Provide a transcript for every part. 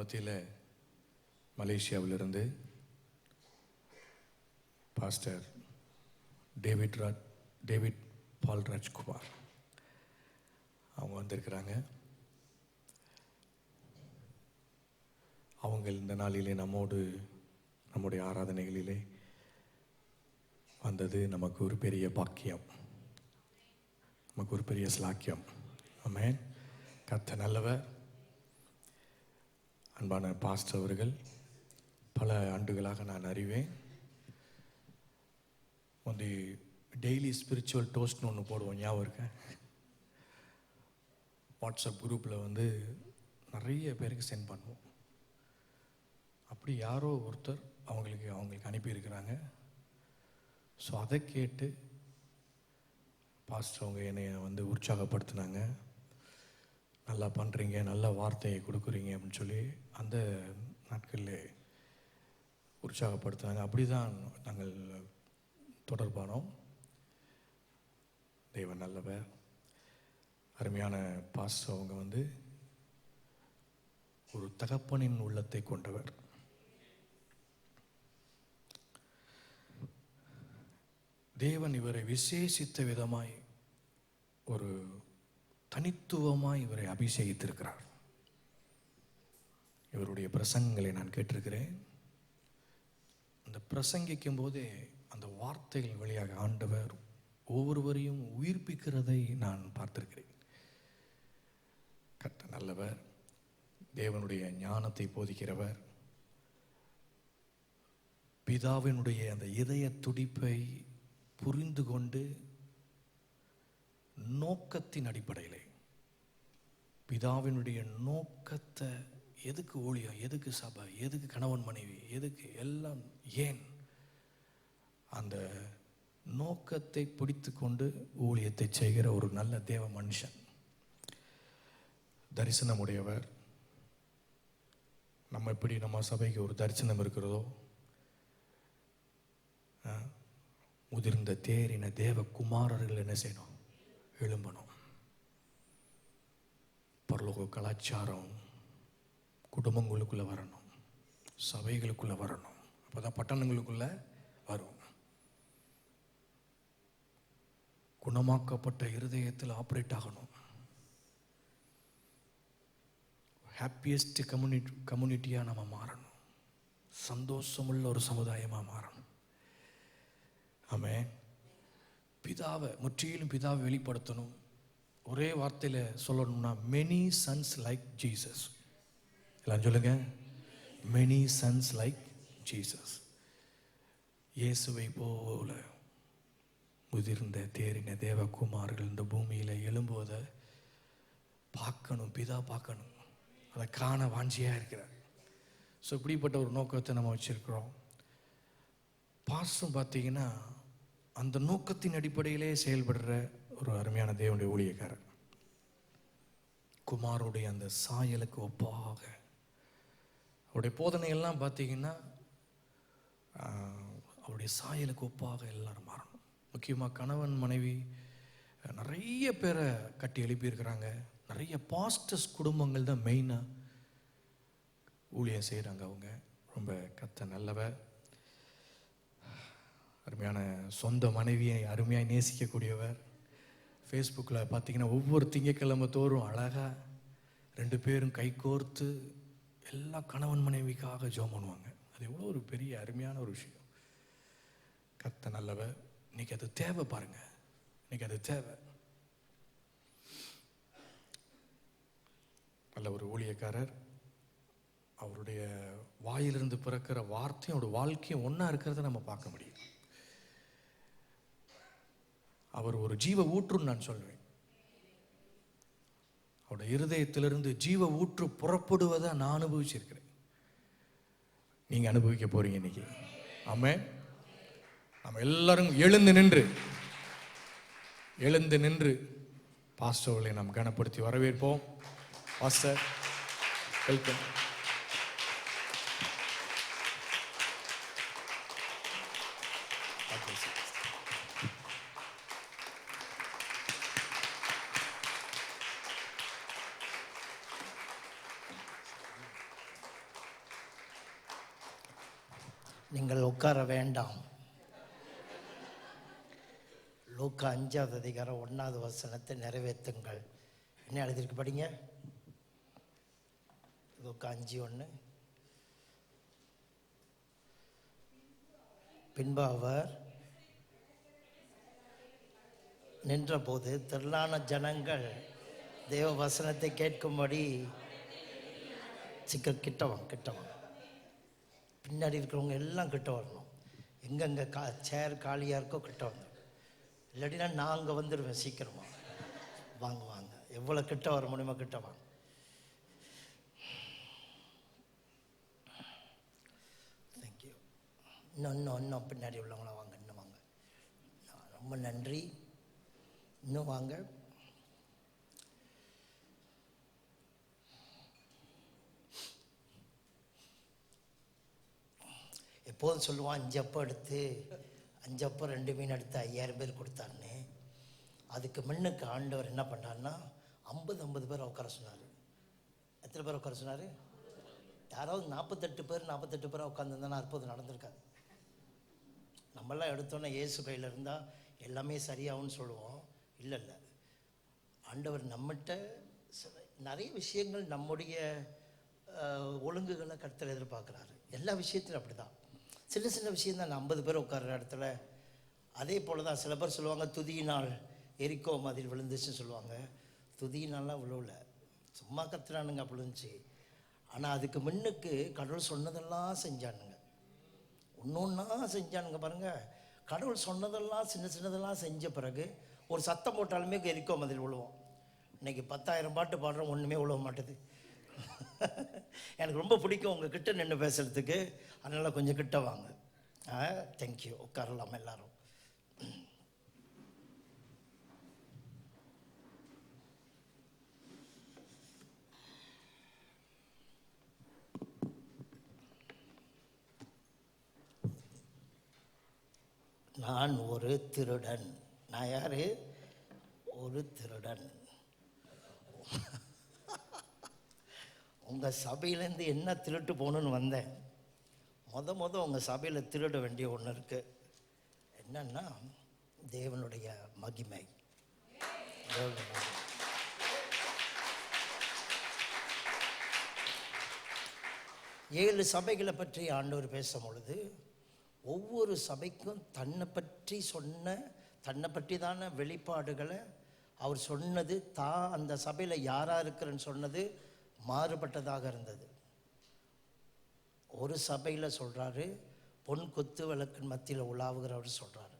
மத்தியில் மலேசியாவிலிருந்து pastor David பால்ராஜ்குமார் அவங்க வந்திருக்கிறாங்க. அவங்க இந்த நாளிலே நம்முடைய ஆராதனைகளிலே வந்தது நமக்கு ஒரு பெரிய பாக்கியம், நமக்கு ஒரு பெரிய ஸ்லாக்கியம். ஆமென். கர்த்தர் நல்லவர். அன்பான பாஸ்டர் அவர்கள் பல ஆண்டுகளாக நான் அறிவேன். வந்து டெய்லி ஸ்பிரிச்சுவல் டோஸ்ட்னு ஒன்று போடுவோம், ஞாபகம் இருக்கேன். வாட்ஸ்அப் குரூப்பில் வந்து நிறைய பேருக்கு சென்ட் பண்ணுவோம். அப்படி யாரோ ஒருத்தர் அவங்களுக்கு அனுப்பியிருக்கிறாங்க. ஸோ அதை கேட்டு பாஸ்டர் அவங்க என்னை வந்து உற்சாகப்படுத்தினாங்க. நல்லா பண்ணுறீங்க, நல்ல வார்த்தையை கொடுக்குறீங்க அப்படின்னு சொல்லி அந்த நாட்களில் உற்சாகப்படுத்தினாங்க. அப்படி தான் நாங்கள் தொடர்பானோம். தேவன் நல்லவர். அருமையான பாஸ்டர் அவங்க வந்து ஒரு தகப்பனின் உள்ளத்தை கொண்டவர். தேவன் இவரை விசேஷித்த விதமாய் ஒரு தனித்துவமாய் இவரை அபிஷேகித்திருக்கிறார். இவருடைய பிரசங்கங்களை நான் கேட்டிருக்கிறேன். அந்த பிரசங்கிக்கும் போதே அந்த வார்த்தைகள் வழியாக ஆண்டவர் ஒவ்வொருவரையும் உயிர்ப்பிக்கிறதை நான் பார்த்திருக்கிறேன். கர்த்தர் நல்லவர். தேவனுடைய ஞானத்தை போதிக்கிறவர். பிதாவினுடைய அந்த இதய துடிப்பை புரிந்து கொண்டு நோக்கத்தின் அடிப்படையில், பிதாவினுடைய நோக்கத்தை, எதுக்கு ஊழியம், எதுக்கு சபை, எதுக்கு கணவன் மனைவி, எதுக்கு எல்லாம், ஏன், அந்த நோக்கத்தை பிடித்து கொண்டு ஊழியத்தை செய்கிற ஒரு நல்ல தேவ மனுஷன், தரிசனமுடையவர். நம்ம எப்படி நம்ம சபைக்கு ஒரு தரிசனம் இருக்கிறதோ, முதிர்ந்த தேறின தேவ குமாரர்கள் என்ன செய்யணும்? எழும்பணும். பரலோக கலாச்சாரம் குடும்பங்களுக்குள்ள வரணும், சபைகளுக்குள்ள வரணும். அப்போதான் பட்டணங்களுக்குள்ள வரும். குணமாக்கப்பட்ட இருதயத்தில் ஆப்ரேட் ஆகணும். ஹாப்பியஸ்ட் கம்யூனிட்டியாக நம்ம மாறணும். சந்தோஷமுள்ள ஒரு சமுதாயமாக மாறணும். ஆமென். முற்றிலும் பிதாவை வெளிப்படுத்தணும். ஒரே வார்த்தையில் சொல்லணும்னா மெனி சன்ஸ் லைக் ஜீசஸ். எல்லாம் சொல்லுங்க, மெனி சன்ஸ் லைக் ஜீசஸ். இயேசுவை போல முதிர்ந்த தேறின தேவகுமார்கள் இந்த பூமியில் எழும்புவதை பார்க்கணும், பிதா பார்க்கணும். அதை காண வாஞ்சியாக இருக்கிறார். ஸோ இப்படிப்பட்ட ஒரு நோக்கத்தை நம்ம வச்சிருக்கிறோம். பாஸ்டும் பார்த்தீங்கன்னா அந்த நோக்கத்தின் அடிப்படையிலே செயல்படுற ஒரு அருமையான தேவனுடைய ஊழியக்காரர். குமாரோடைய அந்த சாயலுக்கு ஒப்பாக அவருடைய போதனையெல்லாம் பார்த்தீங்கன்னா அவருடைய சாயலுக்கு ஒப்பாக எல்லாரும் மாறணும். முக்கியமாக கணவன் மனைவி நிறைய பேரை கட்டி எழுப்பியிருக்கிறாங்க. நிறைய பாஸ்டர்ஸ் குடும்பங்கள் தான் மெயினாக ஊழியம் செய்கிறாங்க. அவங்க ரொம்ப கர்த்தர் நல்லவர். அருமையான சொந்த மனைவியை அருமையாக நேசிக்கக்கூடியவர். ஃபேஸ்புக்கில் பார்த்தீங்கன்னா ஒவ்வொரு திங்கட்கிழமை தோறும் அழகாக 2 பேரும் கை கோர்த்து எல்லா கணவன் மனைவிக்காக ஜெபம் பண்ணுவாங்க. அது எவ்வளோ ஒரு பெரிய அருமையான ஒரு விஷயம். கர்த்தர் நல்லவர். இன்னைக்கு அது தேவை பாருங்க, இன்னைக்கு அது தேவை. நல்ல ஒரு ஊழியக்காரர். அவருடைய வாயிலிருந்து பிறக்கிற வார்த்தையும் அவருடைய வாழ்க்கையும் ஒன்றா இருக்கிறத நம்ம பார்க்க முடியும். அவர் ஒரு ஜீவ ஊற்றுன்னு நான் சொல்வேன். அவருடைய இருதயத்திலிருந்து ஜீவ ஊற்று புறப்படுவதை நான் அனுபவிச்சிருக்கிறேன். நீங்க அனுபவிக்க போறீங்க இன்னைக்கு. ஆமென். நம்ம எல்லாரும் எழுந்து நின்று பாஸ்டர்களை நாம் கனப்படுத்தி வரவேற்போம். Pastor, welcome. நீங்கள் உட்கார வேண்டாம். லூக்கா 5வது அதிகாரம் 1வது வசனத்தை நிறைவேற்றுங்கள். என்ன எழுதிருக்கு படிங்க. லூக்கா 5:1. பின்பு அவர் நின்றபோது திரளான ஜனங்கள் தேவ வசனத்தை கேட்கும்படி கிட்டவன் பின்னாடி இருக்கிறவங்க எல்லாம் கிட்ட வரணும். எங்கெங்கே சேர் காலியாக இருக்கோ கிட்ட வரணும். இல்லாட்டினா நான் அங்கே வந்துடுவேன் சீக்கிரமா. வாங்க வாங்க, எவ்வளோ கிட்ட வர முடியுமோ கிட்ட வாங்க. தேங்க்யூ. இன்னும் பின்னாடி உள்ளவங்கள வாங்க, இன்னும் வாங்க. ரொம்ப நன்றி. இன்னும் வாங்க. எப்போதும் சொல்லுவான் 5 அப்பம் எடுத்து 5 அப்பம் 2 மீன் எடுத்து 5000 பேர் கொடுத்தாருன்னு. அதுக்கு முன்னுக்கு ஆண்டவர் என்ன பண்ணார்னா 50 பேர் உட்கார சொன்னார். எத்தனை பேர் உட்கார சொன்னார்? யாராவது 48 பேர் உட்காந்துருந்தா அற்புதம் நடந்திருக்காது. நம்மளாம் எடுத்தோன்னே இயேசு கையில் இருந்தால் எல்லாமே சரியாகும்னு சொல்லுவோம். இல்லை, ஆண்டவர் நம்மகிட்ட நிறைய விஷயங்கள் நம்முடைய ஒழுங்குகளை கருத்தில் எதிர்பார்க்குறாரு. எல்லா விஷயத்திலும் அப்படி தான். சின்ன விஷயந்தான். 50 பேர் உட்கார்ற இடத்துல அதே போல் தான். சில பேர் சொல்லுவாங்க துதியினால் எரிக்கோ மதில் விழுந்துச்சுன்னு சொல்லுவாங்க. துதியினாலாம் விழுவல, சும்மா கத்துறானுங்க விழுந்துச்சு. ஆனால் அதுக்கு முன்னுக்கு கடவுள் சொன்னதெல்லாம் செஞ்சானுங்க. ஒன்றா செஞ்சானுங்க பாருங்கள். கடவுள் சொன்னதெல்லாம் சின்னதெல்லாம் செஞ்ச பிறகு ஒரு சத்தம் போட்டாலுமே எரிக்கோ மதில் விழுவோம். இன்றைக்கி 10,000 பாட்டு பாடுறோம், ஒன்றுமே விழுவ மாட்டேது. எனக்கு ரொம்ப பிடிக்கும் உங்கள் கிட்ட நின்று பேசுகிறதுக்கு. அதனால் கொஞ்சம் கிட்ட வாங்க. தேங்க்யூ. உட்காரலாம் எல்லாரும். நான் ஒரு திருடன். நான் யாரு? ஒரு திருடன். உங்கள் சபையிலேருந்து என்ன திருட்டு போகணுன்னு வந்தேன். உங்கள் சபையில் திருட வேண்டிய ஒன்று இருக்குது. என்னன்னா தேவனுடைய மகிமை. 7 சபைகளை பற்றி ஆண்டவர் பேசும் பொழுது ஒவ்வொரு சபைக்கும் தன்னை பற்றி தான வெளிப்பாடுகளை அவர் சொன்னது. அந்த சபையில் யாராக இருக்கிறேன்னு சொன்னது மாறுபட்டதாக இருந்தது. ஒரு சபையில் சொல்கிறாரு பொன் குத்து விளக்கின் மத்தியில் உலாவுகிறவர் சொல்கிறாரு.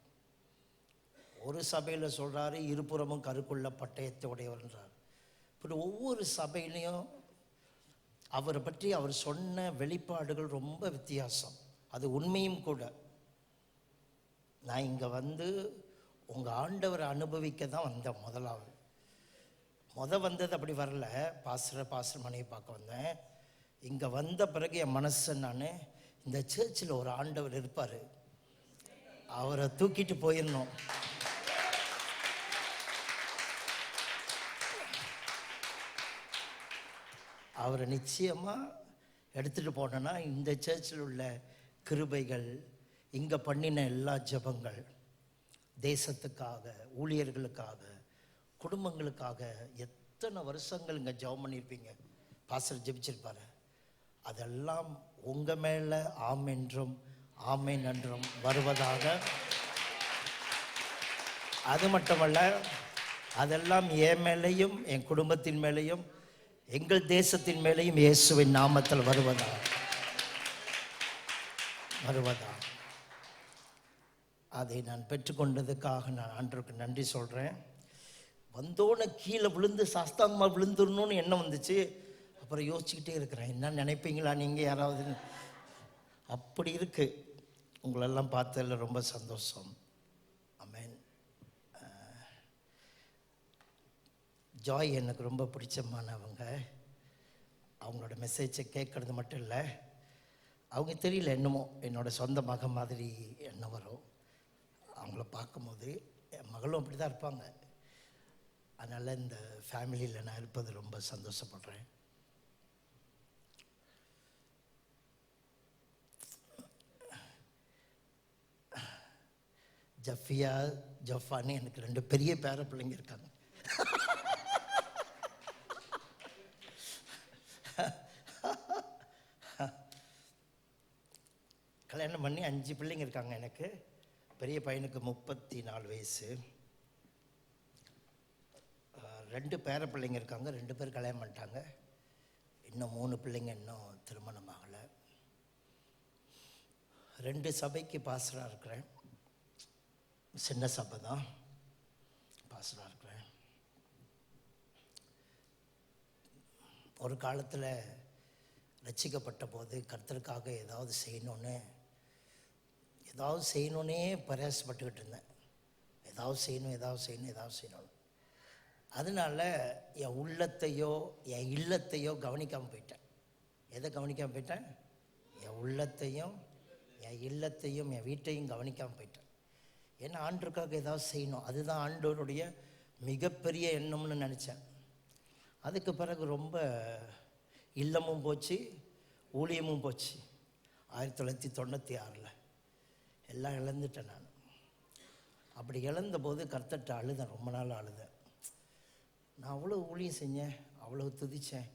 ஒரு சபையில் சொல்கிறாரு இருபுறமும் கருக்குள்ள பட்டயத்தை உடையவர்ன்றார். இப்படி ஒவ்வொரு சபையிலையும் அவரை பற்றி அவர் சொன்ன வெளிப்பாடுகள் ரொம்ப வித்தியாசம். அது உண்மையும் கூட. நான் இங்கே உங்கள் ஆண்டவரை அனுபவிக்க தான் வந்தேன். வந்தது அப்படி வரல. பாஸ்டர் மனைவி பார்க்க வந்தேன். இங்கே வந்த பிறகு என் மனசை நான் இந்த சர்ச்சில் ஒரு ஆண்டவர் இருப்பார், அவரை தூக்கிட்டு போயிடணும். அவரை நிச்சயமாக எடுத்துகிட்டு போனேன்னா இந்த சர்ச்சில் உள்ள கிருபைகள், இங்கே பண்ணின எல்லா ஜெபங்கள், தேசத்துக்காக, ஊழியர்களுக்காக, குடும்பங்களுக்காக எத்தனை வருஷங்கள் இங்கே ஜெபம் பண்ணியிருப்பீங்க. பாஸ்டர் ஜெபிச்சிருப்பாரு. அதெல்லாம் உங்கள் மேலே ஆம் என்றும் ஆமேன் என்றும் வருவதாக. அது மட்டுமல்ல, அதெல்லாம் என் மேலேயும் என் குடும்பத்தின் மேலேயும் எங்கள் தேசத்தின் மேலேயும் இயேசுவின் நாமத்தில் வருவதா. அதை நான் பெற்றுக்கொண்டதுக்காக நான் ஆண்டவருக்கு நன்றி சொல்கிறேன். வந்தோடனே கீழே விழுந்து சாஸ்தாங்கமாக விழுந்துடணும்னு எண்ணம் வந்துச்சு. அப்புறம் யோசிச்சுக்கிட்டே இருக்கிறேன், என்ன நினைப்பீங்களா நீங்கள் யாராவது. அப்படி இருக்கு. உங்களெல்லாம் பார்த்ததில் ரொம்ப சந்தோஷம். ஆமென். ஜாய் எனக்கு ரொம்ப பிடிச்சமானவங்க. அவங்களோட மெசேஜை கேட்குறது மட்டும் இல்லை, அவங்க தெரியல என்னமோ என்னோடய சொந்த மகன் மாதிரி என்ன வரும் அவங்கள பார்க்கும்போது. என் மகளும் அப்படி தான் இருப்பாங்க. அதனால் இந்த ஃபேமிலியில் நான் இருப்பது ரொம்ப சந்தோஷப்படுறேன். ஜஃபியா, ஜஃபான்னு எனக்கு 2 பெரிய பேர பிள்ளைங்க இருக்காங்க. கல்யாணம் பண்ணி 5 பிள்ளைங்க இருக்காங்க எனக்கு. பெரிய பையனுக்கு 34 வயசு. 2 பேர பிள்ளைங்க இருக்காங்க. 2 பேர் கல்யாணம் பண்ணிட்டாங்க. இன்னும் 3 பிள்ளைங்க இன்னும் திருமணம் ஆகலை. 2 சபைக்கு பாஸ்டராக இருக்கிறேன். சின்ன சபை தான், பாஸ்டராக இருக்கிறேன். ஒரு காலத்தில் ரட்சிக்கப்பட்ட போது கர்த்தருக்காக ஏதாவது செய்யணுன்னே பிரயாசப்பட்டுக்கிட்டு இருந்தேன். ஏதாவது செய்யணும். அதனால என் உள்ளத்தையோ என் இல்லத்தையோ கவனிக்காமல் போயிட்டேன். எதை கவனிக்காமல் போயிட்டேன்? என் உள்ளத்தையும் என் இல்லத்தையும் என் வீட்டையும் கவனிக்காமல் போயிட்டேன். ஏன்னா ஆண்டவருக்காக ஏதாவது செய்யணும், அதுதான் ஆண்டவருடைய மிகப்பெரிய எண்ணம்னு நினச்சேன். அதுக்கு பிறகு ரொம்ப இல்லமும் போச்சு, ஊழியமும் போச்சு. 1996 எல்லாம் இழந்துட்டேன் நான். அப்படி இழந்தபோது கர்த்தர்ட்ட அழுதேன், ரொம்ப நாள் அழுதேன். நான் அவ்வளோ ஊழியம் செஞ்சேன், அவ்வளோ துதித்தேன்,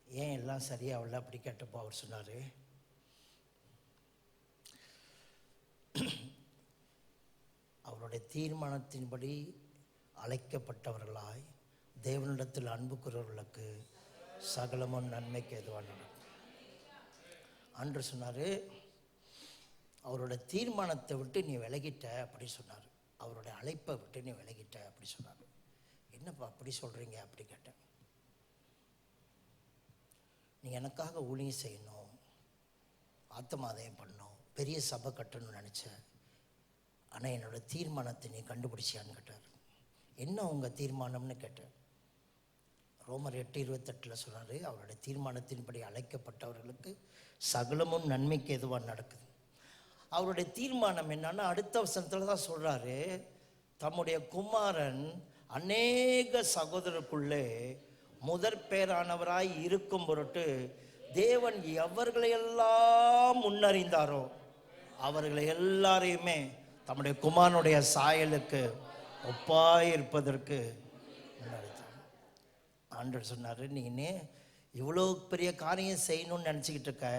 ஏன் எல்லாம் சரியாகல அப்படி கேட்டப்போ அவர் சொன்னார், அவருடைய தீர்மானத்தின்படி அழைக்கப்பட்டவர்களாய் தேவனிடத்தில் அன்பு கூறுவர்களுக்கு சகலமும் நன்மைக்கு எதுவாக நடக்கும். ஆண்டு சொன்னார், அவரோட தீர்மானத்தை விட்டு நீ விலகிட்ட அப்படி சொன்னார். அவருடைய அழைப்பை விட்டு நீ விலகிட்ட அப்படி சொன்னார். என்னப்பா அப்படி சொல்கிறீங்க அப்படி கேட்டேன். நீ எனக்காக ஊழியம் செய்யணும், ஆத்மாதயம் பண்ணணும், பெரிய சபை கட்டணும்னு நினச்சேன். ஆனால் என்னோடய தீர்மானத்தை நீ கண்டுபிடிச்சியான்னு கேட்டார். என்ன உங்கள் தீர்மானம்னு கேட்டேன். ரோமர் 8:28 சொன்னார், அவருடைய தீர்மானத்தின்படி அழைக்கப்பட்டவர்களுக்கு சகலமும் நன்மைக்கு எதுவாக நடக்குது. அவருடைய தீர்மானம் என்னன்னா, அடுத்த வசனத்தில் தான் சொல்கிறாரு, தம்முடைய குமாரன் அநேக சகோதரருக்குள்ளே முதற் பேரானவராய் இருக்கும் பொருட்டு தேவன் எவர்களையெல்லாம் முன்னறிந்தாரோ அவர்களை எல்லாரையுமே தம்முடைய குமாரனுடைய சாயலுக்கு ஒப்பாயிருப்பதற்கு முன்னறிந்தார். ஆண்டவர் சொன்னார், நீனே இவ்வளோ பெரிய காரியம் செய்யணும்னு நினச்சிக்கிட்டு இருக்க,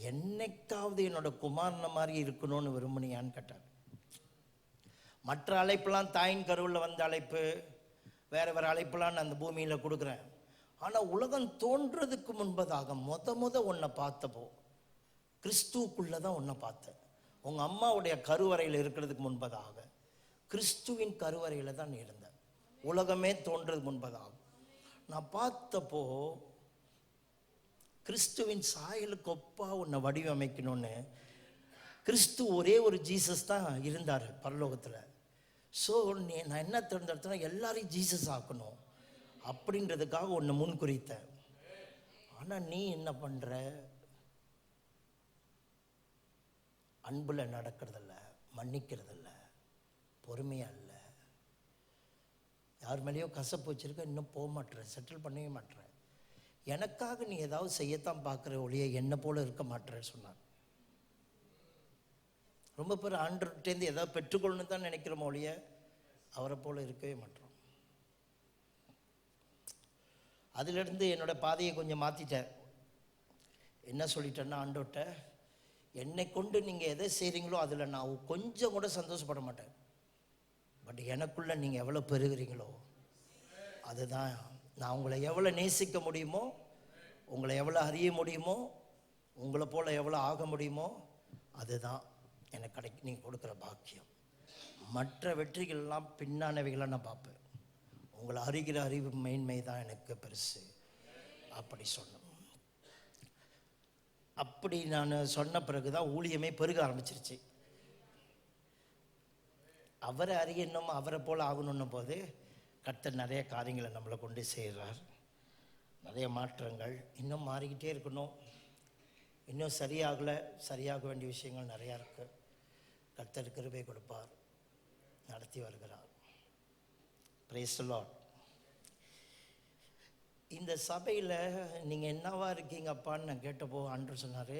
என்னைக்காவது என்னோட குமாரனை மாதிரி இருக்கணும்னு விரும்புனியான்னு கேட்டார். மற்ற அழைப்பெல்லாம் தாயின் கருவில் வந்த அழைப்பு, வேறு அழைப்பெல்லாம் நான் அந்த பூமியில் கொடுக்குறேன். ஆனால் உலகம் தோன்றதுக்கு முன்பதாக முத உன்னை பார்த்தப்போ கிறிஸ்துவுக்குள்ளே தான் உன்னை பார்த்தேன். உங்கள் அம்மாவுடைய கருவறையில் இருக்கிறதுக்கு முன்பதாக கிறிஸ்துவின் கருவறையில் தான் நீ இருந்த. உலகமே தோன்றதுக்கு முன்பதாக நான் பார்த்தப்போ கிறிஸ்துவின் சாயலுக்கு ஒப்பா உன்னை வடிவமைக்கணும்னு. கிறிஸ்து ஒரே ஒரு ஜீசஸ் தான் இருந்தார் பரலோகத்தில். ஸோ நான் என்ன தேர்ந்தெடுத்தேன்னா எல்லாரையும் ஜீசஸ் ஆக்கணும் அப்படின்றதுக்காக உன்னை முன் குறித்தேன். ஆனால் நீ என்ன பண்ணுற? அன்பில் நடக்கிறதில்ல, மன்னிக்கிறதில்ல, பொறுமையாக இல்லை, யார் மேலேயோ கசப்பு வச்சிருக்க, இன்னும் போக மாட்டேற, செட்டில் பண்ணவே மாட்டேற. எனக்காக நீ ஏதாவது செய்யத்தான் பார்க்குற ஒழிய என்னை போல இருக்க மாட்டேன்னு சொன்னார். ரொம்ப பேர் ஆண்டவர்கிட்டேருந்து ஏதாவது பெற்றுக்கொள்ளணும்னு தான் நினைக்கிறோம் ஒழிய அவரை போல இருக்கவே மாட்டோம். அதிலிருந்து என்னோடய பாதையை கொஞ்சம் மாற்றிட்டேன். என்ன சொல்லிட்டேன்னா, ஆண்டவர்கிட்ட என்னை கொண்டு நீங்கள் எதை செய்கிறீங்களோ அதில் நான் கொஞ்சம் கூட சந்தோஷப்பட மாட்டேன். பட் எனக்குள்ளே நீங்கள் எவ்வளோ பெறுகிறீங்களோ அதுதான். நான் உங்களை எவ்வளோ நேசிக்க முடியுமோ, உங்களை எவ்வளோ அறிய முடியுமோ, உங்களை போல் எவ்வளோ ஆக முடியுமோ அதுதான் எனக்கு நீங்கள் கொடுக்குற பாக்கியம். மற்ற வெற்றிகள்லாம் பின்னானவைகளை நான் பார்ப்பேன். உங்களை அறிகிற அறிவு மேன்மை தான் எனக்கு பெருசு அப்படி சொன்னேன். அப்படி நான் சொன்ன பிறகு தான் ஊழியமே பெருக ஆரம்பிச்சிருச்சு. அவரை அறியணும், அவரை போல் ஆகணுன்னும் போது கர்த்தர் நிறைய காரியங்களை நம்மளை கொண்டு செய்கிறார். நிறைய மாற்றங்கள் இன்னும் மாறிக்கிட்டே இருக்கணும். இன்னும் சரியாக வேண்டிய விஷயங்கள் நிறையா இருக்குது. கர்த்தர் கிருபை கொடுப்பார், நடத்தி வருகிறார். Praise the Lord. இந்த சபையில் நீங்கள் என்னவா இருக்கீங்கப்பான்னு நான் கேட்டப்போ ஆண்டவர் சொன்னார்,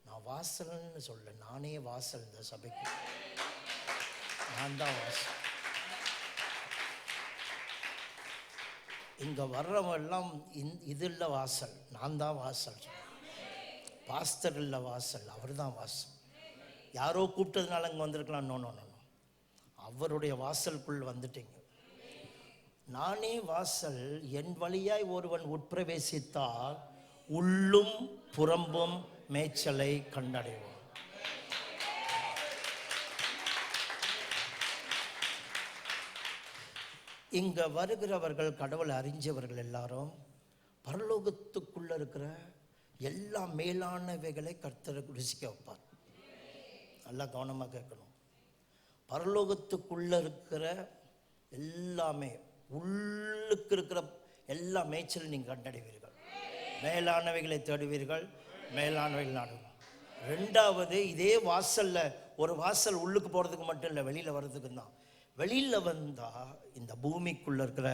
நான் வாசல்னு சொல்ல, நானே வாசல் இந்த சபைக்கு. நான் தான் வாசல். இங்கே வர்றவெல்லாம் இது இல்லை வாசல், நான் தான் வாசல். பாஸ்டர் இல்லை வாசல், அவர் தான் வாசல். யாரோ கூப்பிட்டதுனால இங்கே வந்திருக்கலாம். நோ நோ நோ, அவருடைய வாசலுக்குள் வந்துட்டீங்க. நானே வாசல், என் வழியாய் ஒருவன் உட்பிரவேசித்தால் உள்ளும் புறம்பும் மேய்ச்சலை கண்டடைவோம். இங்க வருகிறவர்கள் கடவுளை அறிஞ்சவர்கள் எல்லாரும் பரலோகத்துக்குள்ள இருக்கிற எல்லா மேலானவைகளை கர்த்தரை ருசிக்க வைப்பார். நல்லா கவனமாக கேட்கணும். பரலோகத்துக்குள்ள இருக்கிற எல்லாமே, உள்ளுக்கு இருக்கிற எல்லா மேய்ச்சலும் நீங்கள் கண்டடைவீர்கள். மேலானவைகளை தேடுவீர்கள், மேலானவைகள் நாடுவோம். ரெண்டாவது, இதே வாசல்ல ஒரு வாசல் உள்ளுக்கு போகிறதுக்கு மட்டும் இல்லை, வெளியில் வர்றதுக்கு தான். வெளியில் வந்தால் இந்த பூமிக்குள்ள இருக்கிற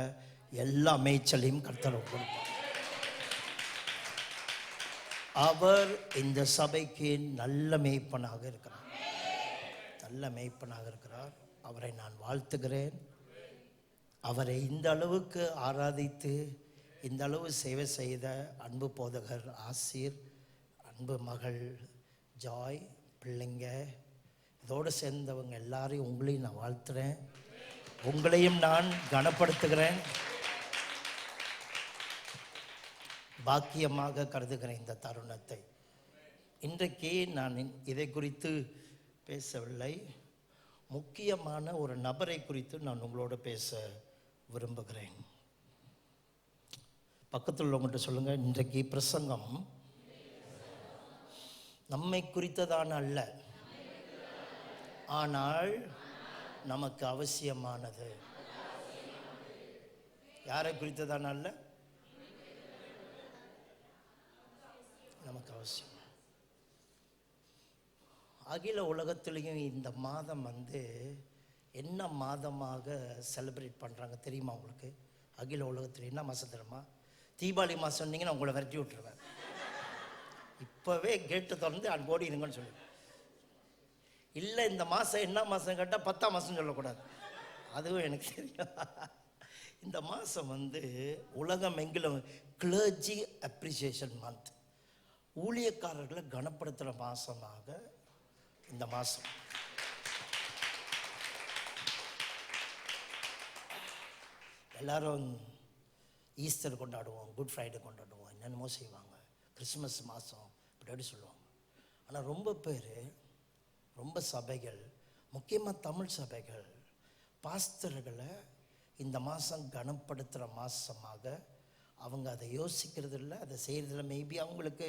எல்லா மேய்ச்சலையும் கர்த்தர் கொடுப்பார். அவர் இந்த சபைக்கு நல்ல மேய்ப்பனாக இருக்கிறார், நல்ல மேய்ப்பனாக இருக்கிறார். அவரை நான் வாழ்த்துகிறேன். அவரை இந்த அளவுக்கு ஆராதித்து இந்த அளவு சேவை செய்த அன்பு போதகர் ஆசீர், அன்பு மகள் ஜாய், பிள்ளைங்க, இதோடு சேர்ந்தவங்க எல்லாரையும் உங்களையும் நான் வாழ்த்துறேன், உங்களையும் நான் கனப்படுத்துகிறேன். பாக்கியமாக கருதுகிறேன் இந்த தருணத்தை. இன்றைக்கு நான் இதை குறித்து பேசவில்லை, முக்கியமான ஒரு நபரை குறித்து நான் உங்களோட பேச விரும்புகிறேன். பக்கத்தில் உள்ளவங்கள்ட்ட சொல்லுங்கள், இன்றைக்கு பிரசங்கம் நம்மை குறித்ததான அல்ல, ஆனால் நமக்கு அவசியமானது. யாரை குறித்ததான அல்ல, நமக்கு அவசியம். அகில உலகத்திலையும் இந்த மாதம் என்ன மாதமாக செலிப்ரேட் பண்ணுறாங்க தெரியுமா உங்களுக்கு? அகில உலகத்தில் என்ன மாதம் தெரியுமா? தீபாவளி மாதம் சொன்னீங்கன்னா உங்களை விரட்டி விட்டுருவேன். இப்போவே கேட்டு திறந்து அது ஓடிடுங்கன்னு சொல்லி. இல்லை இந்த மாதம் என்ன மாதம் கேட்டால் 10ஆம் மாதம் சொல்லக்கூடாது, அதுவும் எனக்கு தெரியும். இந்த மாதம் உலகம் எங்கிலும் கிளர்ஜி அப்ரிசியேஷன் மந்த், ஊழியக்காரர்களை கனப்படுத்துகிற மாதமாக இந்த மாதம். எல்லாரும் ஈஸ்டர் கொண்டாடுவோம், குட் ஃப்ரைடே கொண்டாடுவோம், என்னென்னமோ செய்வாங்க, கிறிஸ்மஸ் மாதம் அப்படி சொல்லுவாங்க. ஆனால் ரொம்ப பேர், ரொம்ப சபைகள், முக்கியமாக தமிழ் சபைகள் பாஸ்டர்களை இந்த மாதம் கனப்படுத்துகிற மாதமாக அவங்க அதை யோசிக்கிறது இல்லை, அதை செய்கிறதில்ல. மேபி அவங்களுக்கு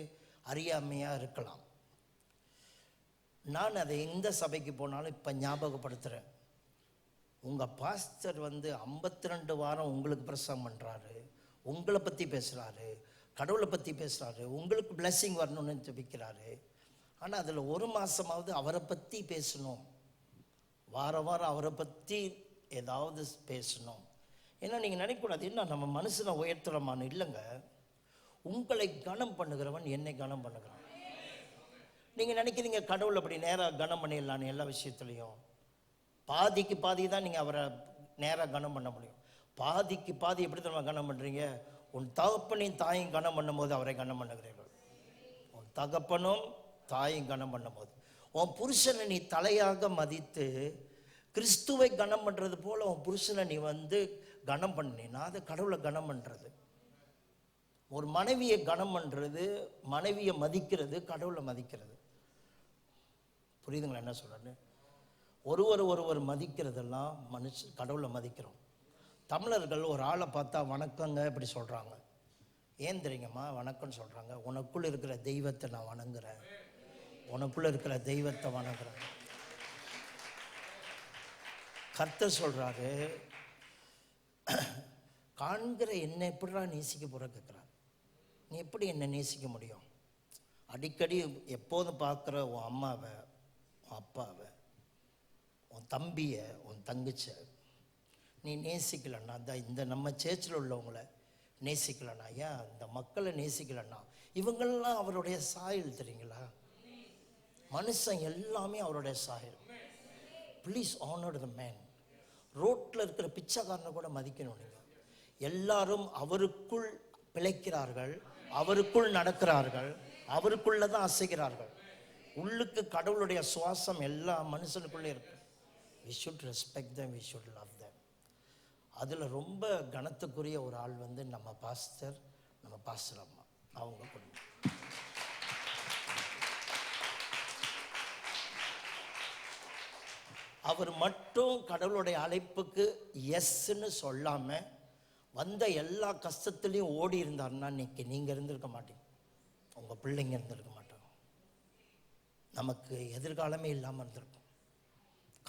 அறியாமையாக இருக்கலாம். நான் அதை எந்த சபைக்கு போனாலும் இப்போ ஞாபகப்படுத்துகிறேன். உங்கள் பாஸ்டர் 52 வாரம் உங்களுக்கு பிரசங்கம் பண்ணுறாரு, உங்களை பற்றி பேசுகிறாரு, கடவுளை பற்றி பேசுகிறாரு, உங்களுக்கு பிளெஸ்ஸிங் வரணும்னு ஜெபிக்கிறாரு. ஆனால் அதில் ஒரு மாதமாவது அவரை பற்றி பேசணும், வாரம் வாரம் அவரை பற்றி ஏதாவது பேசணும். ஏன்னா நீங்கள் நினைக்கக்கூடாது, என்ன நம்ம மனுஷனை உயர்த்துறமானு இல்லைங்க, உங்களை கனம் பண்ணுகிறவன் என்னை கனம் பண்ணுகிறான். நீங்கள் நினைக்கிறீங்க கடவுள் அப்படி நேராக கனம் பண்ணிடலான்னு. எல்லா விஷயத்துலையும் பாதிக்கு பாதி தான் நீங்கள் அவரை நேராக கனம் பண்ண முடியும். பாதிக்கு பாதி எப்படி தான் கனம் பண்ணுறீங்க? உன் தகப்பனையும் தாயும் கனம் பண்ணும் போது அவரை கனம் பண்ணுகிறீர்கள். உன் தகப்பனும் தாயும் கனம் பண்ணும் போது, உன் புருஷனை நீ தலையாக மதித்து கிறிஸ்துவை கனம் பண்ணுறது போல் உன் புருஷனை நீ கனம் பண்ணினா அது கடவுளை கனம் பண்ணுறது. ஒரு மனைவியை கனம் பண்ணுறது, மனைவியை மதிக்கிறது, கடவுளை மதிக்கிறது. புரியுதுங்களா என்ன சொல்கிறேன்னு? ஒருவர் மதிக்கிறதெல்லாம் கடவுளை மதிக்கிறோம். தமிழர்கள் ஒரு ஆளை பார்த்தா வணக்கங்க இப்படி சொல்கிறாங்க. ஏன் தெரியுங்கம்மா வணக்கம்னு சொல்கிறாங்க? உனக்குள்ளே இருக்கிற தெய்வத்தை நான் வணங்குறேன், உனக்குள்ளே இருக்கிற தெய்வத்தை வணங்குறேன். கர்த்தர் சொல்கிறாரு, காண்கிற என்னை எப்படிடா நேசிக்க போகிற கேட்குறாரு. நீ எப்படி என்னை நேசிக்க முடியும்? அடிக்கடி எப்போதும் பார்க்குற உன் அம்மாவை, உன் அப்பாவை, உன் தம்பியை, உன் தங்கச்ச நீ நேசிக்கலன்னா, இந்த நம்ம சேர்ச்சில் உள்ளவங்கள நேசிக்கலன்னா, ஏன் இந்த மக்களை நேசிக்கலன்னா, இவங்கெல்லாம் அவருடைய சாயல் தெரியுங்களா? மனுஷன் எல்லாமே அவருடைய சாயல். Please honour the man. ரோட்டில் இருக்கிற பிச்சைக்காரனை கூட மதிக்கணும். நீங்கள் எல்லாரும் அவருக்குள் பிழைக்கிறார்கள், அவருக்குள் நடக்கிறார்கள், அவருக்குள்ள தான் அசைக்கிறார்கள். உள்ளுக்கு கடவுளுடைய சுவாசம் எல்லா மனுஷனுக்குள்ளே இருக்கு. we should respect them, we should love them. அதில் ரொம்ப கனத்துக்குரிய ஒரு ஆள் வந்து நம்ம பாஸ்டர் அம்மா. அவங்க குடும்பம். அவர் மட்டும் கடவுளுடைய அழைப்புக்கு எஸ்ன்னு சொல்லாம வந்த எல்லா கஷ்டத்துலையும் ஓடி இருந்தாருன்னா இன்னைக்கு நீங்க இருந்திருக்க மாட்டீங்க, உங்க பிள்ளைங்க இருந்திருக்க மாட்டாங்க, நமக்கு எதிர்காலமே இல்லாமல் இருந்திருக்கும்.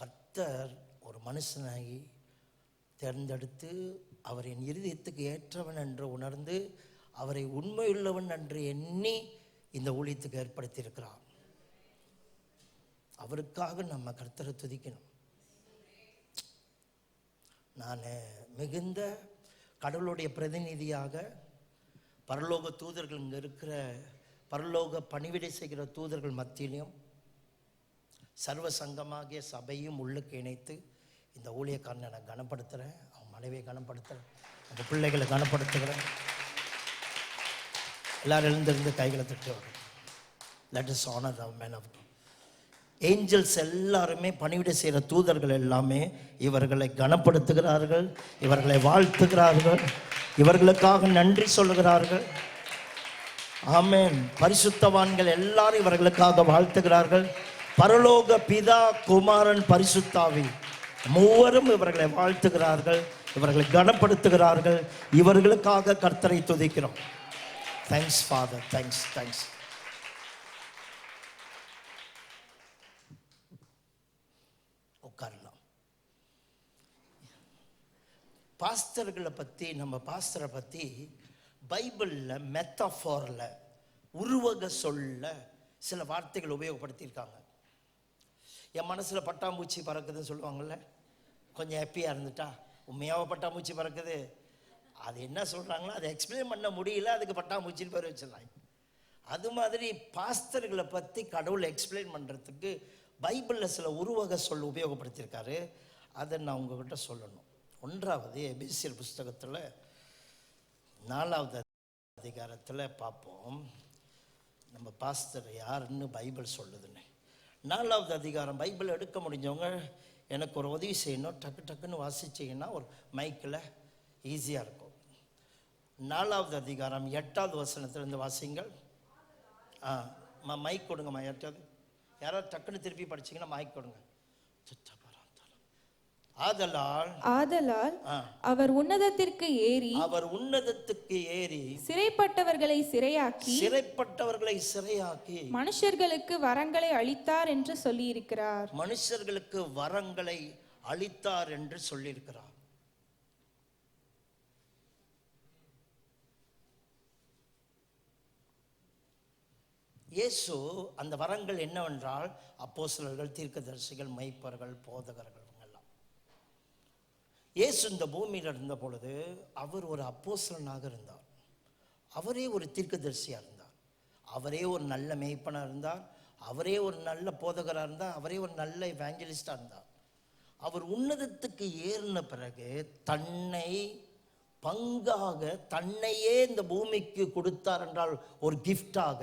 கர்த்தர் ஒரு மனுஷனை தேர்ந்தெடுத்து அவரின் இருதயத்துக்கு ஏற்றவன் என்று உணர்ந்து அவரை உண்மையுள்ளவன் என்று எண்ணி இந்த ஊழியத்துக்கு ஏற்படுத்தி இருக்கிறார். அவருக்காக நம்ம கர்த்தரை துதிக்கணும். நான் மிகுந்த கடவுளுடைய பிரதிநிதியாக பரலோக தூதர்கள் இங்கே இருக்கிற பரலோக பணிவிடை செய்கிற தூதர்கள் மத்தியிலையும் சர்வ சங்கமாகிய சபையும் உள்ளுக்கு இணைத்து இந்த ஊழியக்காரனை நான் கனப்படுத்துகிறேன், அவன் மனைவியை கனப்படுத்துகிறேன், அந்த பிள்ளைகளை கனப்படுத்துகிறேன். எல்லாரும் எழுந்திருந்து கைகளை தட்டி வரும். Let us honour the man of God. Angels எல்லாருமே பணிவிடை செய்கிற தூதர்கள் எல்லாமே இவர்களை கனப்படுத்துகிறார்கள், இவர்களை வாழ்த்துகிறார்கள், இவர்களுக்காக நன்றி சொல்லுகிறார்கள். ஆமென். பரிசுத்தவான்கள் எல்லாரும் இவர்களுக்காக வாழ்த்துகிறார்கள். பரலோக பிதா, குமாரன், பரிசுத்தாவி மூவரும் இவர்களை வாழ்த்துகிறார்கள், இவர்களை கனப்படுத்துகிறார்கள். இவர்களுக்காக கர்த்தரை துதிக்கிறோம். Thanks father, thanks thanks. உட்காரலாம். பாஸ்டர்களை பற்றி, நம்ம பாஸ்டரை பற்றி பைபிளில் மெத்தாஃபோரில் உருவக சொல்ல சில வார்த்தைகள் உபயோகப்படுத்தியிருக்காங்க. என் மனசில் பட்டாம்பூச்சி பறக்குதுன்னு சொல்லுவாங்கள்ல, கொஞ்சம் ஹாப்பியாக இருந்துட்டா உண்மையாக பட்டாம்பூச்சி பறக்குது, அது என்ன சொல்கிறாங்களோ அதை எக்ஸ்பிளைன் பண்ண முடியல, அதுக்கு பட்டாம்பூச்சின்னு பேர் வச்சிடறாங்க. அது மாதிரி பாஸ்டர்களை பற்றி கடவுளை எக்ஸ்பிளைன் பண்ணுறதுக்கு பைபிளில் சில உருவக சொல் உபயோகப்படுத்தியிருக்காரு. அதை நான் உங்ககிட்ட சொல்லணும். 1வது எபேசியர் புஸ்தகத்தில் 4வது அதிகாரத்தில் பார்ப்போம் நம்ம பாஸ்டர் யாருன்னு பைபிள் சொல்லுதுன்னு. 4வது அதிகாரம் பைபிள் எடுக்க முடிஞ்சவங்க எனக்கு ஒரு உதவி செய்யணும், டக்கு டக்குன்னு வாசிச்சிங்கன்னா ஒரு மைக்கில் ஈஸியாக இருக்கும். 4வது அதிகாரம் 8வது வசனத்திலிருந்து வாசிங்கள். மைக் கொடுங்கம்மா. யாராவது டக்குன்னு திருப்பி படிச்சிங்கன்னா மைக் கொடுங்க. ஆதலால் அவர் உன்னதத்திற்கு ஏறி சிறைப்பட்டவர்களை சிறையாக்கி மனுஷர்களுக்கு வரங்களை அளித்தார் என்று சொல்லியிருக்கிறார். மனுஷர்களுக்கு வரங்களை அளித்தார் என்று சொல்லியிருக்கிறார். இயேசு அந்த வரங்கள் என்னவென்றால் அப்போஸ்தலர்கள், தீர்க்கதரிசிகள், மெய்ப்பர்கள், போதகர்கள் எல்லாம். இயேசு இந்த பூமியில் இருந்த பொழுது அவர் ஒரு அப்போஸ்தலனாக இருந்தார், அவரே ஒரு தீர்க்கதரிசியாக இருந்தார், அவரே ஒரு நல்ல மெய்ப்பனாக இருந்தார், அவரே ஒரு நல்ல போதகராக இருந்தார், அவரே ஒரு நல்ல எவாஞ்சலிஸ்டாக இருந்தார். அவர் உன்னதத்துக்கு ஏறின பிறகு தன்னை பங்காக தன்னையே இந்த பூமிக்கு கொடுத்தார் என்றால் ஒரு கிஃப்டாக,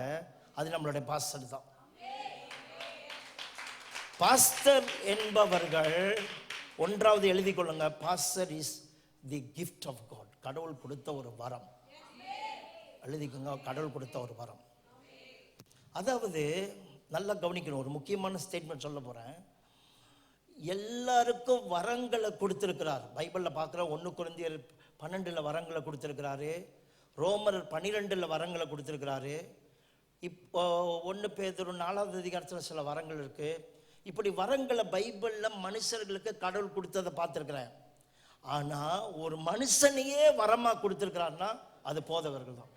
அது நம்மளுடைய பாஸ்டர் தான். பாஸ்டர் என்பவர்கள் 1வது எழுதி கொள்ளுங்க, pastor is the gift of God. கடவுள் கொடுத்த ஒரு வரம். எழுதிக்கோங்க, கடவுள் கொடுத்த ஒரு வரம். அதாவது நல்லா கவனிக்கணும், ஒரு முக்கியமான ஸ்டேட்மெண்ட் சொல்ல போறேன். எல்லாருக்கும் வரங்களை கொடுத்திருக்கிறார். பைபிளில் பார்க்குற 1 கொரிந்தியர் 12 வரங்களை கொடுத்திருக்கிறாரு, ரோமர் 12 வரங்களை கொடுத்திருக்கிறாரு. இப்போ 1 பேதுரு 4வது அதிகாரத்தில் சில வரங்கள் இருக்கு. இப்படி வரங்களை பைபிளில் மனுஷர்களுக்கு கடவுள் கொடுத்ததை பார்த்துருக்கிறேன். ஆனால் ஒரு மனுஷனையே வரமாக கொடுத்துருக்கிறாருன்னா அது போதகர்கள் தான்.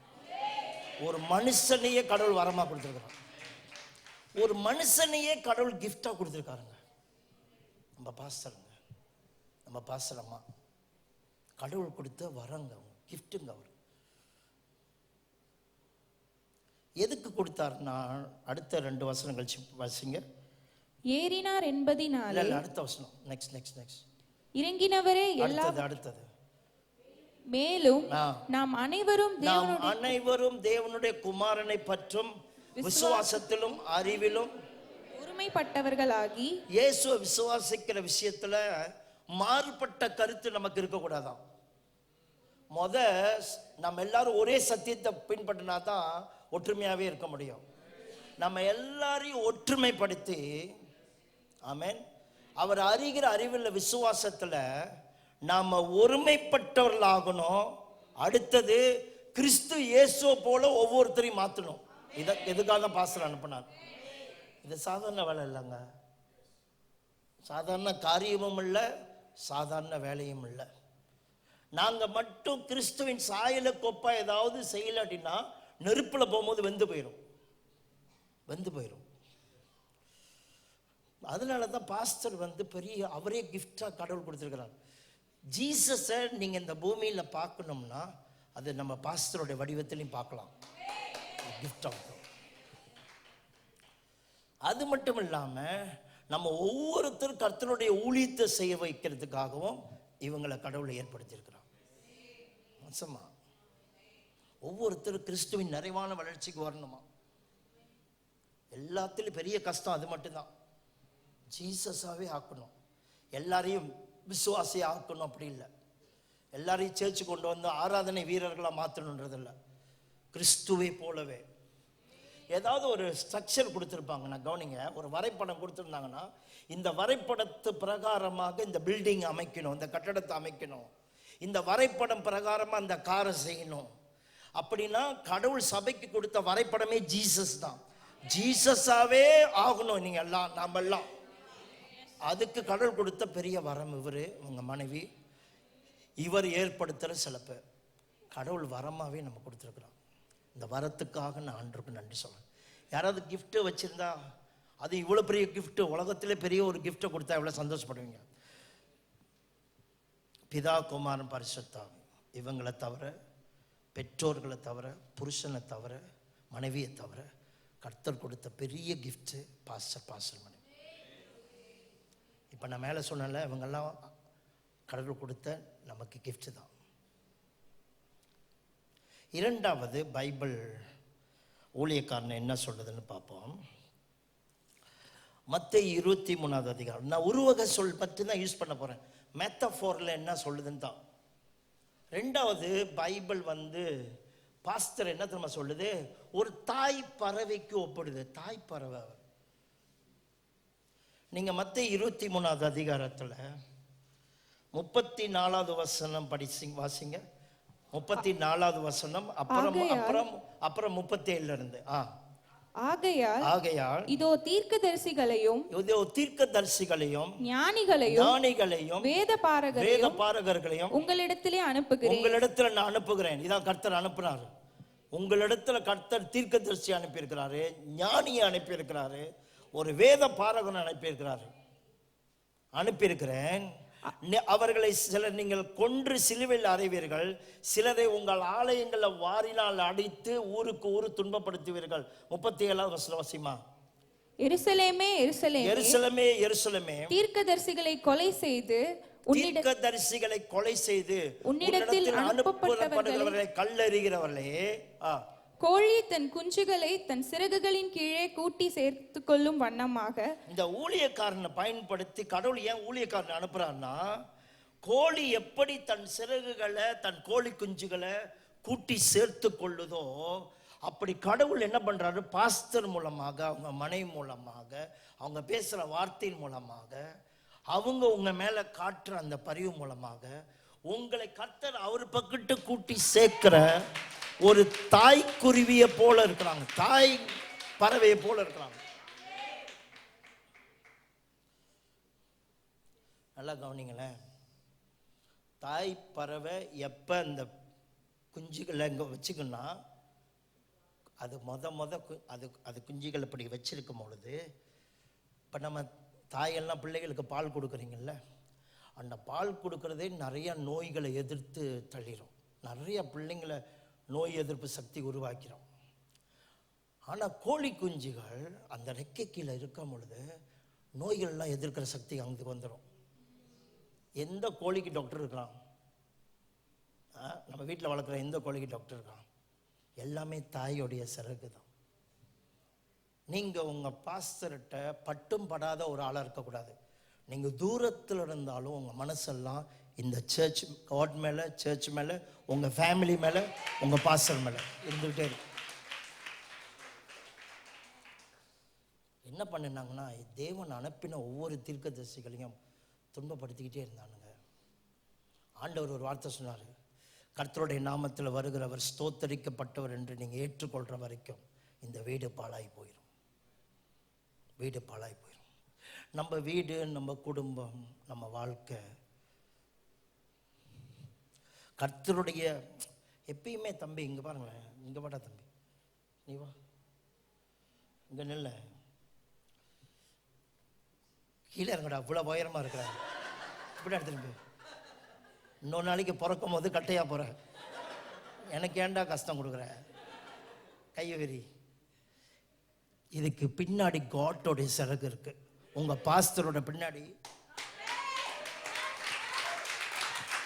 ஒரு மனுஷனையே கடவுள் வரமாக கொடுத்துருக்கிறார், ஒரு மனுஷனையே கடவுள் கிஃப்டாக கொடுத்துருக்காருங்க. நம்ம பாஸ்டருங்க, நம்ம பாஸ்டர் அம்மா கடவுள் கொடுத்த வரங்க, கிஃப்ட்டுங்க. அவர் எதுக்கு கொடுத்தாருன்னா அடுத்த 2 வசனம் கழிச்சு வாசிங்க. ஏறினார் என்பதினாலே இல்ல அடுத்த வசனம். நெக்ஸ்ட் இறங்கினவரே எல்லா அடுத்தது. மேலும் நாம் அனைவரும் தேவனுடைய குமாரனை பற்றும் விசுவாசத்திலும் அறிவிலும் ஒருமைப்பட்டவர்களாகி. இயேசுவை விசுவாசிக்கிற விஷயத்துல மாறுபட்ட கருத்து நமக்கு இருக்கக்கூடாதான். நம்ம எல்லாரும் ஒரே சத்தியத்தை பின்பற்றினா தான் ஒற்றுமையாவே இருக்க முடியும். நம்ம எல்லாரையும் ஒற்றுமைப்படுத்தி, ஆமென், அவர் அறிகிற அறிவில் விசுவாசத்துல நாம ஒருமைப்பட்டவர்களாகணும். அடுத்தது கிறிஸ்து இயேசு போல ஒவ்வொருத்தரையும் மாற்றணும். எதுக்காக பாஸ்டர் அனுப்பினார்? இது சாதாரண வேலை இல்லைங்க, சாதாரண காரியமும் இல்லை, சாதாரண வேலையும் இல்லை. நாங்க மட்டும் கிறிஸ்துவின் சாயல கொப்பா ஏதாவது செய்யலாட்டினா நெருப்புல போகும்போது வெந்து போயிடும். அதனாலதான் பாஸ்டர் பெரிய அவரே கிஃப்டா கடவுள் கொடுத்திருக்கிறார். ஜீசஸை நீங்க இந்த பூமியில பார்க்கணும்னா அது நம்ம பாஸ்டருடைய வடிவத்திலையும் பார்க்கலாம். கிஃப்ட். அது மட்டும் இல்லாம நம்ம ஒவ்வொருத்தரும் கர்த்தருடைய ஊழியத்தை செய்ய வைக்கிறதுக்காகவும் இவங்களை கடவுளை ஏற்படுத்தியிருக்கிறார். ஒவ்வொருத்தரும் கிறிஸ்துவின் நிறைவான வளர்ச்சிக்கு வரணுமா? எல்லாத்திலும் பெரிய கஷ்டம் அது மட்டும்தான். ஜீசஸாவே ஆக்கணும், எல்லாரையும் விசுவாசியை ஆக்கணும். அப்படி இல்லை எல்லாரையும் சேர்ச்சு கொண்டு வந்து ஆராதனை வீரர்களா மாற்றணுன்றது இல்லை. கிறிஸ்துவை போலவே ஏதாவது ஒரு ஸ்ட்ரக்சர் கொடுத்துருப்பாங்க. நான் கவனிங்க, ஒரு வரைபடம் கொடுத்துருந்தாங்கன்னா இந்த வரைபடத்து பிரகாரமாக இந்த பில்டிங் அமைக்கணும், இந்த கட்டடத்தை அமைக்கணும், இந்த வரைபடம் பிரகாரமாக அந்த காரை செய்யணும். அப்படின்னா கடவுள் சபைக்கு கொடுத்த வரைபடமே ஜீசஸ் தான். ஜீசஸாவே ஆகணும் நீங்க எல்லாம், நாம எல்லாம். அதுக்கு கடவுள் கொடுத்த பெரிய வரம் இவரு, உங்க மனைவி. இவர் ஏற்படுத்துற சில பேர் கடவுள் வரமாவே நம்ம கொடுத்துருக்குறோம். இந்த வரத்துக்காக நான் ஆண்டவருக்கு நன்றி சொல்றேன். யாராவது கிஃப்ட் வச்சிருந்தா, அது இவ்வளவு பெரிய கிஃப்ட், உலகத்திலே பெரிய ஒரு கிஃப்ட்டை கொடுத்தா எவ்வளவு சந்தோஷப்படுவீங்க. பிதா குமாரன் பரிசுத்தாவி இவங்களை தவிர, பெற்றோர்களை தவிர, புருஷனை தவிர, மனைவியை தவிர கர்த்தர் கொடுத்த பெரிய கிஃப்ட் பாஸ்டர் மனைவி. இப்போ நான் மேலே சொன்னல, இவங்கெல்லாம் கடவுள் கொடுத்த நமக்கு கிஃப்ட் தான். இரண்டாவது பைபிள் ஊழியக்காரன் என்ன சொல்றதுன்னு பார்ப்போம். மத்தேயு 23வது அதிகாரம். நான் உருவக சொல் பற்றி தான் யூஸ் பண்ண போறேன். மெத்தஃபோர்ல என்ன சொல்லுதுன்னு தான். ரெண்டாவது பைபிள் பாஸ்டர் என்ன தெரியுமா சொல்லுது? ஒரு தாய் பறவைக்கு ஒப்பிடுது. தாய் பறவை. நீங்க மத்தேயு 23வது அதிகாரத்துல 34வது வசனம் வாசிங்க. 34வது வசனம், அப்புறம் 37ல இருந்து. ஆகையால் இதோ தீர்க்கதரிசிகளையும் ஞானிகளையும் வேதபாரகர்களையும் உங்களிடத்திலே நான் அனுப்புகிறேன். இதான் கர்த்தர் அனுப்புறாரு. உங்களிடத்துல கர்த்தர் தீர்க்கதரிசி அனுப்பியிருக்கிறாரு, ஞானியை அனுப்பியிருக்கிறாரு, ஒரு வேத பாரகனை அனுப்பியிருக்கிறேன். அவர்களை சிலர் நீங்கள் கொன்று சிலுவையில் அறைவீர்கள், சிலரை உங்கள் ஆலயங்களில் வாரினால் அடித்து ஊருக்கு ஊரு துன்பப்படுத்துவீர்கள். 37வது வசனம் வாசிமா. எருசலேமே எருசலேமே தீர்க்கதரிசிகளை கொலை செய்து உன்னிடத்தில் அனுப்பப்படுகிறவர்களை கல்லெறிகிறவர்களே, கோழி தன் குஞ்சுகளை தன் சிறகுகளின் கீழே கூட்டி சேர்த்து கொள்ளும் வண்ணமாக. இந்த ஊழியக்காரனை பயன்படுத்தி கடவுள் ஏன் ஊழியக்காரனை அனுப்புறான்னா, கோழி எப்படி தன் சிறகுகளை தன் கோழி குஞ்சுகளை கூட்டி சேர்த்து கொள்ளுதோ, அப்படி கடவுள் என்ன பண்றாரு? பாஸ்டர் மூலமாக, அவங்க மனைவி மூலமாக, அவங்க பேசுற வார்த்தையின் மூலமாக, அவங்க உங்க மேல காட்டுற அந்த பரிவு மூலமாக உங்களை கர்த்தர் அவர் பக்கிட்டு கூட்டி சேர்க்கிற ஒரு தாய் குருவியை போல இருக்கிறாங்க, தாய் பறவையை போல இருக்கிறாங்க. நல்லா கவனிங்களேன். தாய் பறவை எப்ப இந்த குஞ்சுகளை இங்க வச்சுக்கணும்னா, அது அது குஞ்சுகள் இப்படி வச்சிருக்கும் பொழுது, இப்போ நம்ம தாயெல்லாம் பிள்ளைகளுக்கு பால் கொடுக்குறீங்கல்ல, அந்த பால் கொடுக்கறதே நிறைய நோய்களை எதிர்த்து தள்ளிடும். நிறைய பிள்ளைங்களை நோய் எதிர்ப்பு சக்தி உருவாக்கிறோம். ஆனால் கோழி குஞ்சுகள் அந்த ரெக்கை கீழே இருக்கும் பொழுது நோய்கள்லாம் எதிர்க்கிற சக்தி அங்கே வந்துடும். எந்த கோழிக்கு டாக்டர் இருக்கலாம்? நம்ம வீட்டில் வளர்க்குற எந்த கோழிக்கு டாக்டர் இருக்கலாம்? எல்லாமே தாயோடைய சிறகு தான். நீங்கள் உங்கள் பாஸ்டர்கிட்ட பட்டும் படாத ஒரு ஆளாக இருக்கக்கூடாது. நீங்கள் தூரத்தில் இருந்தாலும் உங்கள் மனசெல்லாம் இந்த சர்ச் காட் மேலே, சர்ச் மேலே, உங்கள் ஃபேமிலி மேலே, உங்கள் பாஸ்டர் மேலே இருந்துகிட்டே இருக்கு. என்ன பண்ணினாங்கன்னா, தேவன் அனுப்பின ஒவ்வொரு தீர்க்கதரிசிகளையும் துன்பப்படுத்திக்கிட்டே இருந்தானுங்க. ஆண்டவர் ஒரு வார்த்தை சொன்னார், கர்த்தருடைய நாமத்தில் வருகிறவர் ஸ்தோத்தரிக்கப்பட்டவர் என்று நீங்கள் ஏற்றுக்கொள்கிற வரைக்கும் இந்த வீடு பாழாய் போயிடும். வீடு பாழாய் போயிடும். நம்ம வீடு, நம்ம குடும்பம், நம்ம வாழ்க்கை கர்த்தருடைய எப்பயுமே. தம்பி இங்கே பாருங்களேன், இங்கே வாடா தம்பி, நீ வா, இங்கே நெல்ல, கீழே இருங்கடா, இவ்வளோ உயரமாக இருக்கிற, இப்படி எடுத்துட்டு இன்னொரு நாளைக்கு பிறக்கும் போது கட்டையா போகிற, எனக்கு ஏன்டா கஷ்டம் கொடுக்குற, கையை வெறி. இதுக்கு பின்னாடி காட்டோடைய சிறகு இருக்கு. உங்கள் பாஸ்டரோட பின்னாடி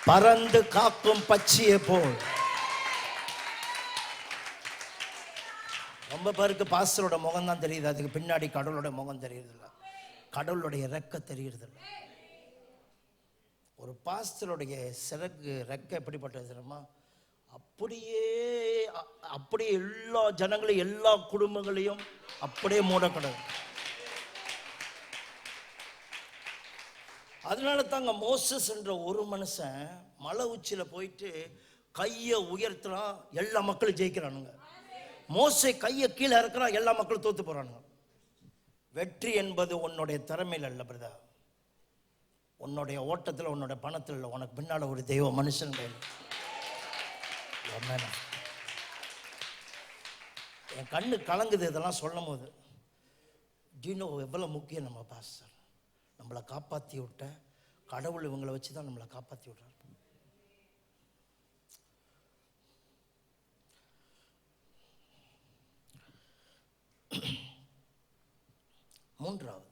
பறந்து காக்கும் பட்சியை போல். ரொம்ப பேருக்கு பாஸ்டரோட முகம் தான் தெரியுது, அதுக்கு பின்னாடி கடவுளோட முகம் தெரியுறதில்ல, கடவுளுடைய ரெக்க தெரியுறதில்ல. ஒரு பாஸ்டருடைய சிறகு ரெக்க எப்படிப்பட்டது தெரியுமா? அப்படியே எல்லா ஜனங்களையும், எல்லா குடும்பங்களையும் அப்படியே மூடக்கூடாது. அதனால தாங்க மோசஸ் என்ற ஒரு மனுஷன் மலை உச்சியில போயிட்டு கையை உயர்த்துறான், எல்லா மக்களும் ஜெயிக்கிறானுங்க. மோசே கையை கீழே இறக்குறான், எல்லா மக்களும் தோத்து போறானுங்க. வெற்றி என்பது உன்னுடைய திறமையில் அல்ல பிரதா, உன்னுடைய ஓட்டத்தில், உன்னோட பணத்தில் இல்லை, உனக்கு பின்னால ஒரு தெய்வ மனுஷன் கையில். என் கண்ணு கலங்குது இதெல்லாம் சொல்லும் போது. டீனோ எவ்வளோ முக்கியம் நம்ம பாஸ்டர். நம்மளை காப்பாற்றி விட்ட கடவுள் இவங்களை வச்சு தான் நம்மளை காப்பாற்றி விட்றாரு. மூன்றாவது,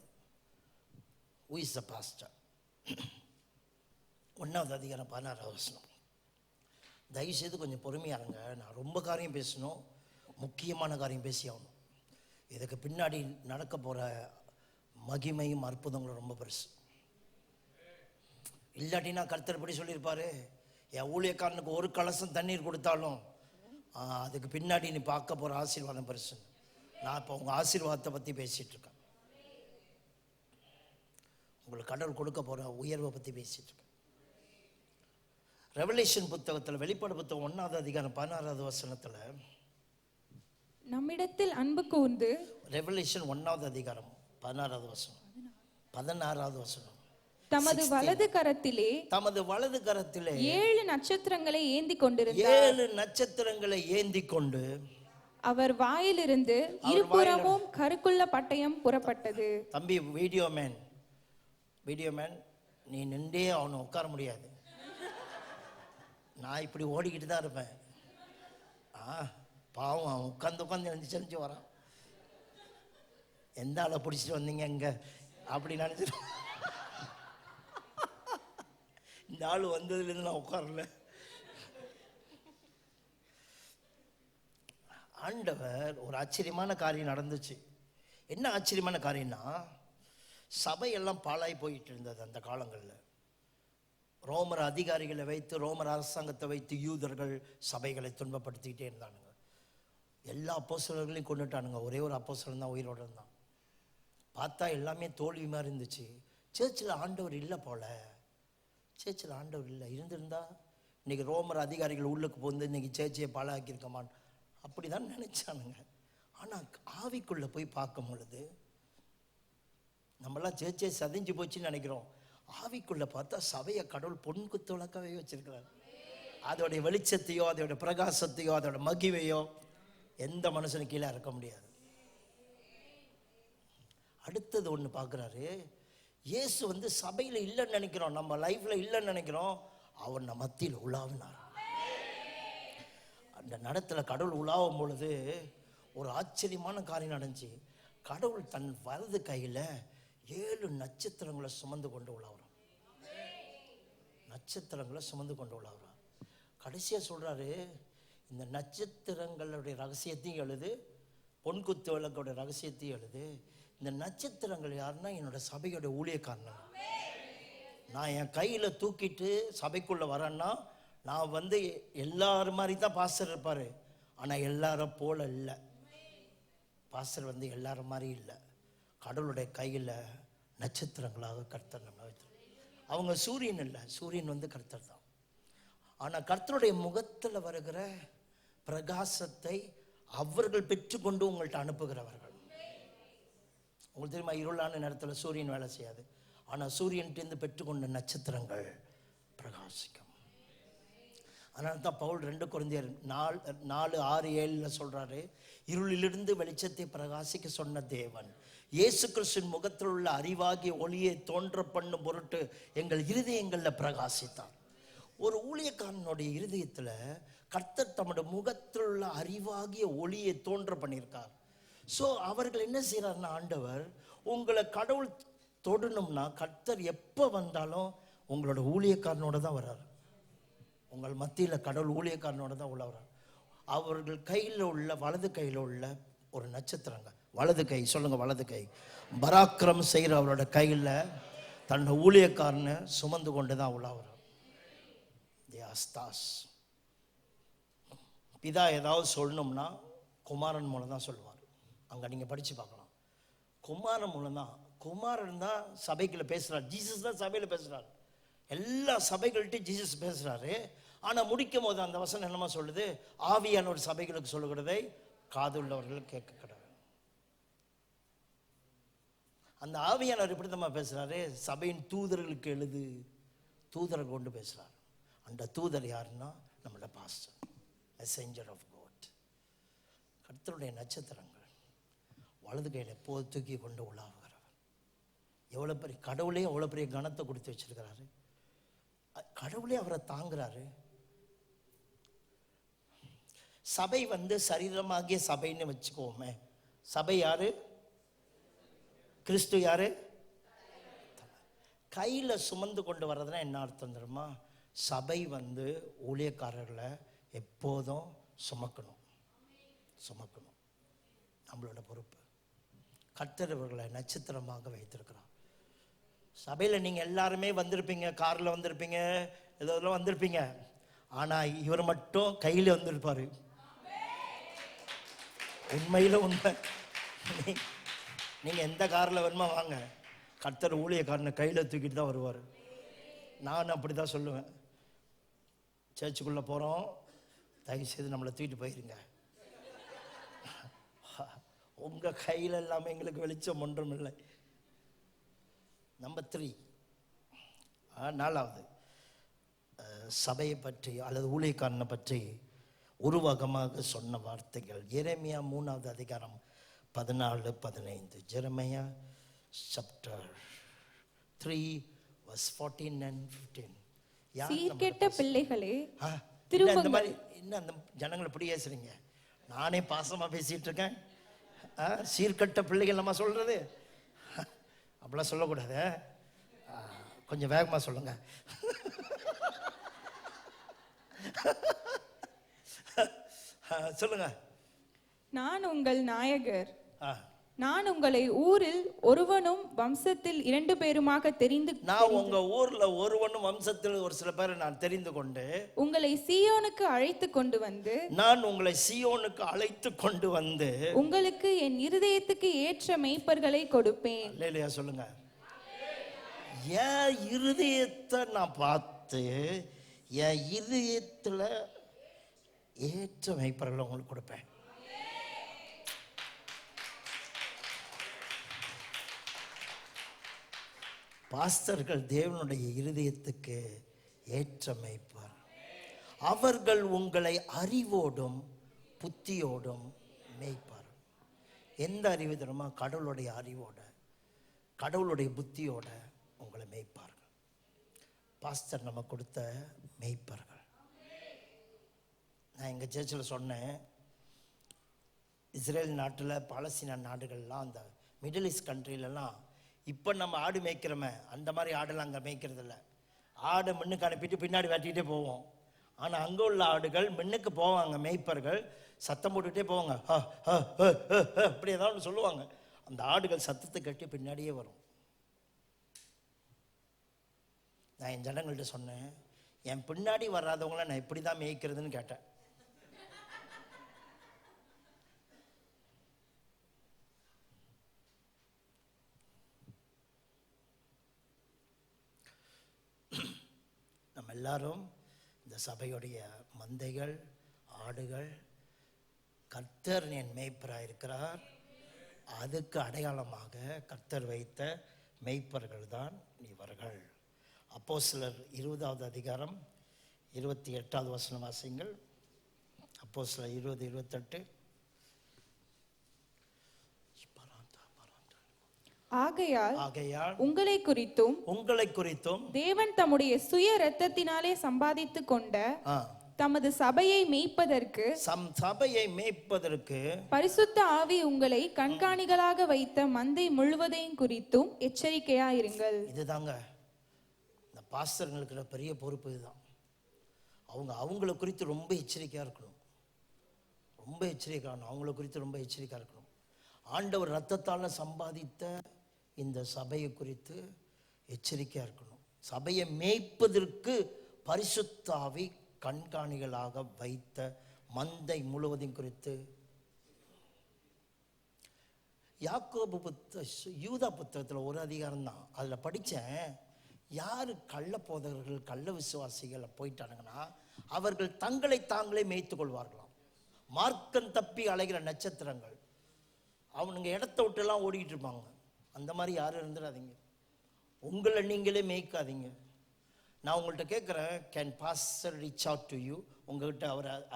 who is the pastor? 1வது அதிகாரம் 16வது வசனம். தயவுசெய்து கொஞ்சம் பொறுமையாக இருங்க. நான் ரொம்ப காரியம் பேசணும், முக்கியமான காரியம் பேசி ஆகணும். இதுக்கு பின்னாடி நடக்க போகிற மகிமையும் அற்புதங்களும் ரொம்ப பெருசு. இல்லாட்டினா கர்த்தர் படி சொல்லியிருப்பாரு, என் ஊழியக்காரனுக்கு ஒரு கலசம் தண்ணீர் கொடுத்தாலும் அதுக்கு பின்னாடி நீ பார்க்க போகிற ஆசீர்வாதம் பெருசு. நான் இப்போ உங்கள் ஆசீர்வாதத்தை பற்றி பேசிகிட்டு இருக்கேன், உங்களுக்கு கடவுள் கொடுக்க போகிற உயர்வை பற்றி பேசிகிட்டு இருக்கேன். ரெவலேஷன் புத்தகத்தில், வெளிப்பாடு புத்தகம் 1வது அதிகாரம் 16வது வசனத்தில், நம்மிடத்தில் அன்பு கூர்ந்து, ரெவலேஷன் 1வது அதிகாரம் 16வது வசனம், 16வது வசனம், தமது வலது கரத்திலே, தமது வலது கரத்திலே 7 நட்சத்திரங்களை ஏந்தி கொண்டிருந்தார். 7 நட்சத்திரங்களை ஏந்தி கொண்டு அவர் வாயிலிருந்து இருபுறமும் கருக்குள்ள பட்டயம் புறப்பட்டது. தம்பி வீடியோ மேன், நீ நின்றே அவனை உட்கார முடியாது. நான் இப்படி ஓடிக்கிட்டு தான் இருப்பேன். பாவம், அவன் உட்காந்து எழுந்து வரான். எந்த ஆளை பிடிச்சிட்டு வந்தீங்க இங்கே அப்படி நினச்சிட்டு, இந்த ஆள் வந்ததுலேருந்து நான் உட்காரல. ஆண்டவர் ஒரு ஆச்சரியமான காரியம் நடந்துச்சு. என்ன ஆச்சரியமான காரியம்னா, சபையெல்லாம் பாழாய் போயிட்டு இருந்தது அந்த காலங்களில். ரோமர் அதிகாரிகளை வைத்து, ரோமர் அரசாங்கத்தை வைத்து யூதர்கள் சபைகளை துன்பப்படுத்திக்கிட்டே இருந்தானுங்க. எல்லா அப்போஸ்தலர்களையும் கொண்டுட்டானுங்க, ஒரே ஒரு அப்போஸ்தலன் தான் உயிரோடு இருந்தான். பார்த்தா எல்லாமே தோல்வி மாதிரி இருந்துச்சு. சர்ச்சில் ஆண்டவர் இல்லை போல, சர்ச்சில் ஆண்டவர் இல்லை. இருந்திருந்தா இன்னைக்கு ரோமர் அதிகாரிகள் உள்ளுக்கு போந்து இன்னைக்கு சர்ச்சையை பாழாக்கியிருக்கமான் அப்படி தான் நினைச்சானுங்க. ஆனால் ஆவிக்குள்ளே போய் பார்க்கும் பொழுது, நம்மளாம் சர்ச்சை சதிஞ்சு போச்சுன்னு நினைக்கிறோம். ஆவிக்குள்ளே பார்த்தா சபையை கடவுள் பொன் குத்து விளக்கவே வச்சிருக்கிறார். அதோடைய வெளிச்சத்தையோ, அதோட பிரகாசத்தையோ, அதோட மகிமையோ எந்த மனுஷனுக்கு கீழே இருக்க முடியாது. அடுத்தது ஒன்று பார்க்குறாரு, இயேசு வந்து சபையில் இல்லைன்னு நினைக்கிறோம், நம்ம லைஃப்பில் இல்லைன்னு நினைக்கிறோம். அவர் நம்ம மத்தியில் உலாவினார். அந்த நடத்தில் கடவுள் உலாவும் பொழுது ஒரு ஆச்சரியமான காரியம் நடந்துச்சு. கடவுள் தன் வலது கையில் 7 நட்சத்திரங்களை சுமந்து கொண்டு உலவுறான். நட்சத்திரங்களை சுமந்து கொண்டு உலவுறான். கடைசியாக சொல்கிறாரு, இந்த நட்சத்திரங்களுடைய ரகசியத்தையும் எழுது, பொன்குத்து விளக்கோட ரகசியத்தையும் எழுது. இந்த நட்சத்திரங்கள் யாருன்னா என்னோட சபையோட ஊழியக்காரன். நான் என் கையில் தூக்கிட்டு சபைக்குள்ளே வரேன்னா, நான் வந்து எல்லாரும் மாதிரி தான் பாஸ்டர் இருப்பார், ஆனால் எல்லாரும் போல இல்லை. பாஸ்டர் வந்து எல்லாரும் மாதிரி இல்லை. கடவுளுடைய கையில் நட்சத்திரங்களாக கர்த்தர் நம்ம வைத்திருக்கார். அவங்க சூரியன் இல்லை, சூரியன் வந்து கர்த்தர் தான். ஆனால் கர்த்தருடைய முகத்தில் வருகிற பிரகாசத்தை அவர்கள் பெற்றுக்கொண்டு உங்கள்கிட்ட அனுப்புகிறவர்கள். உங்களுக்கு தெரியுமா, இருளான நேரத்தில் சூரியன் வேலை செய்யாது, ஆனால் சூரியன்கிட்டேருந்து பெற்றுக்கொண்ட நட்சத்திரங்கள் பிரகாசிக்கும். அதனால தான் பவுல் 2 கொரிந்தியர் 4:6-7 சொல்கிறாரு, இருளிலிருந்து வெளிச்சத்தை பிரகாசிக்க சொன்ன தேவன் இயேசு கிறிஸ்துவின் முகத்தில் உள்ள அறிவாகிய ஒளியை தோன்ற பண்ணும் பொருட்டு எங்கள் இருதயங்களில் பிரகாசித்தார். ஒரு ஊழியக்காரனுடைய இருதயத்தில் கர்த்தர் தம்முடைய முகத்தில் உள்ள அறிவாகிய ஒளியை தோன்ற பண்ணியிருக்கார். ஸோ அவர்கள் என்ன செய்கிறாருன்னா, ஆண்டவர் உங்களை கடவுள் தொடணும்னா கர்த்தர் எப்போ வந்தாலும் உங்களோட ஊழியக்காரனோட தான் வர்றார். உங்கள் மத்தியில் கடவுள் ஊழியக்காரனோட தான் உள்ளவரார். அவர்கள் கையில் உள்ள வலது கையில் உள்ள ஒரு நட்சத்திரங்க, வலது கை சொல்லுங்க, வலது கை பராக்கிரம் செய்கிற அவரோட கையில் தன்னோட ஊழியக்காரனை சுமந்து கொண்டு தான் உள்ளவரார். பிதா ஏதாவது சொல்லணும்னா குமாரன் மூலம் தான் சொல்லுவார். அங்கே நீங்கள் படித்து பார்க்கலாம். குமாரன் மூலம் தான், குமாரன் தான் சபைக்குள்ள பேசுகிறார். ஜீசஸ் தான் சபையில் பேசுகிறார். எல்லா சபைகள்கிட்டையும் ஜீசஸ் பேசுகிறாரு. ஆனால் முடிக்கும் போது அந்த வசனம் என்னமா சொல்லுது, ஆவியானவர் சபைகளுக்கு சொல்லுகிறதை காதுள்ளவர்கள் கேட்க கிடையாது. அந்த ஆவியானவர் எப்படி தான் பேசுகிறாரு, சபையின் தூதர்களுக்கு எழுது, தூதரை கொண்டு பேசுகிறார். அந்த தூதர் யாருன்னா நம்மளோட பாஸ்டர், மெசேஞ்சர் ஆஃப் காட். கர்த்தருடைய நட்சத்திரங்கள் வலது கையில் எப்போது தூக்கி கொண்டு உலாவுகிறவர். எவ்வளோ பெரிய கடவுளே எவ்வளோ பெரிய கனத்தை கொடுத்து வச்சிருக்கிறாரு. கடவுளே அவரை தாங்குறாரு. சபை வந்து சரீரமாகிய சபைன்னு வச்சுக்கோமே. சபை யாரு? கிறிஸ்து யாரு? கையில் சுமந்து கொண்டு வர்றதுனா என்ன அர்த்தம் தெரியுமா? சபை வந்து ஊழியக்காரர்களை எப்போதும் சுமக்கணும், சுமக்கணும். நம்மளோட பொறுப்பு. கர்த்தர் இவர்களை நட்சத்திரமாக வைத்திருக்கிறார். சபையில் நீங்கள் எல்லாருமே வந்திருப்பீங்க, காரில் வந்திருப்பீங்க, ஏதோ வந்திருப்பீங்க. ஆனால் இவர் மட்டும் கையில் வந்திருப்பார். உண்மையில் உண்மை. நீங்கள் எந்த காரில் வேணுமா வாங்க, கர்த்தர் ஊழியக்காரனை கையில் தூக்கிட்டு தான் வருவார். நான் அப்படி தான் சொல்லுவேன். சர்ச்சுக்குள்ளே போகிறோம், தயவுசெய்து நம்மளை தூக்கிட்டு போயிருங்க. உங்கள் கையில் எல்லாமே எங்களுக்கு வெளிச்சம் ஒன்றும் இல்லை. நம்பர் 3, 4வது சபையை பற்றி அல்லது ஊழியக்காரனை பற்றி உருவகமாக சொன்ன வார்த்தைகள். எரேமியா 3வது அதிகாரம் 14-15. Jeremiah chapter 3 verse 14 and 15. சீர்கெட்ட பிள்ளைகளே இந்த மாதிரி இன்னும் அந்த ஜனங்களை இப்படி பேசுறீங்க. நானே பாசமாக பேசிட்டு இருக்கேன். சீர்கெட்ட பிள்ளைகள் நம்ம சொல்றது அப்படிலாம் சொல்லக்கூடாது. கொஞ்சம் வேகமாக சொல்லுங்க. சொல்லுங்க. நான் உங்கள் நாயகர், நான் உங்களை ஊரில் ஒருவனும் வம்சத்தில் 2 பேருமாக தெரிந்து, நான் உங்க ஊர்ல ஒருவனும் வம்சத்தில் ஒரு சில பேரை நான் தெரிந்து கொண்டு உங்களை சீயோனுக்கு அழைத்து கொண்டு வந்து, நான் உங்களை சீயோனுக்கு அழைத்து கொண்டு வந்து உங்களுக்கு என் இருதயத்துக்கு ஏற்ற மேய்ப்பர்களை கொடுப்பேன். இல்லையா சொல்லுங்க. என் இருதயத்தை நான் பார்த்து என் இருதயத்துல ஏற்ற மேய்ப்பர்களை உங்களுக்கு கொடுப்பேன். பாஸ்டர்கள் தேவனுடைய இருதயத்துக்கு ஏற்ற மேய்ப்பார். அவர்கள் உங்களை அறிவோடும் புத்தியோடும் மேய்ப்பார். எந்த அறிவு தெரியுமா? கடவுளுடைய அறிவோட, கடவுளுடைய புத்தியோட உங்களை மேய்ப்பார்கள். பாஸ்டர் நம்ம கொடுத்த மேய்ப்பார்கள். நான் எங்கள் சர்ச்சில் சொன்னேன், இஸ்ரேல் நாட்டில், பாலஸ்தீன நாடுகள்லாம், அந்த மிடில் ஈஸ்ட் கண்ட்ரிலெலாம் இப்போ நம்ம ஆடு மேய்க்கிறோமே அந்த மாதிரி ஆடெல்லாம் அங்கே மேய்க்கிறது இல்லை. ஆடை முன்னுக்கு அனுப்பிட்டு பின்னாடி வெட்டிகிட்டே போவோம். ஆனால் அங்கே உள்ள ஆடுகள் முன்னுக்கு போவாங்க, மேய்ப்பர்கள் சத்தம் போட்டுகிட்டே போவாங்க, அப்படி ஏதாவது சொல்லுவாங்க. அந்த ஆடுகள் சத்தத்தை கட்டி பின்னாடியே வரும். நான் என் ஜனங்கள்கிட்ட சொன்னேன், என் பின்னாடி வராதவங்கள நான் எப்படி தான் மேய்க்கிறதுன்னு கேட்டேன். நம்ம எல்லாரும் இந்த சபையுடைய மந்தைகள், ஆடுகள். கர்த்தர் என் மேய்ப்பராக இருக்கிறார். அதுக்கு அடையாளமாக கர்த்தர் வைத்த மேய்ப்பர்கள் தான் இவர்கள். அப்போஸ்தலர் 20வது அதிகாரம் 28வது வசனம் வாசிங்கள். அப்போஸ்தலர் 20:28. ஆகையால் உங்களை குறித்தும் தேவன் தம்முடைய சுய இரத்தத்தினாலே சம்பாதித்துக் கொண்ட தமது சபையை மேய்ப்பதற்கு பரிசுத்த ஆவி உங்களை கண்காணிகளாக வைத்த மந்தை முழுவதையும் குறித்தும் எச்சரிக்கையாயிருங்கள். இதுதாங்க இந்த பாஸ்டர்களுக்கு பெரிய பொறுப்பு. இதுதான். அவங்கள குறித்து ரொம்ப எச்சரிக்கையா இருக்கணும். ரொம்ப எச்சரிக்கையா அவங்கள குறித்து ரொம்ப எச்சரிக்கையா இருக்கணும். ஆண்டவர் ரத்தத்தால் சம்பாதித்த இந்த சபையை குறித்து எச்சரிக்கையா இருக்கணும். சபையை மேய்ப்பதற்கு பரிசுத்த ஆவி கண்காணிகளாக வைத்த மந்தை முழுவதையும் குறித்து. யாக்கோபு யூதா புத்தகத்தில் ஒரு அதிகாரம் தான், அதில் படித்தேன். யார் கள்ள போதகர்கள், கள்ள விசுவாசிகளை போயிட்டானுங்கன்னா அவர்கள் தங்களை தாங்களே மேய்த்து கொள்வார்களாம். மார்க்கம் தப்பி அலைகிற நட்சத்திரங்கள். அவனுங்க இடத்த விட்டுலாம் ஓடிக்கிட்டு இருப்பாங்க. அந்த மாதிரி யாரும் இருந்துடாதீங்க. உங்களை நீங்களே மேய்க்காதீங்க. நான் உங்கள்கிட்ட கேட்குறேன், can pastor reach out to you? உங்கள்கிட்ட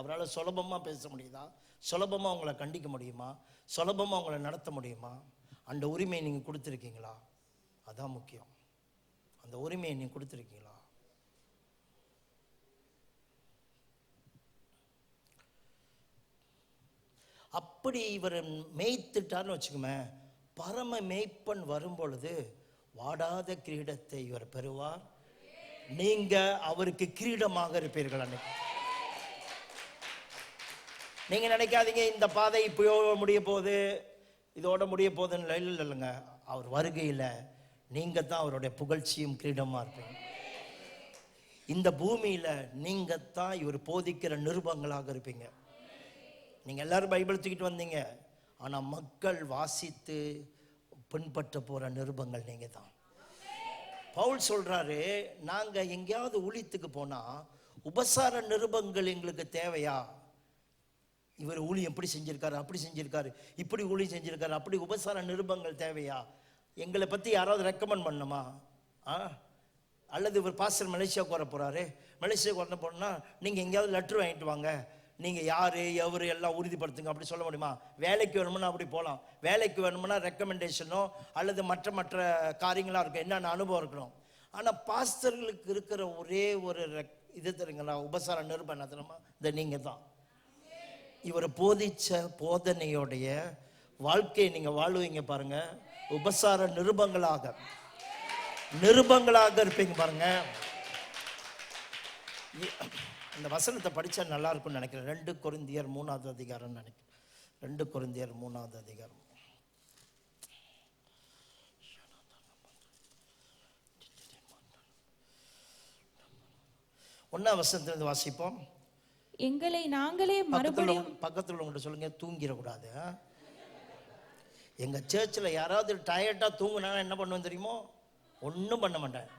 அவரால் சுலபமாக பேச முடியுதா? சுலபமாக உங்களை கண்டிக்க முடியுமா? சுலபமாக உங்களை நடத்த முடியுமா? அந்த உரிமையை நீங்கள் கொடுத்துருக்கீங்களா? அதான் முக்கியம். அந்த உரிமையை நீங்கள் கொடுத்துருக்கீங்களா? அப்படி இவர் மேய்த்துட்டார்னு வச்சுக்கோமே, பரம மேய்ப்பன் வரும் பொழுது வாடாத கிரீடத்தை இவர் பெறுவார். நீங்க அவருக்கு கிரீடமாக இருப்பீர்கள். நீங்க நினைக்காதீங்க இந்த பாதை இப்பயோ முடிய போகுது, இதோட முடிய போகுதுன்னு. இல்லைங்க, அவர் வருகையில் நீங்க தான் அவருடைய புகழ்ச்சியும் கிரீடமா இருப்பீங்க. இந்த பூமியில நீங்க தான் இவர் போதிக்கிற நிருபங்களாக இருப்பீங்க. நீங்க எல்லாரும் பைபிள் தூக்கிட்டு வந்தீங்க, ஆனா மக்கள் வாசித்து பின்பற்ற போற நிருபங்கள் நீங்க தான். பவுல் சொல்றாரு, நாங்க எங்கேயாவது ஊழியத்துக்கு போனா உபசார நிருபங்கள் எங்களுக்கு தேவையா? இவர் ஊழியம் எப்படி செஞ்சிருக்காரு, அப்படி செஞ்சிருக்காரு, இப்படி ஊழியம் செஞ்சிருக்காரு, அப்படி உபசார நிருபங்கள் தேவையா? எங்களை பத்தி யாராவது ரெக்கமெண்ட் பண்ணுமா? அல்லது இவர் பாஸ்டர் மலேசியாவுக்கு வர போறாரு, மலேசியாவுக்கு வர போனா நீங்க எங்கேயாவது லெட்டர் வாங்கிட்டு வாங்க, நீங்க யாரு எவரு எல்லாம் உறுதிப்படுத்துங்க அப்படி சொல்ல முடியுமா? வேலைக்கு வேணும்னா அப்படி போகலாம். வேலைக்கு வேணும்னா ரெக்கமெண்டேஷனோ அல்லது மற்ற காரியங்களா இருக்கும், என்னென்ன அனுபவம் இருக்கணும். ஆனா பாஸ்டர்களுக்கு இருக்கிற ஒரே ஒரு இது தெரியுங்களா, உபசார நிருபம் என்ன தெரியுமா? இந்த நீங்க தான். இவர் போதிச்ச போதனையோடைய வாழ்க்கையை நீங்க வாழ்வீங்க பாருங்க. உபசார நிருபங்களாக இருப்பீங்க பாருங்க. இந்த வசனத்தை படிச்சா நல்லா இருக்கும்னு நினைக்கிறேன். 2 கொரிந்தியர் 3வது அதிகாரம் நினைக்கிறேன். 2 கொரிந்தியர் 3வது அதிகாரம் 1ஆம் வசனத்திலிருந்து வாசிப்போம். எங்களை நாங்களே மறுபடியும் பக்கத்தில் உங்கள்கிட்ட சொல்லுங்க, தூங்கிடக்கூடாது. எங்க சர்ச்சில் யாராவது டயர்டா தூங்குனா என்ன பண்ணுவோம் தெரியுமோ? ஒன்றும் பண்ண மாட்டேன்.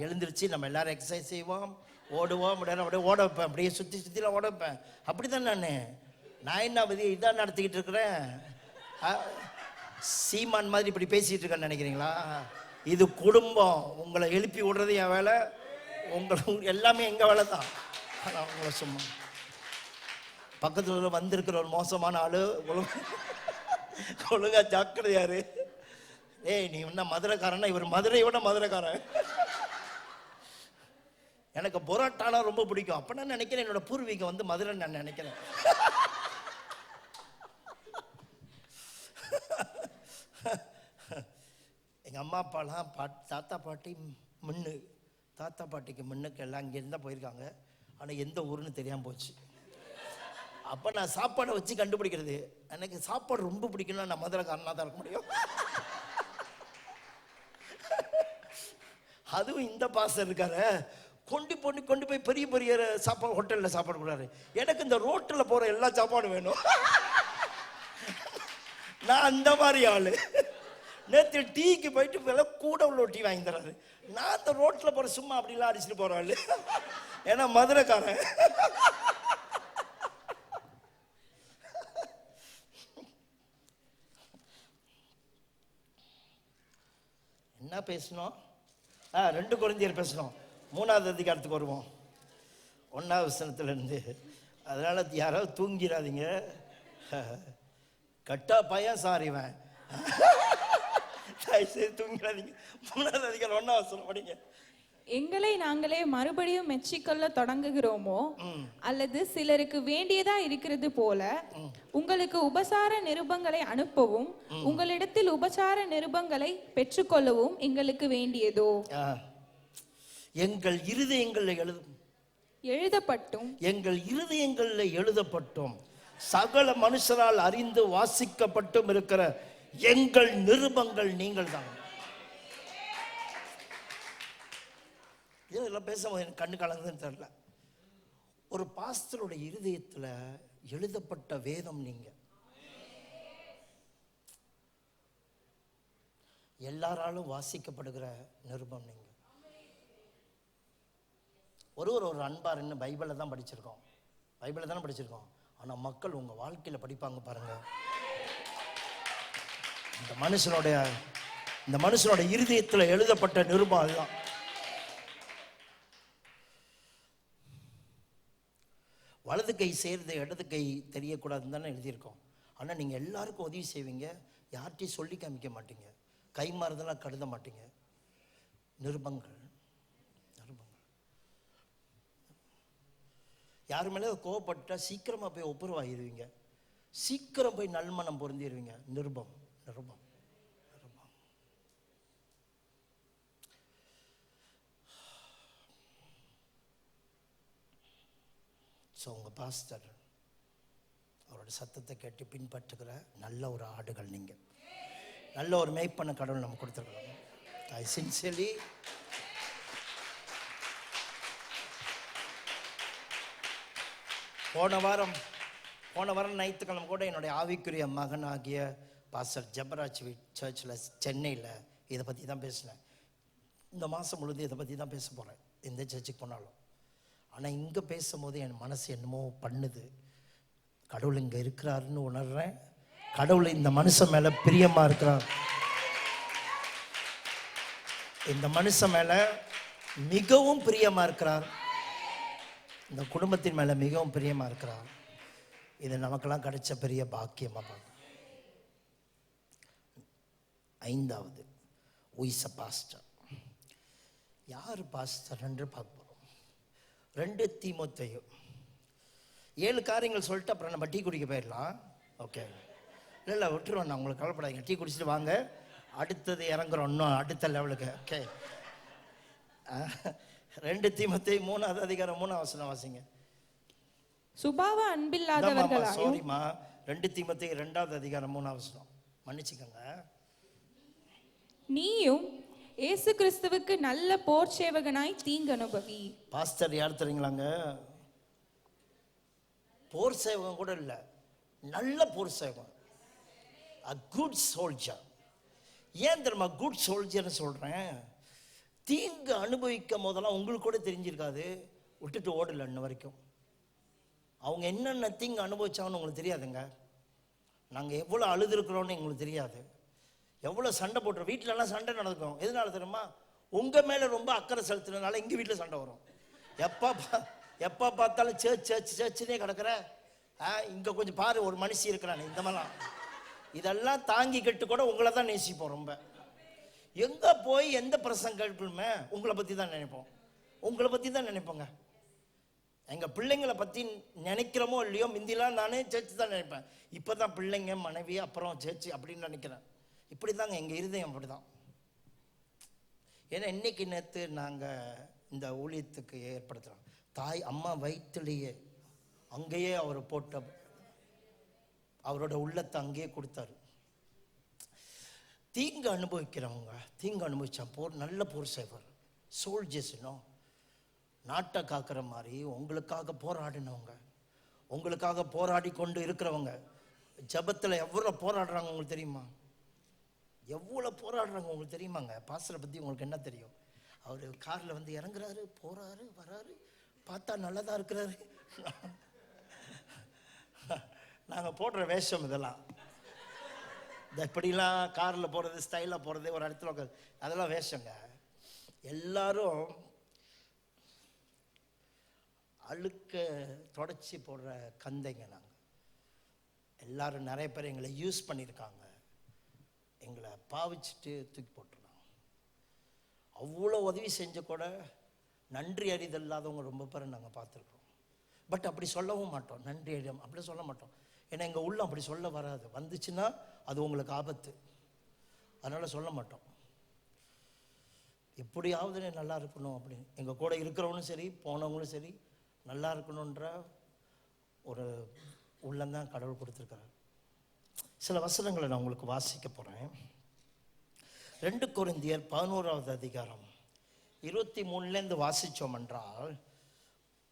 எழுந்திருச்சு நம்ம எல்லாரும் எக்ஸசைஸ் செய்வோம், ஓடுவோம், அப்படியே ஓட வைப்பேன், அப்படியே சுற்றிலாம் ஓட வைப்பேன். அப்படிதான் நான் என்ன பதி இதான் நடத்திக்கிட்டு இருக்கிறேன். சீமான் மாதிரி இப்படி பேசிட்டு இருக்கேன்னு நினைக்கிறீங்களா? இது குடும்பம். உங்களை எழுப்பி விடுறது என் வேலை, எல்லாமே எங்க வேலை தான். உங்களை சும்மா பக்கத்துல வந்திருக்கிற ஒரு மோசமான ஆளு ஒழுங்கா ஜாக்கிரதையாரு. ஏய், நீ என்ன மதுரைக்காரனா? இவர் மதுரையோட மதுரைக்காரன். எனக்கு பொரோட்டானா ரொம்ப பிடிக்கும். அப்ப நான் நினைக்கிறேன் என்னோட பூர்வீகம் வந்து மதுரை நான் நினைக்கிறேன். எங்கள் அம்மா அப்பாலாம் தாத்தா பாட்டி முன்னு, தாத்தா பாட்டிக்கு முன்னுக்கு எல்லாம் இங்கேருந்து தான் போயிருக்காங்க. ஆனால் எந்த ஊருன்னு தெரியாமல் போச்சு. அப்போ நான் சாப்பாடை வச்சு கண்டுபிடிக்கிறது. எனக்கு சாப்பாடு ரொம்ப பிடிக்கும்னா நான் மதுரைக்காரனாக தான் இருக்க முடியும். அதுவும் இந்த பாஸ்டர் இருக்காரு, கொண்டு போய் பெரிய பெரிய சாப்பாடு ஹோட்டலில் சாப்பாடு கொடுறாரு. எனக்கு இந்த ரோட்டில் போகிற எல்லா சாப்பாடும் வேணும். நான் அந்த மாதிரி ஆள். நேற்று டீக்கு போயிட்டு விலை கூட உள்ள டீ வாங்கி தராரு. நான் அந்த ரோட்டில் போகிற சும்மா அப்படிலாம் அடிச்சுட்டு போகிற ஆள். ஏன்னா மதுரைக்காரன். என்ன பேசணும்? 2 கொரிந்தியர் பேசணும். 3வது அதிகாரத்துக்கு வருவோம், 1வது வசனத்திலிருந்து. அதனால யாராவது தூங்கிடாதீங்க. கட்டா பையன் சாரிவன், தயவுசெய்து தூங்கிடாதீங்க. 3வது அதிகாரம் 1வது வசனம் படிங்க. எங்களை நாங்களே மறுபடியும் மெச்சிக்கொள்ள தொடங்குகிறோமோ அல்லது சிலருக்கு வேண்டியதா இருக்கிறது போல உங்களுக்கு உபசார நிருபங்களை அனுப்பவும் உங்களிடத்தில் உபசார நிருபங்களை பெற்றுக்கொள்ளவும் எங்களுக்கு வேண்டியதோ? எங்கள் இருதயங்களில் எழுதப்பட்டும் எங்கள் இருதயங்களில் எழுதப்பட்டும் சகல மனுஷரால் அறிந்து வாசிக்கப்பட்டும் இருக்கிற எங்கள் நிருபங்கள் நீங்கள் தான். இதெல்லாம் பேசும்போது எனக்கு கண்ணு கலங்குதுன்னு தெரியல. ஒரு பாஸ்டருடைய இருதயத்தில் எழுதப்பட்ட வேதம் நீங்க. எல்லாராலும் வாசிக்கப்படுகிற நிருபம் நீங்க. ஒரு அன்பாருன்னு பைபிளை தான் படிச்சிருக்கோம், பைபிளை தானே படிச்சிருக்கோம். ஆனால் மக்கள் உங்கள் வாழ்க்கையில் படிப்பாங்க பாருங்க. இந்த மனுஷனோட இருதயத்தில் எழுதப்பட்ட நிருபம் அதுதான். வலது கை சேர்ந்து இடது கை தெரியக்கூடாதுன்னு தானே எழுதியிருக்கோம். ஆனால் நீங்கள் எல்லாருக்கும் உதவி செய்வீங்க, யார்கிட்டையும் சொல்லி காமிக்க மாட்டீங்க, கை மாறுதெல்லாம் கருத மாட்டீங்க. நிருபங்கள் யாரு மேலே கோவப்பட்டா சீக்கிரமாக போய் ஒப்புரவாகிடுவீங்க, சீக்கிரம் போய் நல்மனம் பொருந்திடுவீங்க. நிருபம். ஸோ உங்கள் பாஸ்டர் அவரோட சத்தத்தை கேட்டு பின்பற்றுகிற நல்ல ஒரு ஆடுகள் நீங்கள். நல்ல ஒரு மேய்ப்பன கடவுள் நம்ம கொடுத்துருக்கோம். ஐ சின்சியர்லி போன வாரம் ஞாயிற்றுக்கிழமை கூட என்னுடைய ஆவிக்குரிய மகன் ஆகிய பாஸ்டர் ஜெபராஜ் சர்ச்சில் சென்னையில் இதை பற்றி தான் பேசினேன். இந்த மாதம் முழுது இதை பற்றி தான் பேச போகிறேன் எந்த சர்ச்சுக்கு போனாலும். ஆனால் இங்கே பேசும்போது என் மனசு என்னமோ பண்ணுது. கடவுள் இங்கே இருக்கிறாருன்னு உணர்றேன். கடவுள் இந்த மனுஷன் மேலே பிரியமாக இருக்கிறார். இந்த மனுஷன் மேலே மிகவும் பிரியமாக இருக்கிறார். இந்த குடும்பத்தின் மேலே மிகவும் பிரியமாக இருக்கிறார். இது நமக்கெல்லாம் கிடைச்ச பெரிய பாக்கியமாக பார்க்கணும். 5வது, who is a pastor? யார் பாஸ்டர் என்று பார்ப்போம். 2 தீமோத்தேயு 7 காரியங்கள் சொல்லிட்டு அப்புறம் நம்ம டீ குடிக்க போயிடலாம். ஓகே, இல்லை விட்டுருவோம், நான் உங்களுக்கு கவலைப்படாதீங்க. டீ குடிச்சிட்டு வாங்க, அடுத்தது இறங்குறோம் இன்னும் அடுத்த லெவலுக்கு. ஓகே, 2 தீமோத்தேயு 3வது அதிகாரம் 3வது வசனம் வாசிங்க. சுபாவ அன்பில்லாதவர்களாயும். சாரிமா, 2 தீமோத்தேயு 2வது அதிகாரம் 3வது வசனம், மன்னிச்சுக்கோங்க. நீயும் இயேசு கிறிஸ்துவுக்கு நல்ல போர் சேவகனாய் தீங்கு அனுபவி. பாஸ்டர் யார் தெரியுங்களாங்க? போர் சேவகம் கூட இல்லை, நல்ல போர் சேவகம். a good soldier. ஏன் தெரியுமா குட் சோல்ஜர்னு சொல்கிறேன்? தீங்கு அனுபவிக்கும் போதெல்லாம் உங்களுக்கு கூட தெரிஞ்சிருக்காது, விட்டுட்டு ஓடலை இன்ன வரைக்கும். அவங்க என்னென்ன தீங்கு அனுபவிச்சாங்கன்னு உங்களுக்கு தெரியாதுங்க. நாங்கள் எவ்வளோ அழுதுருக்குறோன்னு எங்களுக்கு தெரியாது. எவ்வளோ சண்டை போட்டுரும். வீட்டிலலாம் சண்டை நடக்கும். எதனால தெரியுமா? உங்கள் மேலே ரொம்ப அக்கறை செலுத்துறதுனால எங்கள் வீட்டில் சண்டை வரும். எப்போ பார்த்தாலும் சேர்ச்சுனே கிடக்கிற, இங்கே கொஞ்சம் பாரு ஒரு மனுஷி இருக்கிறானே, இந்த மாதிரிலாம் இதெல்லாம் தாங்கிக்கிட்டு கூட உங்களை தான் நேசிப்போம் ரொம்ப. எங்கே போய் எந்த பிரசங்க கேட்போமே உங்களை பற்றி தான் நினைப்போங்க. எங்கள் பிள்ளைங்களை பற்றி நினைக்கிறோமோ இல்லையோ, முந்திலாம் நானே சேர்ச்சு தான் நினைப்பேன். இப்போ தான் பிள்ளைங்க, மனைவி, அப்புறம் சேர்ச்சு அப்படின்னு நினைக்கிறேன். இப்படி தாங்க எங்கள் இருதயம். அப்படி தான் ஏன்னா இன்னைக்கு நேற்று நாங்கள் இந்த ஊழியத்துக்கு ஏற்படுத்துகிறோம். தாய் அம்மா வயிற்றுலேயே அங்கேயே அவர் போட்ட அவரோட உள்ளத்தை அங்கேயே கொடுத்தாரு. தீங்கு அனுபவிக்கிறவங்க, தீங்கு அனுபவிச்சா நல்ல போர் செய்வார். சோல்ஜர்ஸ் இன்னும் நாட்டை காக்கிற மாதிரி உங்களுக்காக போராடினவங்க, உங்களுக்காக போராடி கொண்டு இருக்கிறவங்க, ஜபத்தில் எவ்வளோ போராடுறாங்க உங்களுக்கு தெரியுமா? எவ்வளோ போராடுறாங்க உங்களுக்கு தெரியுமாங்க? பாஸ்டரை பற்றி உங்களுக்கு என்ன தெரியும்? அவர் காரில் வந்து இறங்குறாரு, போகிறாரு, வராரு, பார்த்தா நல்லதாக இருக்கிறாரு. நாங்கள் போடுற வேஷம் இதெல்லாம், இந்த இப்படிலாம் காரில் போகிறது, ஸ்டைலாக போகிறது, ஒரு இடத்துல உட்காது, அதெல்லாம் வேஷங்க. எல்லாரும் அழுக்க தொடச்சி போடுற கந்தைங்க. நாங்கள் எல்லாரும் நிறைய பேர் எங்களை யூஸ் பண்ணியிருக்காங்க, எங்களை பாவிச்சுட்டு தூக்கி போட்டுருக்காங்க. அவ்வளோ உதவி செஞ்ச கூட நன்றி அறிதல் இல்லாதவங்க ரொம்ப பேர் நாங்கள் பார்த்துருக்கோம். பட் அப்படி சொல்லவும் மாட்டோம், நன்றி அறிதம் அப்படி சொல்ல மாட்டோம். ஏன்னா எங்கள் உள்ள அப்படி சொல்ல வராது, வந்துச்சுன்னா அது உங்களுக்கு ஆபத்து, அதனால் சொல்ல மாட்டோம். எப்படியாவது நல்லா இருக்கணும் அப்படின்னு எங்கள் கூட இருக்கிறவங்களும் சரி போனவங்களும் சரி நல்லா இருக்கணுன்ற ஒரு உள்ளந்தான் கடவுள் கொடுத்துருக்காரு. சில வசனங்களை நான் உங்களுக்கு வாசிக்க போகிறேன். 2 கொரிந்தியர் 11வது அதிகாரம் 23 வாசித்தோம் என்றால்,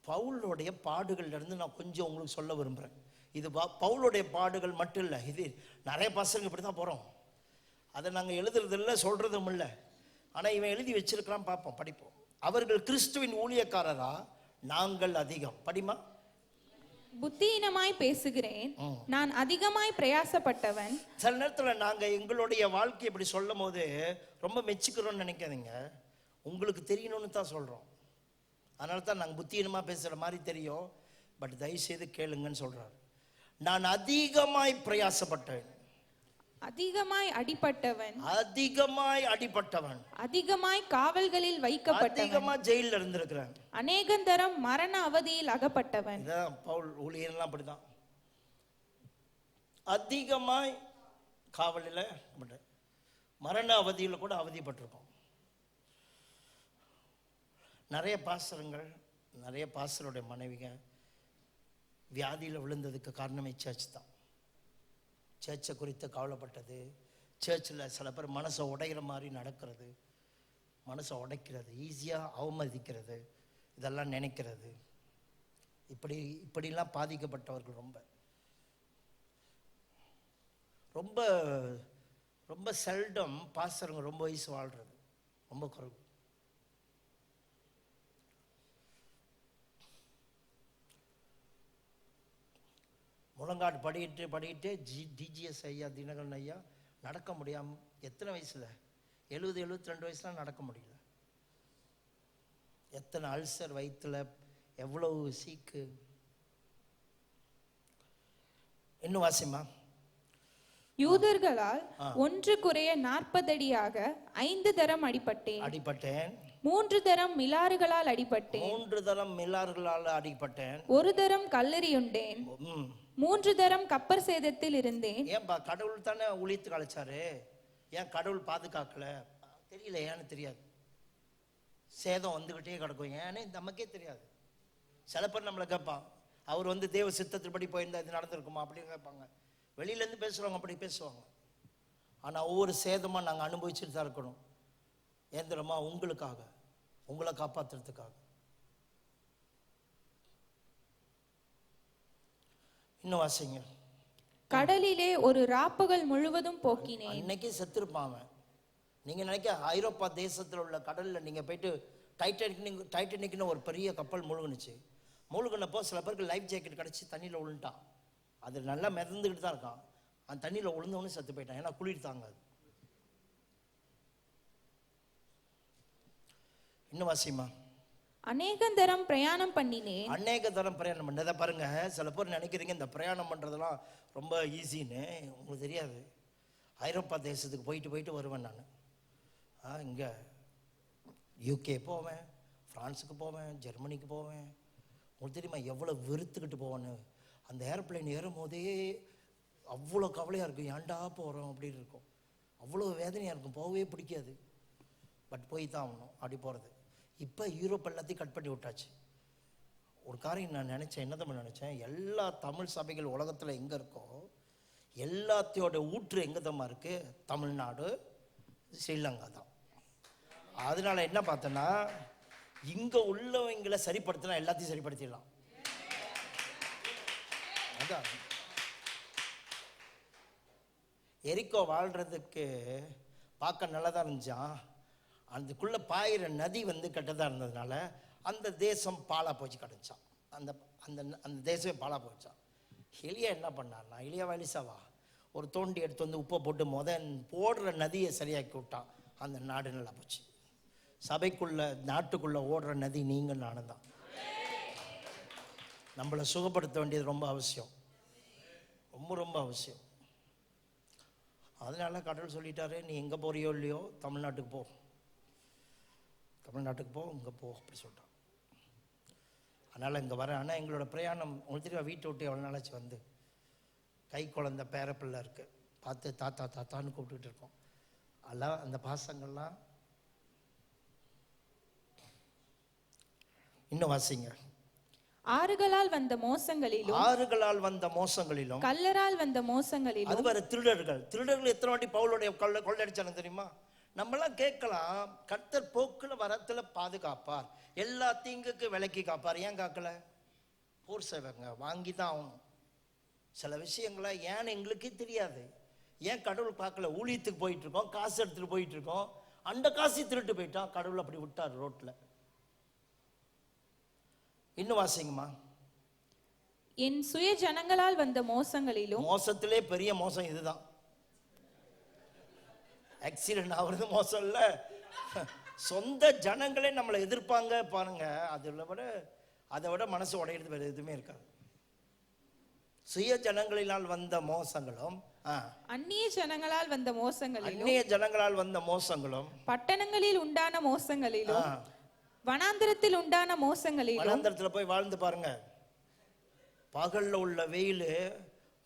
பவுலுடைய பாடுகள்லேருந்து நான் கொஞ்சம் உங்களுக்கு சொல்ல விரும்புகிறேன். இது பவுலுடைய பாடுகள் மட்டும் இல்லை, இது நிறைய பசங்க இப்படி தான் போகிறோம். அதை நாங்கள் எழுதுறதில்லை, சொல்கிறதும் இல்லை. ஆனால் இவன் எழுதி வச்சிருக்கிறான், பார்ப்போம், படிப்போம். அவர்கள் கிறிஸ்துவின் ஊழியக்காரரா, நாங்கள் அதிகம். படிமா. புத்தியினமாய் பேசுகிறேன், நான் அதிகமாய் பிரயாசப்பட்டவன். சில நேரத்தில் நாங்கள் எங்களுடைய வாழ்க்கை இப்படி சொல்லும் போது ரொம்ப மெச்சுக்கிறோம்னு நினைக்காதீங்க, உங்களுக்கு தெரியணும்னு தான் சொல்கிறோம். அதனால தான் நாங்கள் புத்தியினமாக பேசுகிற மாதிரி தெரியும், பட் தயவுசெய்து கேளுங்கன்னு சொல்கிறார். நான் அதிகமாய் பிரயாசப்பட்டேன், அதிகமாய் அடிபட்டவன், அதிகமாய் அடிபட்டவன், அதிகமாய் காவல்களில் வைக்கப்பட்டவன், அதிகமாக ஜெயிலில் இருந்திருக்கிறேன், அநேகந்தரம் மரண அவதியில் அகப்பட்டவன். இதான் பவுல் ஊழியர்லாம் அப்படிதான், அதிகமாய் காவலில் மரண அவதியில் கூட அவதிப்பட்டிருக்கோம். நிறைய பாஸ்டருங்கள், நிறைய பாஸ்டருடைய மனைவிங்க வியாதியில் விழுந்ததுக்கு காரணமே சர்ச் தான். சர்ச்சை குறித்து கவலைப்பட்டது, சர்ச்சில் சில பேர் மனசை உடைகிற மாதிரி நடக்கிறது, மனசை உடைக்கிறது, ஈஸியாக அவமதிக்கிறது, இதெல்லாம் நினைக்கிறது, இப்படிலாம் பாதிக்கப்பட்டவர்கள் ரொம்ப ரொம்ப ரொம்ப செல்டம் பாஸ்டருங்க ரொம்ப வயசு வாழ்கிறது ரொம்ப குறைவு. முழங்காடு படிக்கிட்டு டிஜிஎஸ் ஐயா, தினகரன் ஐயா நடக்க முடியாமல் எத்தனை வயசில் 70-72 வயசுலாம் நடக்க முடியல. எத்தனை அல்சர் வயிற்றுல, எவ்வளவு சீக்கு. இன்னும் வாசிமா. யூதர்களால் ஒன்று குறைய 40 அடியாக 5 தரம் அடிபட்டேன், 3 தரம் மிலாறுகளால் அடிபட்டேன், 3 தரம் மிலாறுகளால் அடிபட்டேன், 1 தரம் கல்லெறியுண்டேன், 3 தரம் கப்பர் சேதத்தில் இருந்தேன். ஏன்பா கடவுள் தானே ஊழியத்துக்கு அழைச்சாரு, ஏன் கடவுள் பாதுகாக்கல? தெரியல, ஏன்னு தெரியாது. சேதம் வந்துகிட்டே கிடக்கும், ஏன்னு நமக்கே தெரியாது. சில பேர் நம்மளை கேட்பான், அவர் வந்து தேவ சித்தத்தின்படி போயிருந்தா இது நடந்திருக்குமா அப்படின்னு கேட்பாங்க. வெளியிலேருந்து பேசுகிறவங்க அப்படி பேசுவாங்க. ஆனால் ஒவ்வொரு சேதமாக நாங்கள் அனுபவிச்சுட்டு தான் இருக்கணும். ஏந்திரமா உங்களுக்காக, உங்களை காப்பாற்றுறதுக்காக. இன்னும் வாசிங்க. கடலிலே ஒரு ராப்பகல் முழுவதும் போக்கினேன். இன்னைக்கு செத்துருப்பான் அவன். நீங்க நினைக்க ஐரோப்பா தேசத்தில் உள்ள கடல்ல நீங்க போயிட்டு டைட்டானிக்னு ஒரு பெரிய கப்பல் மூழ்குனுச்சு. மூழ்குனப்போ சில பேருக்கு லைஃப் ஜாக்கெட் கிடச்சி தண்ணியில் விழுந்துட்டான். அது நல்லா மிதந்துக்கிட்டு தான் இருக்கான். அந்த தண்ணியில் விழுந்தவொன்னு செத்து போயிட்டான், ஏன்னா குளிர் தாங்காது. இன்னும் வாசிமா. அநேகந்தரம் பிரயாணம் பண்ணினேன். அநேக தரம் பிரயாணம் பண்ணதை பாருங்க. சில பேர் நினைக்கிறீங்க இந்த பிரயாணம் பண்ணுறதெல்லாம் ரொம்ப ஈஸின்னு, உங்களுக்கு தெரியாது. ஐரோப்பா தேசத்துக்கு போயிட்டு வருவேன் நான். இங்கே யூகே போவேன், ஃப்ரான்ஸுக்கு போவேன், ஜெர்மனிக்கு போவேன். உங்களுக்கு தெரியுமா எவ்வளோ வெறுத்துக்கிட்டு போவேன்னு. அந்த ஏரோப்ளைன் ஏறும் போதே அவ்வளோ கவலையாக இருக்கும், ஏன்டா போகிறோம் அப்படின்னு இருக்கும். அவ்வளோ வேதனையாக இருக்கும், போகவே பிடிக்காது. பட் போய் தான் ஆகணும், அப்படி போகிறது. இப்போ யூரோப் எல்லாத்தையும் கட் பண்ணி விட்டாச்சு. ஒரு காரியம் நான் நினச்சேன், என்ன தான் நினச்சேன், எல்லா தமிழ் சபைகள் உலகத்தில் எங்கே இருக்கோ எல்லாத்தையோட ஊற்று எங்கே தான் இருக்குது? தமிழ்நாடு, ஸ்ரீலங்கா தான். அதனால என்ன பார்த்தேன்னா, இங்கே உள்ளவங்களை சரிப்படுத்தினா எல்லாத்தையும் சரிப்படுத்திடலாம். அதான் எரிக்கோ வாழ்கிறதுக்கு பார்க்க நல்லதாக இருந்துச்சான். அதுக்குள்ளே பாயிற நதி கெட்டதாக இருந்ததுனால அந்த தேசம் பாலா போச்சு கிடச்சான். அந்த அந்த அந்த தேசமே பாலா போச்சான். எலியா என்ன பண்ணார்னா, எலியாவா எலிசாவா ஒரு தோண்டி எடுத்து உப்பை போட்டு போடுற நதியை சரியாக்கி விட்டான். அந்த நாடு நல்லா போச்சு. சபைக்குள்ள நாட்டுக்குள்ளே ஓடுற நதி நீங்கள் நானும் தான். நம்மளை சுகப்படுத்த வேண்டியது ரொம்ப அவசியம், ரொம்ப ரொம்ப அவசியம். அதனால கடவுள் சொல்லிட்டாரு, நீ எங்கே போறியோ இல்லையோ தமிழ்நாட்டுக்கு போ, தமிழ்நாட்டுக்கு போ, இங்கே போ அப்படி சொல்லிட்டான். அதனால் இங்கே வரேன். ஆனால் எங்களோட பிரயாணம் உங்களுக்கு தெரியும், வீட்டை விட்டு எவ்வளோ நாளாச்சு கை குழந்த பேரப்பிள்ளை இருக்குது, பார்த்து தாத்தா தாத்தான்னு கூப்பிட்டுக்கிட்டு இருக்கோம். அதெல்லாம் அந்த பாசங்கள்லாம் இன்னும் வாசிங்க. ஆறுகளால் வந்த மோசங்களிலும், ஆறுகளால் வந்த மோசங்களிலும், கல்லரால் வந்த மோசங்களிலும். அது வேற திருடர்கள். திருடர்கள் எத்தனை வாட்டி பவுலுடைய கொள்ளடிச்சாங்க தெரியுமா? நம்மளாம் கேட்கலாம், கர்த்தர் போக்குல வரத்துல பாதுகாப்பார், எல்லா தீங்குக்கு விலக்கி காப்பார். ஏன் காக்கல? போர் சேவைங்க வாங்கி தான் ஆகணும். சில விஷயங்களை ஏன்னு எங்களுக்கே தெரியாது. ஏன் கடவுள் பார்க்கல? ஊழியத்துக்கு போயிட்டு இருக்கோம், காசு எடுத்துட்டு போயிட்டு இருக்கோம், அந்த காசை திருட்டு போயிட்டான். கடவுள் அப்படி விட்டார் ரோட்ல. இன்னும் வாசிங்கம்மா. என் சுய ஜனங்களால் வந்த மோசங்களிலும். மோசத்திலே பெரிய மோசம் இதுதான். ஆக்சிடென்ட் ஆகுறது மோசம் இல்ல, சொந்த ஜனங்களே நம்மளை எதிர்ப்பாங்க பாருங்க. அதை விட மனசு உடையிறது வேற எதுவுமே இருக்காது. சுய ஜனங்களினால் வந்த மோசங்களும், அந்நிய ஜனங்களால் வந்த மோசங்களிலும், அந்நிய ஜனங்களால் வந்த மோசங்களும், பட்டணங்களில் உண்டான மோசங்களிலும், வனாந்திரத்தில் உண்டான மோசங்களிலும். வனாந்திரத்தில் போய் வாழ்ந்து பாருங்க. பகல்ல உள்ள வெயில்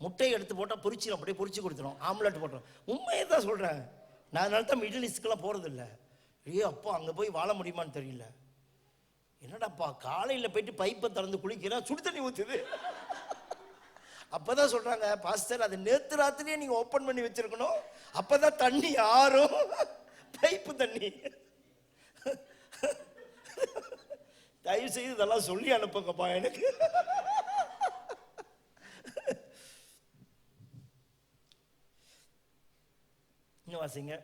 முட்டையை எடுத்து போட்டா பொரிச்சிடும், அப்படியே பொரிச்சு கொடுத்துரும், ஆம்லெட் போட்டுரும். உண்மையை தான் சொல்றேன். நான் அதனால தான் மிடில் ஈஸ்ட்க்கெல்லாம் போறது இல்லை. அப்பா அங்கே போய் வாழ முடியுமான்னு தெரியல. என்னடாப்பா காலையில் போயிட்டு பைப்பை திறந்து குளிக்கிறா, சுடு தண்ணி ஊற்றுது. அப்பதான் சொல்றாங்க, பாஸ்டர் அது நேத்து ராத்திரியே நீங்க ஓப்பன் பண்ணி வச்சிருக்கணும், அப்பதான் தண்ணி ஆறும். பைப்பு தண்ணி. தயவு செய்து இதெல்லாம் சொல்லி அனுப்புங்கப்பா எனக்கு. இன்னும் வாசிங்க.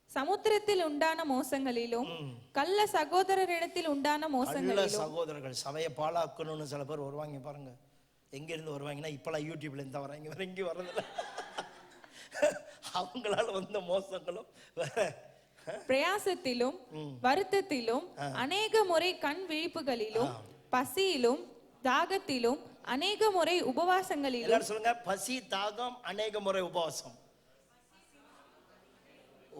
சமுத்திரத்தில் உண்டான மோசங்களிலும், கள்ள சகோதரரிடத்தில் உண்டான மோசங்களிலும். சகோதரர்கள் சபையை பாழாக்கணும்னு சில பேர் வருவாங்க பாருங்க. எங்க இருந்து வருவாங்கன்னா, இப்பெல்லாம் யூடியூப்ல இருந்து வராங்க, வேற எங்கேயும் வர்றதில்ல. அவங்களால வந்த மோசங்களும் பிரயாசத்திலும் வருத்தத்திலும், அநேக முறை கண் விழிப்புகளிலும், பசியிலும் தாகத்திலும், அநேக முறை உபவாசங்களிலும். சொல்லுங்க, பசி தாகம் அநேக முறை உபவாசம்.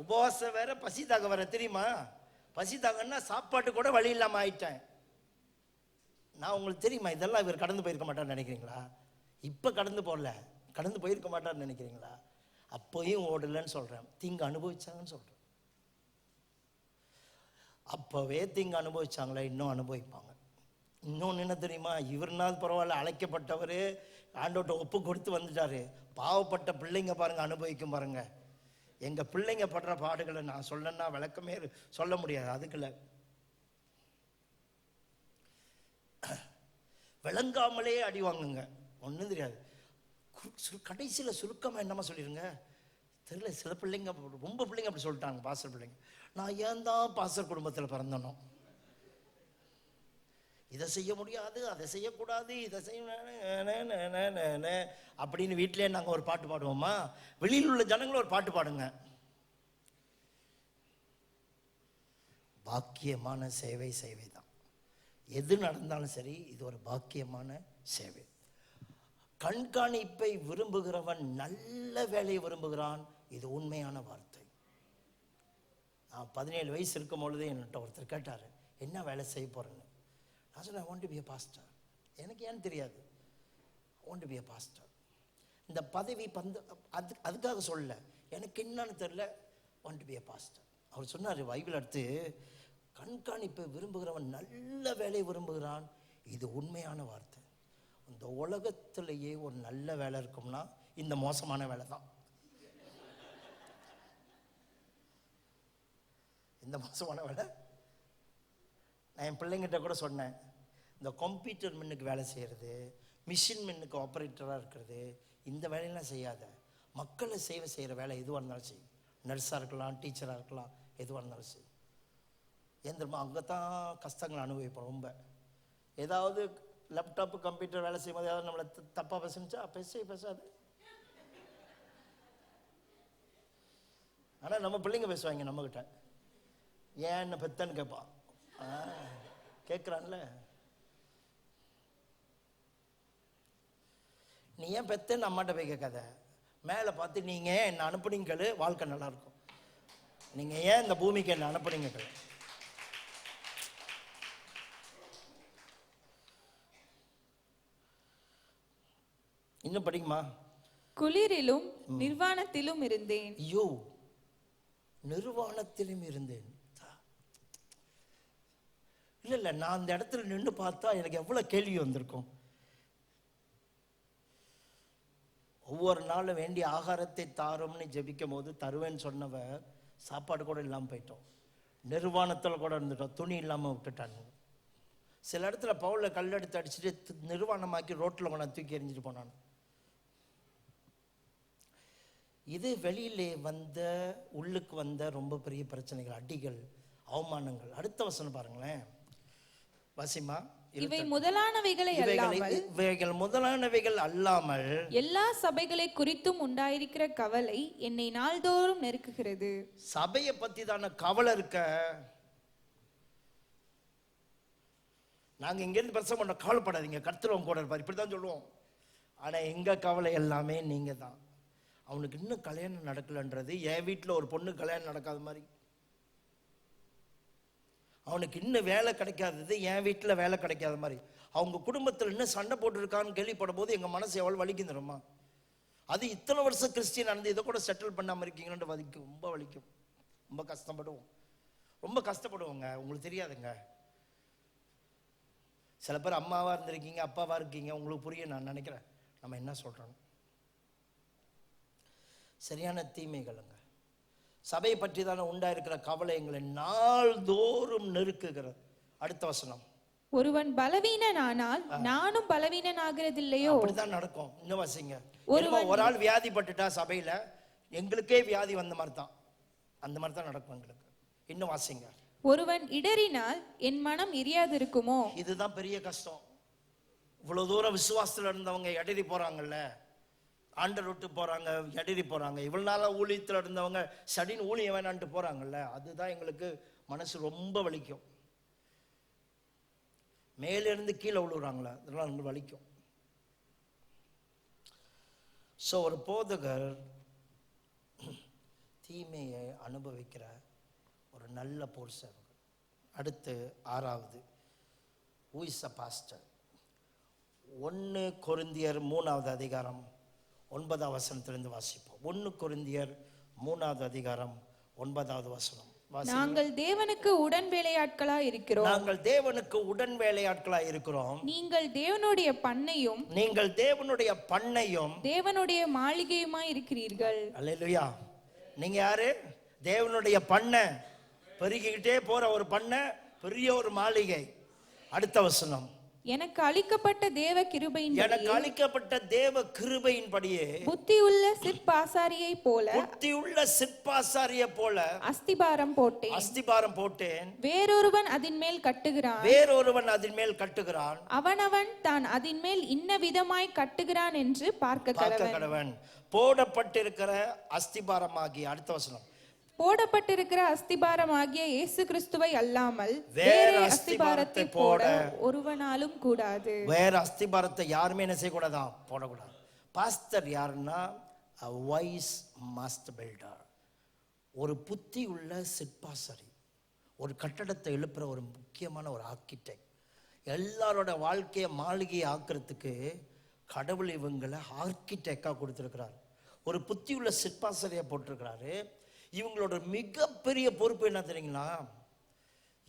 உபவாசம் வேற, பசி தாகம் வேற. தெரியுமா? பசி தாகம்னா சாப்பாட்டு கூட வழி இல்லாம ஆயிட்டேன் நான். உங்களுக்கு தெரியுமா? இதெல்லாம் இவர் கடந்து போயிருக்க மாட்டார்னு நினைக்கிறீங்களா? இப்ப கடந்து போகல, கடந்து போயிருக்க மாட்டார்னு நினைக்கிறீங்களா? அப்போயும் ஓடலன்னு சொல்றேன். தீங்கு அனுபவிச்சாங்கன்னு சொல்றேன். அப்பவே தீங்கு அனுபவிச்சாங்களே, இன்னும் அனுபவிப்பாங்க. இன்னொன்னு என்ன தெரியுமா? இவர்னால் பரவாயில்ல, அழைக்கப்பட்டவர் ஆண்டோட்ட ஒப்பு கொடுத்து வந்துட்டாரு. பாவப்பட்ட பிள்ளைங்க பாருங்க அனுபவிக்கும் பாருங்க. எங்க பிள்ளைங்க படுற பாடுகளை நான் சொல்லணும்னா விளக்கமே சொல்ல முடியாது. அதுக்குள்ள விளங்காமலே அடி வாங்குங்க, ஒன்றும் தெரியாது. கடைசியில் சுருக்கமாக என்னமா சொல்லிடுங்க தெரியல. சில பிள்ளைங்க, ரொம்ப பிள்ளைங்க அப்படி சொல்லிட்டாங்க, பாஸ்டர் பிள்ளைங்க, நான் ஏன் தான் பாஸ்டர் குடும்பத்தில் பிறந்தனோ, இதை செய்ய முடியாது, அதை செய்யக்கூடாது, இதை செய்ய அப்படின்னு வீட்டிலே நாங்கள் ஒரு பாட்டு பாடுவோமா? வெளியில் உள்ள ஜனங்களும் ஒரு பாட்டு பாடுங்க. பாக்கியமான சேவை சேவை தான். எது நடந்தாலும் சரி, இது ஒரு பாக்கியமான சேவை. கண்காணிப்பை விரும்புகிறவன் நல்ல வேலையை விரும்புகிறான். இது உண்மையான வார்த்தை. நான் 17 வயசு இருக்கும் பொழுது என்கிட்ட ஒருத்தர் கேட்டார், என்ன வேலை செய்ய போறேன்னு. நான் சொன்னேன், I want to be a pastor. எனக்கு ஏன்னு தெரியாது, I want to be a pastor. இந்த பதவி அதுக்காக சொல்ல, எனக்கு என்னன்னு தெரியல, I want to be a pastor. அவர் சொன்னார் பைபிள் எடுத்து, கண்காணிப்பை விரும்புகிறவன் நல்ல வேலையை விரும்புகிறான். இது உண்மையான வார்த்தை. இந்த உலகத்திலேயே ஒரு நல்ல வேலை இருக்கும்னா இந்த மோசமான வேலை தான். இந்த மோசமான வேலை நான் என் பிள்ளைங்கிட்ட கூட சொன்னேன், இந்த கம்ப்யூட்டர் மின்னுக்கு வேலை செய்கிறது, மிஷின் மின்னுக்கு ஆப்ரேட்டராக இருக்கிறது, இந்த வேலையெல்லாம் செய்யாத. மக்களை சேவை செய்கிற வேலை எதுவாக இருந்தாலும் செய்யும். நர்ஸாக இருக்கலாம், டீச்சராக இருக்கலாம், எதுவாக இருந்தாலும் செய்யும். ஏன் தெரியுமா? அங்கே தான் கஷ்டங்களை அனுபவிப்போம் ரொம்ப. ஏதாவது லேப்டாப்பு கம்ப்யூட்டர் வேலை செய்யும்போது ஏதாவது நம்மளை தப்பாக பேசுச்சா பேசாது. ஆனால் நம்ம பிள்ளைங்க பேசுவாங்க நம்மக்கிட்ட, ஏன் என்ன பெத்தன்னு கேட்பான். கேட்குறான்ல, நீ ஏன் பெத்தன்னு அம்மாட்ட போய் கேட்காத, மேலே பார்த்து நீங்கள் ஏன் என்னை அனுப்புனீங்களு, வாழ்க்கை நல்லாயிருக்கும். நீங்கள் ஏன் இந்த பூமிக்கு என்னை அனுப்புனீங்க. இன்னும் படிக்குமா? குளிரிலும் நிர்வாணத்திலும் இருந்தேன். ஐயோ, நிர்வாணத்திலும் இருந்தேன். இல்லை, நான் அந்த இடத்துல நின்று பார்த்தா எனக்கு எவ்வளோ கேள்வி வந்திருக்கும். ஒவ்வொரு நாளும் வேண்டிய ஆகாரத்தை தாரும்னு ஜெபிக்கும் போது தருவேன்னு சொன்னவர் சாப்பாடு கூட இல்லாமல் போயிட்டோம். நிர்வாணத்தில் கூட இருந்துட்டோம், துணி இல்லாமல் விட்டுட்டாங்க. சில இடத்துல பவுலில் கல்லெடுத்து அடிச்சுட்டு நிர்வாணமாக்கி ரோட்டில் கொண்டு தூக்கி எறிஞ்சிட்டு போனான். இது வெளியிலே வந்த உள்ளுக்கு வந்த ரொம்ப பெரிய பிரச்சனைகள், அடிகள், அவமானங்கள். அடுத்த வசனம் பாருங்களேன், வாசிமா. இவை முதலானவைகளை அல்லாமல், இவைகள் முதலானவைகள் அல்லாமல் எல்லா சபைகளை குறித்தும் உண்டாயிருக்கிற கவலை என்னை நாள்தோறும் நெருக்குகிறது. சபையை பத்தி தான கவலை இருக்க. நாங்க இங்கிருந்து பிரசங்கம் பண்ண, கவலைப்படாதீங்க, கர்த்தர் கூட இருப்பார், இப்படிதான் சொல்லுவோம். ஆனா எங்க கவலை எல்லாமே நீங்க தான். அவனுக்கு இன்னும் கல்யாணம் நடக்கலன்றது என் வீட்டில் ஒரு பொண்ணு கல்யாணம் நடக்காத மாதிரி. அவனுக்கு இன்னும் வேலை கிடைக்காதது என் வீட்டில் வேலை கிடைக்காத மாதிரி. அவங்க குடும்பத்தில் இன்னும் சண்டை போட்டுருக்கான்னு கேள்விப்படும் போது எங்கள் மனசு எவ்வளோ வலிக்கும் தெரியுமா? அது இத்தனை வருஷம் கிறிஸ்டியன் நடந்து இதை கூட செட்டில் பண்ணாமல் இருக்கீங்கன்னு வலிக்கும், ரொம்ப வலிக்கும், ரொம்ப கஷ்டப்படுவோம், ரொம்ப கஷ்டப்படுவோங்க. உங்களுக்கு தெரியாதுங்க. சில பேர் அம்மாவாக இருந்திருக்கீங்க, அப்பாவாக இருக்கீங்க, உங்களுக்கு புரியும் நான் நினைக்கிறேன் நம்ம என்ன சொல்கிறோம். சரியான தீமைகளுங்க. சபையை பற்றி தானே உண்டாயிருக்கிற கவலை எங்களை நாள்தோறும் நெருக்குகிறது. அடுத்த வசனம், ஒருவன் பலவீனனானால் நானும் பலவீனனாகிறதில்லையோ? அப்படிதான் நடக்கும். இன்னும் வாசிங்க. ஒரு ஆள் வியாதிப்பட்டுட்டா சபையில எங்களுக்கே வியாதி வந்த மாதிரி தான், அந்த மாதிரி தான் நடக்கும் எங்களுக்கு. இன்னும் வாசிங்க. ஒருவன் இடறினால் என் மனம் எரியாதிருக்குமோ? இதுதான் பெரிய கஷ்டம். இவ்வளவு தூரம் விசுவாசத்துல இருந்தவங்க இடறி போறாங்கல்ல, ஆண்டர் விட்டு போறாங்க, இடறி போறாங்க. இவ்வளவு நாளா ஊழியத்தில் இருந்தவங்க சடின் ஊழியம் வேணான்ட்டு போறாங்கல்ல, அதுதான் எங்களுக்கு மனசு ரொம்ப வலிக்கும். மேலிருந்து கீழே விழுறாங்களா, இதெல்லாம் ரொம்ப வலிக்கும். ஸோ ஒரு போதகர் தீமையை அனுபவிக்கிற ஒரு நல்ல போர்சர். அடுத்து 6வது, who is a pastor? 1 கொரிந்தியர் 3வது அதிகாரம் 9வது வசனத்திலிருந்து வாசிப்போம். 1 கொரிந்தியர் 3வது அதிகாரம் 9வது வசனம். நாங்கள் தேவனுக்கு உடன் வேலையாட்களாய் இருக்கிறோம். நாங்கள் தேவனுக்கு உடன் வேலையாட்களாய் இருக்கிறோம். நீங்கள் தேவனுடைய பண்ணையும், நீங்கள் தேவனுடைய பண்ணையும் தேவனுடைய மாளிகையுமாய் இருக்கிறீர்கள். அல்லேலூயா. நீங்க யாரு? தேவனுடைய பண்ணை, பெருகிக்கிட்டே போற ஒரு பண்ணை, பெரிய ஒரு மாளிகை. அடுத்த வசனம், எனக்கு அளிக்கப்பட்ட தேவ கிருபையின்படியே, எனக்கு அளிக்கப்பட்ட தேவ கிருபையின்படியே புத்தியுள்ள சிற்பாசாரியை போல, புத்தியுள்ள சிற்பாசாரியை போல அஸ்திபாரம் போட்டேன். அஸ்திபாரம் போட்டேன். வேறொருவன் அதின் மேல் கட்டுகிறான், வேறொருவன் அதின் மேல் கட்டுகிறான். அவனவன் தான் அதின் மேல் இன்ன விதமாய் கட்டுகிறான் என்று பார்க்க கடவன். போடப்பட்டிருக்கிற அஸ்திபாரமாகிய, அடுத்த வசனம், போடப்பட்டிருக்கிற அஸ்திபாரமாகிய இயேசு கிறிஸ்துவை அல்லாமல் வேற அஸ்திபாரத்தை போட ஒருவனாலும் கூடாது. வேற அஸ்திபாரத்தை யாருமே என்ன செய்யக்கூடாதான், போடக்கூடாது. பாஸ்டர் யாருன்னா a wise master builder, ஒரு புத்தி உள்ள சிற்பாசாரி, ஒரு கட்டடத்தை எழுப்புற ஒரு முக்கியமான ஒரு ஆர்கிடெக்ட். எல்லாரோட வாழ்க்கையை மாளிகையை ஆக்குறதுக்கு கடவுள் இவங்களை ஆர்கிடெக்டா கொடுத்திருக்கிறார். ஒரு புத்தி உள்ள சிற்பாசாரியை போட்டிருக்கிறாரு. இவங்களோட மிகப்பெரிய பொறுப்பு என்ன தெரியுங்களா?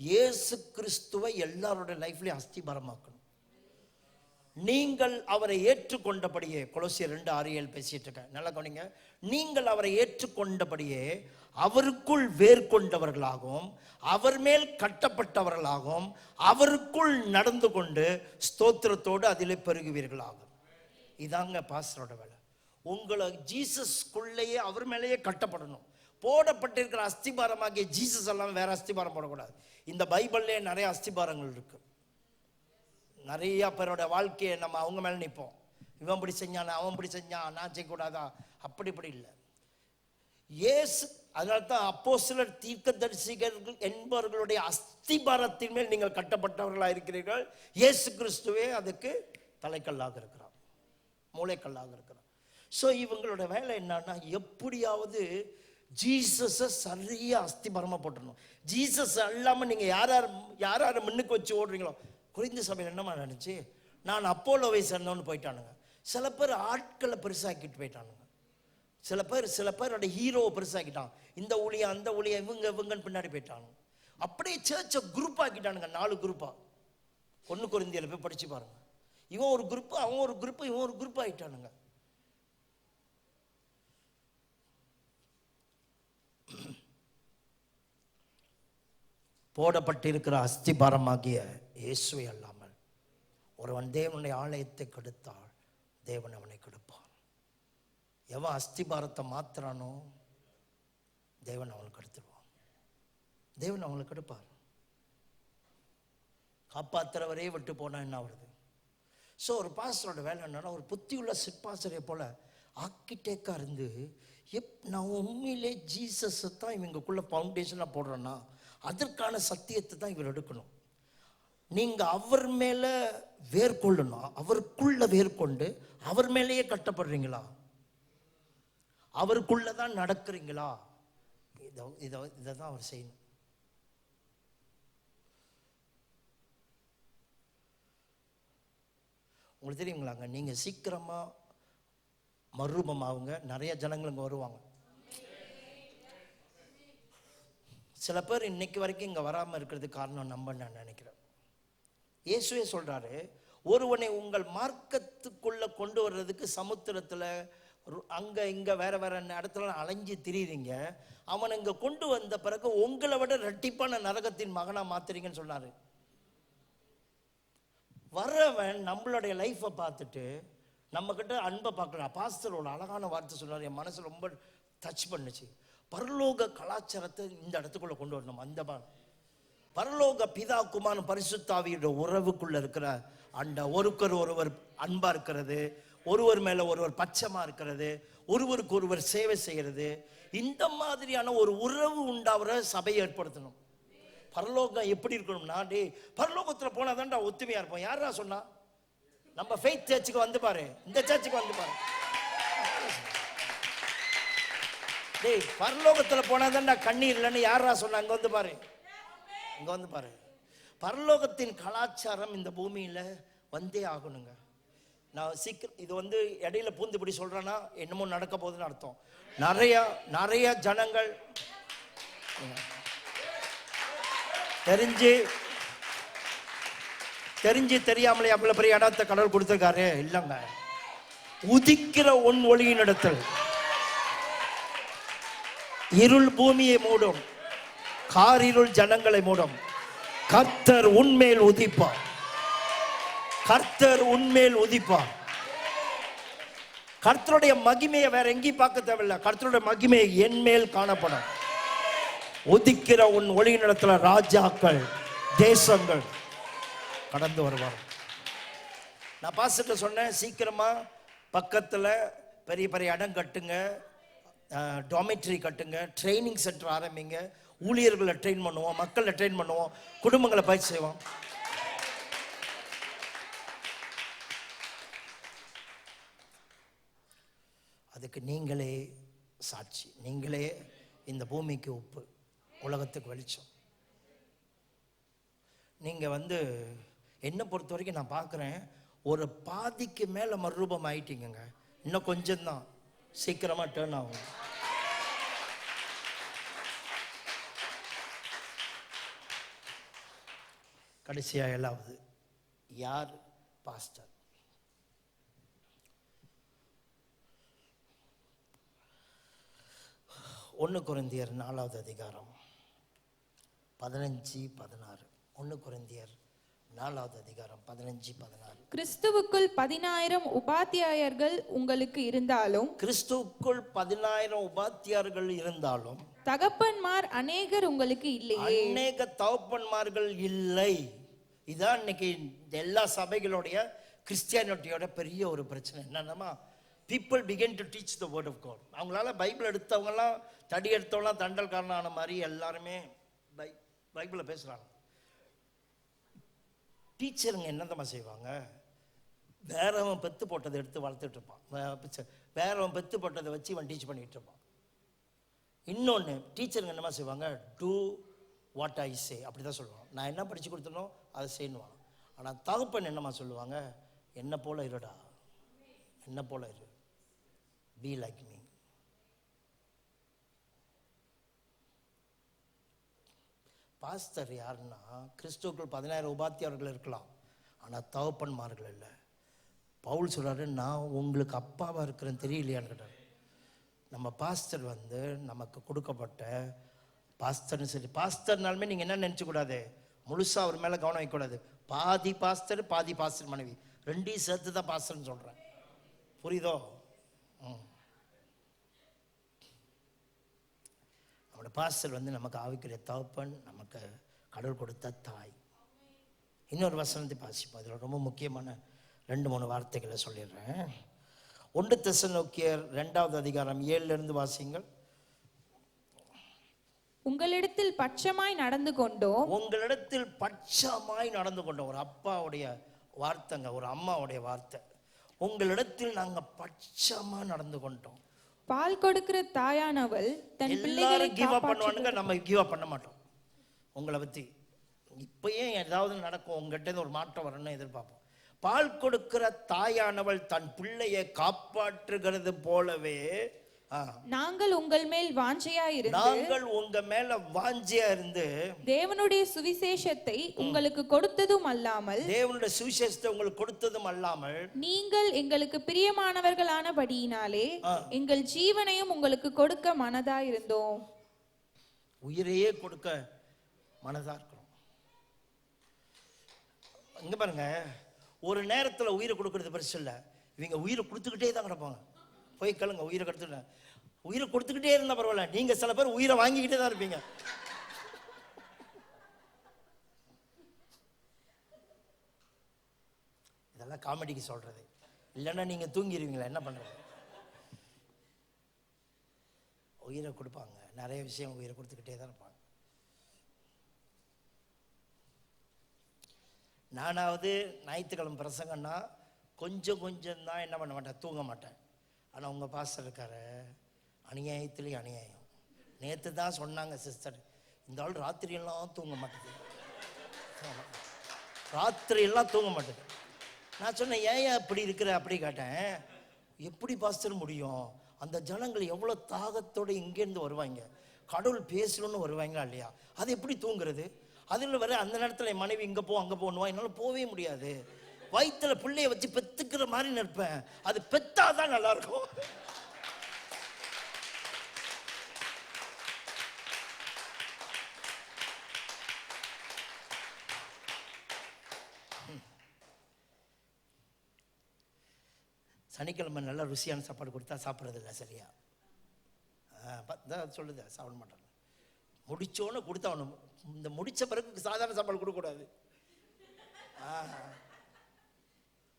இயேசு கிறிஸ்துவை எல்லாரோட லைஃப்லயும் அஸ்திபாரமாக்கணும். நீங்கள் அவரை ஏற்றுக்கொண்டபடியே, கொலோசியர் 2:6-7 பேசிட்டு இருக்கேன், நல்லா கவனிங்க. நீங்கள் அவரை ஏற்றுக்கொண்டபடியே அவருக்குள் வேர் கொண்டவர்களாகவும் அவர் மேல் கட்டப்பட்டவர்களாகவும் அவருக்குள் நடந்து கொண்டு ஸ்தோத்திரத்தோடு அதிலே பெருகுவீர்களாகும். இதாங்க பாஸ்டரோட வேலை. உங்களை ஜீசஸ்குள்ளேயே அவர் மேலேயே கட்டப்படணும். போடப்பட்டிருக்கிற அஸ்திபாரமாகிய ஜீசஸ் எல்லாம் வேற அஸ்திபாரம் போடக்கூடாது. இந்த பைபிள்லேயே நிறைய அஸ்திபாரங்கள் இருக்கு. நிறைய பேரோட வாழ்க்கையை நம்ம அவங்க மேலே நிற்போம். இவன் இப்படி செஞ்சான், அவன் இப்படி செஞ்சான், நான் செய்யக்கூடாதா, அப்படி இப்படி இல்லை. இயேசு, அதனால தான் அப்போஸ்தலர் தீர்க்கதரிசிகள் என்பவர்களுடைய அஸ்திபாரத்தின் மேல் நீங்கள் கட்டப்பட்டவர்களாக இருக்கிறீர்கள். இயேசு கிறிஸ்துவே அதுக்கு தலைக்கல்லாக இருக்கிறார், மூளைக்கல்லாக இருக்கிறார். ஸோ இவங்களோட வேலை என்னன்னா, எப்படியாவது ஜீசஸை சரியா அஸ்திபாரமாக போட்டுடணும். ஜீசஸ் இல்லாமல் நீங்கள் யார் யார் முன்னுக்கு வச்சு ஓடுறீங்களோ. குறைந்த சபையில் என்னமா நினச்சி, நான் அப்போலோவை சேர்ந்தவன்னு போயிட்டானுங்க. சில பேர் ஆட்களை பெருசாக்கிட்டு போயிட்டானுங்க. சில பேரோட ஹீரோவை பெருசாக்கிட்டான். இந்த ஊழியா அந்த ஊழியா இவங்கன்னு பின்னாடி போயிட்டானுங்க. அப்படியே சர்ச்சை குரூப் ஆக்கிட்டானுங்க, 4 குரூப்பா. 1 கொரிந்தியர் போய் படிச்சு பாருங்க. இவன் ஒரு குரூப், அவன் ஒரு குரூப், இவன் ஒரு குரூப் ஆகிட்டானுங்க. போடப்பட்டிருக்கிற அஸ்திபாரமாகிய இயேசுவை அல்லாமல் ஒருவன் தேவனுடைய ஆலயத்தை கெடுத்தால் தேவன் அவனை கெடுப்பான். எவன் அஸ்திபாரத்தை மாத்துறானோ தேவன் அவனுக்கு கெடுத்துருவான். தேவன் அவங்களுக்கு கெடுப்பார். காப்பாத்துறவரே விட்டு போனா என்ன ஆகுறது? ஸோ ஒரு பாஸ்டரோட வேலை என்னன்னா, ஒரு புத்தியுள்ள சிற்பாசரையை போல ஆர்கிடெக்டாக இருந்து, நான் உண்மையிலே ஜீசஸை தான் இவங்களுக்குள்ள ஃபவுண்டேஷனாக போடுறேன்னா அதற்கான சத்தியத்தை தான் இவர் எடுக்கணும். நீங்கள் அவர் மேலே வேர்கொள்ளணும். அவருக்குள்ள வேர்கொண்டு அவர் மேலேயே கட்டப்படுறீங்களா? அவருக்குள்ள தான் நடக்கிறீங்களா? இதை தான் அவர் செய்யணும். உங்களுக்கு தெரியுங்களாங்க, நீங்கள் சீக்கிரமாக மறுரூபமாகுங்க, நிறைய ஜனங்கள் வருவாங்க. சில பேர் இன்னைக்கு வரைக்கும் இங்கே வராமல் இருக்கிறதுக்கு காரணம் நான் நினைக்கிறேன். இயேசுவே சொல்கிறாரு, ஒருவனை உங்கள் மார்க்கத்துக்குள்ளே கொண்டு வர்றதுக்கு சமுத்திரத்தில் அங்கே இங்கே வேற இடத்துல அலைஞ்சு திரியுறீங்க. அவனை இங்கே கொண்டு வந்த பிறகு உங்களை விட ரெட்டிப்பான நரகத்தின் மகனாக மாத்துறீங்கன்னு சொன்னார். வர்றவன் நம்மளுடைய லைஃப்பை பார்த்துட்டு நம்மக்கிட்ட அன்பை பார்க்கலாம். பாஸ்டரோட அழகான வார்த்தை சொன்னார், என் மனசு ரொம்ப டச் பண்ணுச்சு. பரலோக கலாச்சாரத்தை இந்த இடத்துக்குள்ள கொண்டு வரணும். அந்த பரலோக பிதா குமாரன் பரிசுத்தாவியோட உறவுக்குள்ள இருக்கிற அந்த ஒருவர் அன்பா இருக்கிறது, ஒருவர் மேல ஒருவர் பட்சமா இருக்கிறது, ஒருவருக்கு ஒருவர் சேவை செய்யறது, இந்த மாதிரியான ஒரு உறவு உண்டாகிற சபையை ஏற்படுத்தணும். பரலோகம் எப்படி இருக்கணும்னா, பரலோகத்துல போனா தான்டா ஒத்துமையா இருப்போம். யாரா சொன்னா? நம்ம ஃபெய்த் சர்ச்சுக்கு வந்து பாரு, இந்த சர்ச்சுக்கு வந்து பாரு. பரலோகத்துல போனாதான்டா கண்ணீர் இல்லைன்னு யாரா சொன்னா? அங்க வந்து பாரு, இங்க வந்து பாரு. பரலோகத்தின் கலாச்சாரம் இந்த பூமியில வந்தே ஆகணுங்க. நான் சீக்கிரம் இது இடையில பூந்து இப்படி சொல்றேன்னா என்னமோ நடக்க போகுதுன்னு அர்த்தம். நிறைய ஜனங்கள் தெரிஞ்சு தெரியாமலே அவ்வளவு பெரிய இடத்தை கடவுள் கொடுத்திருக்காரு. இல்லைங்க, உதிக்கிற ஒன் ஒளியின் இடத்தில் இருள் பூமியை மூடும், காரிருள் ஜனங்களை மூடும். கர்த்தர் உன்மேல் உதிப்பார், கர்த்தர் உன்மேல் உதிப்பார். கர்த்தருடைய மகிமையை வேற எங்கேயும் பார்க்க தேவையில்லை. கர்த்தருடைய மகிமையை என் மேல் காணப்படும். உதிக்கிற உன் ஒளியின் இடத்துல ராஜாக்கள், தேசங்கள் கடந்து வருவார். நான் பாஸ்டர்ட்ட சொன்னேன், சீக்கிரமா பக்கத்துல பெரிய பெரிய இடம் கட்டுங்க, டாமிட்ரி கட்டுங்க, ட்ரைனிங் சென்டர் ஆரம்பிங்க, ஊழியர்களை ட்ரெயின் பண்ணுவோம், மக்களை ட்ரெயின் பண்ணுவோம், குடும்பங்களை பயிற்சி செய்வோம். அதுக்கு நீங்களே சாட்சி, நீங்களே இந்த பூமிக்கு உப்பு, உலகத்துக்கு வெளிச்சம். நீங்க என்னை பொறுத்த வரைக்கும் நான் பார்க்குறேன், ஒரு பாதிக்கு மேலே மறுரூபம் ஆயிட்டீங்க. இன்னும் கொஞ்சம்தான், சீக்கிரமா டேர்ன் ஆகும். கடைசியாக 7வது, யார் பாஸ்டர்? ஒன்று கொரிந்தியர் 4வது அதிகாரம் 15-16. 1 கொரிந்தியர் 4வது அதிகாரம் 15-16. கிறிஸ்துவுக்குள் 10,000 உபாத்தியாயர்கள் உங்களுக்கு இருந்தாலும், கிறிஸ்துவுக்குள் 10,000 உபாத்தியாயர்கள் இருந்தாலும், தகப்பன்மார் அநேகர் உங்களுக்கு இல்லையே. அநேக தகப்பன்மார்கள் இல்லை. இதான் இன்னைக்கு எல்லா சபைகளுடைய கிறிஸ்டியானிட்டியோட பெரிய ஒரு பிரச்சனை. என்னன்னா, people begin to teach the word of God. அவங்களால பைபிள் எடுத்தவங்கலாம், தடி எடுத்தவங்களாம் தண்டல்காரனான மாதிரி எல்லாருமே பைபிளை பேசுகிறாங்க. டீச்சருங்க என்னதம்மா செய்வாங்க? வேறவன் பெத்து போட்டதை எடுத்து வளர்த்துட்டு இருப்பான். வேறவன் பெத்து போட்டதை வச்சு இவன் டீச் பண்ணிட்டு இருப்பான். இன்னொன்று, டீச்சருங்க என்னமா செய்வாங்க? டூ வாட் ஐ சே, அப்படி தான் சொல்லுவாங்க. நான் என்ன படித்து கொடுத்தனோ அதை செய்யணுவாங்க. ஆனால் தகப்பன் என்னம்மா சொல்லுவாங்க? என்ன போல இருடா, என்ன போல இரு, பி லைக் மீ. பாஸ்டர் யாருன்னா, கிறிஸ்துவுக்குள் 10,000 உபாத்தியார்கள் இருக்கலாம், ஆனால் தகப்பன்மார்கள் இல்லை. பவுல் சொல்கிறாரு, நான் உங்களுக்கு அப்பாவாக இருக்கிறேன்னு தெரியலையான்னு கேட்டார். நம்ம பாஸ்டர் நமக்கு கொடுக்கப்பட்ட பாஸ்டர்னு சொல்லி, பாஸ்டர்னாலுமே நீங்கள் என்ன நினச்சக்கூடாது, முழுசாக அவர் மேலே கவனம் வைக்கக்கூடாது. பாதி பாஸ்டர் பாதி பாஸ்டர் மனைவி ரெண்டையும் சேர்த்து தான் பாஸ்டர்னு சொல்கிறேன். புரியுதோ? நம்மளோட பாஸ்டர் நமக்கு ஆவிக்கிற தகப்பன், நமக்கு கடவுள் கொடுத்த தாய். இன்னொரு வசனத்தை வாசிப்போம். அதில் ரொம்ப முக்கியமான 2-3 வார்த்தைகளை சொல்லிடுறேன். 1 தெசலோனிக்கேயர் 2வது அதிகாரம் 7 வாசிங்கள். உங்களிடத்தில் பட்சமாய் நடந்து கொண்டோம். உங்களிடத்தில் பட்சமாய் நடந்து கொண்டோம். ஒரு அப்பாவுடைய வார்த்தைங்க, ஒரு அம்மாவுடைய வார்த்தை. உங்களிடத்தில் நாங்கள் பட்சமா நடந்து கொண்டோம். பால் கொடுக்கிற தாயானவள் தன் பிள்ளைகளை கிவ் அப் பண்ணுவானுங்க, நம்ம கிவ் அப் பண்ண மாட்டோம். உங்களை பற்றி இப்பயே ஏதாவது நடக்கும், உங்ககிட்ட ஒரு மாற்றம் வரணும்னு எதிர்பார்ப்போம். பால் கொடுக்கிற தாயானவள் தன் பிள்ளையை காப்பாற்றுகிறது போலவே நாங்கள் உங்கள் மேல் வாஞ்சையா இருந்து தேவனுடைய சுவிசேஷத்தை உங்களுக்கு கொடுத்ததும் அல்லாமல், தேவனுடைய சுவிசேஷத்தை உங்களுக்கு கொடுத்ததும் அல்லாமல், நீங்கள் எங்களுக்கு பிரியமானவர்களானபடியினாலே எங்கள் ஜீவனையும் உங்களுக்கு கொடுக்க மனதா இருந்தோம். உயிரையே கொடுக்க மனதா இருக்கிறோம். இங்க பாருங்க, ஒரு நேரத்தில் உயிரை கொடுக்கறது பெருசு இல்லை. இவங்க உயிரை கொடுத்துக்கிட்டே தான் கிடப்பாங்க. போய் கேளுங்க, உயிரை கொடுத்துட்டு உயிரை கொடுத்துக்கிட்டே இருந்தா பரவாயில்ல, நீங்க சில பேர் உயிரை வாங்கிக்கிட்டே தான் இருப்பீங்க. இதெல்லாம் காமெடிக்கு சொல்றது, இல்லைன்னா நீங்க தூங்கிடுவீங்களா? என்ன பண்றது? உயிரை கொடுப்பாங்க. நிறைய விஷயம் உயிரை கொடுத்துக்கிட்டே தான் இருப்பாங்க. நானாவது ஞாயிற்றுக்கிழமை பிரசங்கன்னா கொஞ்சம் தான் என்ன பண்ண மாட்டேன், தூங்க மாட்டேன். ஆனால் உங்கள் பாஸ்டர் இருக்காரு, அநியாயத்துலேயும் அநியாயம். நேற்று தான் சொன்னாங்க சிஸ்டர், இந்த ஆள் ராத்திரியெல்லாம் தூங்க மாட்டேது, ராத்திரியெல்லாம் தூங்க மாட்டேது. நான் சொன்னேன், ஏன் அப்படி இருக்கிற அப்படி கேட்டேன். எப்படி பாஸ்டர் முடியும்? அந்த ஜனங்கள் எவ்வளோ தாகத்தோடு இங்கேருந்து வருவாங்க, கடவுள் பேசணும்னு வருவாங்களா இல்லையா? அது எப்படி தூங்குறது? அதில் வர அந்த நேரத்தில் என் மனைவி இங்கே போ அங்கே போகணுவா, என்னால் போகவே முடியாது. வயிற்றுல பிள்ளைய வச்சு பெத்துக்கிற மாதிரி நிற்பேன். அது பெத்தாதான் நல்லா இருக்கும். சனிக்கிழமை நல்லா ருசியான சாப்பாடு கொடுத்தா சாப்பிட்றது இல்லை சரியா? சொல்லுது, சாப்பிட மாட்டாங்க. முடிச்சோன்னு கொடுத்தா அவனு, இந்த முடிச்ச பிறகு சாதாரண சாப்பாடு கொடுக்கக்கூடாது.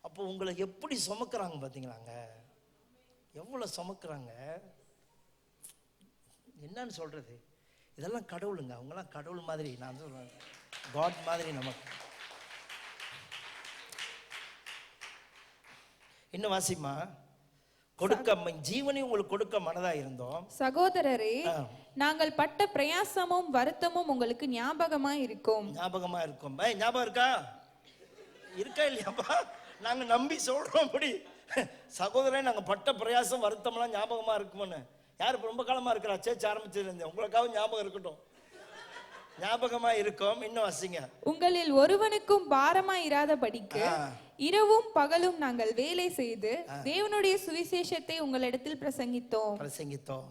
அப்போ உங்களை எப்படி சுமக்கிறாங்க பார்த்தீங்களாங்க, எவ்வளோ சுமக்கிறாங்க. என்னன்னு சொல்றது? இதெல்லாம் கடவுளுங்க. அவங்களாம் கடவுள் மாதிரி, நான் சொல்றேன் காட் மாதிரி நமக்கு. இன்னும் வாசிமா, கொடுக்க ஜீவனை உங்களுக்கு கொடுக்க மனதா இருந்தோம். சகோதரரே, நாங்கள் பட்ட பிரயாசமும் வருத்தமும் உங்களுக்கு ஞாபகமா இருக்கும். ஞாபகமா இருக்கும். ஞாபகம் இருக்கா? இருக்கா இல்லையாப்பா? நாங்க நம்பி சொல்றோம். அப்படி சகோதரன், நாங்க பட்ட பிரயாசம் வருத்தம்லாம் ஞாபகமா இருக்குமோன்னு. யாரு ரொம்ப காலமா இருக்கிறா சேர்ச்சி ஆரம்பிச்சது? உங்களுக்காக ஞாபகம் இருக்கட்டும். ஞாபகமா இருக்கும். இன்னும் வாசிங்க. உங்களில் ஒருவனுக்கும் பாரமாய் இராதபடிக்கு இரவும் பகலும் நாங்கள் வேலை செய்து தேவனுடைய சுவிசேஷத்தை உங்களிடத்தில் பிரசங்கித்தோம்.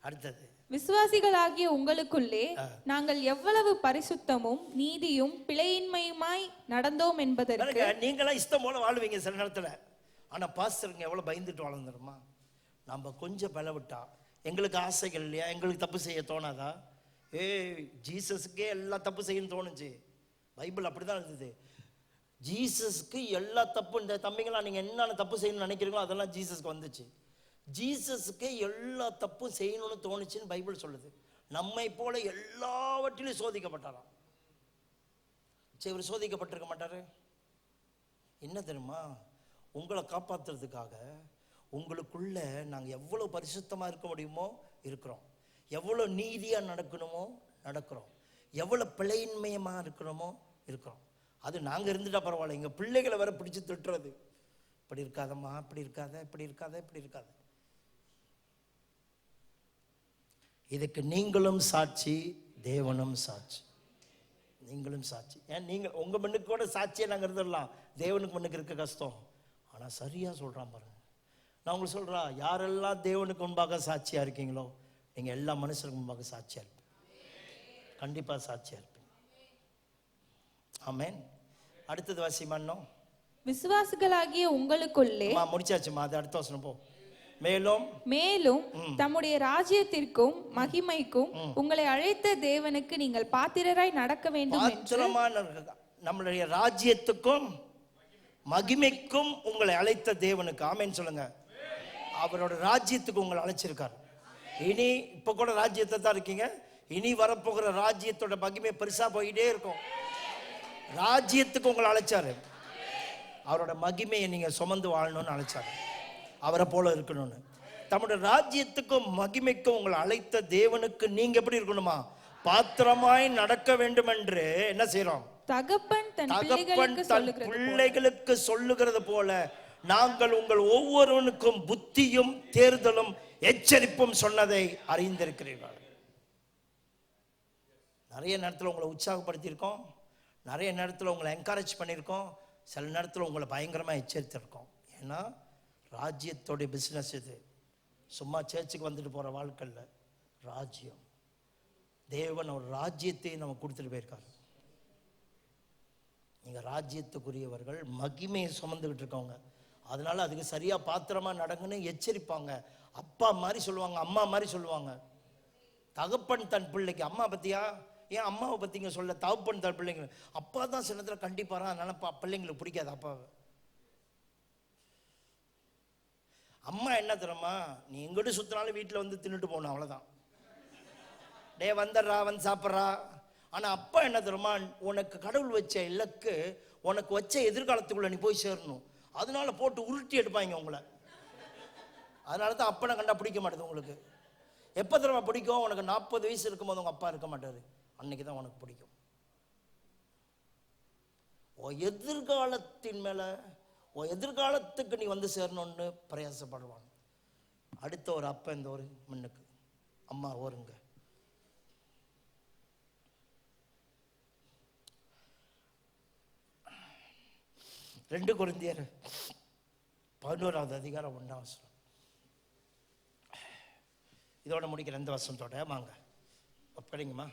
அடுத்தது, விசுவாசிகளாகிய உங்களுக்குள்ளே நாங்கள் எவ்வளவு பரிசுத்தமும் நீதியும் பிழையின்மையுமாய் நடந்தோம் என்பதற்கு. நீங்களாம் இஷ்டம் போல வாழ்வீங்க சில நேரத்துல. ஆனா பாஸ்டருங்க எவ்வளவு பயந்துட்டு வாழ்ந்துருமா? நம்ம கொஞ்சம் பலவிட்டா எங்களுக்கு ஆசைகள் இல்லையா? எங்களுக்கு தப்பு செய்ய தோணாதா? ஜீசஸுக்கே எல்லா தப்பு செய்யணும்னு தோணுச்சு. பைபிள் அப்படிதான் இருந்தது. ஜீசஸ்க்கு எல்லா தப்பு, இந்த தம்பிங்களா நீங்க என்னென்ன தப்பு செய்யணும்னு நினைக்கிறீங்களோ அதெல்லாம் ஜீசஸ்க்கு வந்துச்சு. ஜீசஸ்க்கு எல்லா தப்பும் செய்யணும்னு தோணுச்சுன்னு பைபிள் சொல்லுது. நம்மை போல எல்லாவற்றிலும் சோதிக்கப்பட்டாராம். சரி, இவர் சோதிக்கப்பட்டிருக்க மாட்டாரு? என்ன தெரியுமா? உங்களை காப்பாற்றுறதுக்காக உங்களுக்குள்ள நாங்கள் எவ்வளோ பரிசுத்தமாக இருக்க முடியுமோ இருக்கிறோம், எவ்வளோ நீதியாக நடக்கணுமோ நடக்கிறோம், எவ்வளோ பிழையின்மையமாக இருக்கணுமோ இருக்கிறோம். அது நாங்கள் இருந்துட்டா பரவாயில்ல, எங்கள் பிள்ளைகளை வேற பிடிச்சி திட்டுறது. இப்படி இருக்காதம்மா, இப்படி இருக்காத, இப்படி இருக்காத, இப்படி இருக்காத. இதுக்கு நீங்களும் சாட்சி, தேவனும் சாட்சி. நீங்களும் சாட்சி. ஏன் நீங்கள் உங்கள் மண்ணுக்கு கூட சாட்சியை நாங்கள் இருந்துடலாம், தேவனுக்கு மண்ணுக்கு இருக்க கஷ்டம். ஆனால் சரியாக சொல்கிறான் பாருங்க. நான் உங்களுக்கு சொல்கிறா, யாரெல்லாம் தேவனுக்கு முன்பாக சாட்சியாக இருக்கீங்களோ நீங்கள் எல்லா மனுஷனுக்கு முன்பாக சாட்சியாக இருப்பீங்க. கண்டிப்பாக சாட்சியாக இருப்பீங்க. ஆமென். அடுத்தது வாசிமானோம். விசுவாசிகளாகிய உங்களுக்குள்ளே. முடிச்சாச்சுமா, அது அடுத்த வசனம் போ. மேலும் மேலும் தம்முடைய ராஜ்யத்திற்கும் மகிமைக்கும் உங்களை அழைத்த தேவனுக்கு நீங்கள் பாத்திரராய் நடக்க வேண்டும் என்று. நம்மளுடைய ராஜ்யத்துக்கும் மகிமைக்கும் உங்களை அழைத்த தேவனுக்கு. ஆமென் சொல்லுங்க. அவரோட ராஜ்யத்துக்கு உங்களை அழைச்சிருக்காரு. இனி இப்ப கூட ராஜ்யத்தை தான் இருக்கீங்க, இனி வரப்போகிற ராஜ்யத்தோட மகிமை பெருசா போயிட்டே இருக்கும். ராஜ்யத்துக்கு உங்களை அழைச்சாரு. அவரோட மகிமையை நீங்க சுமந்து வாழணும்னு அழைச்சாரு, அவரை போல இருக்கணும்னு. தம்முடைய ராஜ்யத்துக்கும் மகிமைக்கும் உங்களை அழைத்த தேவனுக்கு நீங்க எப்படி இருக்கணுமா? பாத்திரமாய் நடக்க வேண்டும் என்று என்ன செய்யறோம்? தகப்பன் தன் பிள்ளைகளுக்கு சொல்லுகிறது போல நாங்கள் உங்கள் ஒவ்வொருவனுக்கும் புத்தியும் தேர்தலும் எச்சரிப்பும் சொன்னதை அறிந்திருக்கிறீர்கள். நிறைய நேரத்தில் உங்களை உற்சாகப்படுத்தியிருக்கோம், நிறைய நேரத்தில் உங்களை என்கரேஜ் பண்ணியிருக்கோம், சில நேரத்தில் உங்களை பயங்கரமாக எச்சரித்திருக்கோம். ஏன்னா ராஜ்யத்தோடைய பிஸ்னஸ் இது. சும்மா சேர்ச்சுக்கு வந்துட்டு போகிற வாழ்க்கையில் ராஜ்யம், தேவன் ஒரு ராஜ்யத்தை நம்ம கொடுத்துட்டு போயிருக்காரு. நீங்கள் ராஜ்யத்துக்குரியவர்கள், மகிமையை சுமந்துக்கிட்டு இருக்கவங்க. அதனால அதுக்கு சரியாக பாத்திரமா நடங்கன்னு எச்சரிப்பாங்க. அப்பா மாதிரி சொல்லுவாங்க, அம்மா மாதிரி சொல்லுவாங்க. தகப்பன் தன் பிள்ளைக்கு, அம்மா பத்தியா, ஏன் அம்மாவை பத்திங்க சொல்ல, தகப்பன் தன் பிள்ளைங்க. அப்பா தான் சில நேரத்தில் கண்டிப்பாரா, அதனால பிள்ளைங்களுக்கு பிடிக்காது அப்பாவை. அம்மா என்ன தெரியுமா, நீ எங்கிட்ட சுத்தினாலும் வீட்டில் வந்து தின்னுட்டு போகணும், அவ்வளோதான். டே வந்துடுறா, வந்து சாப்பிட்றா. ஆனால் அப்பா என்ன தெரியுமா, உனக்கு கடவுள் வச்ச இலக்கு, உனக்கு வச்ச எதிர்காலத்துக்குள்ள நீ போய் சேரணும். அதனால போட்டு உருட்டி எடுப்பாங்க உங்களை. அதனால தான் அப்பனை கண்டா பிடிக்க மாட்டேது உங்களுக்கு. எப்போ தெரியுமா பிடிக்கும்? உனக்கு 40 வயசு இருக்கும்போது உங்கள் அப்பா இருக்க மாட்டார், அன்னைக்கு தான் உனக்கு பிடிக்கும். எதிர்காலத்தின் மேலே, எதிர்காலத்துக்கு நீ வந்து சேரணும்னு பிரயாசப்படுவான். அடுத்த ஒரு அப்பா இந்த ஒரு மண்ணுக்கு, அம்மா ஓருங்க. 2 கொரிந்தியர் 11வது அதிகாரம் 1ஆம் வசனம். இதோட முடிக்கிற எந்த வசனத்தோட வாங்க படிங்கம்மா.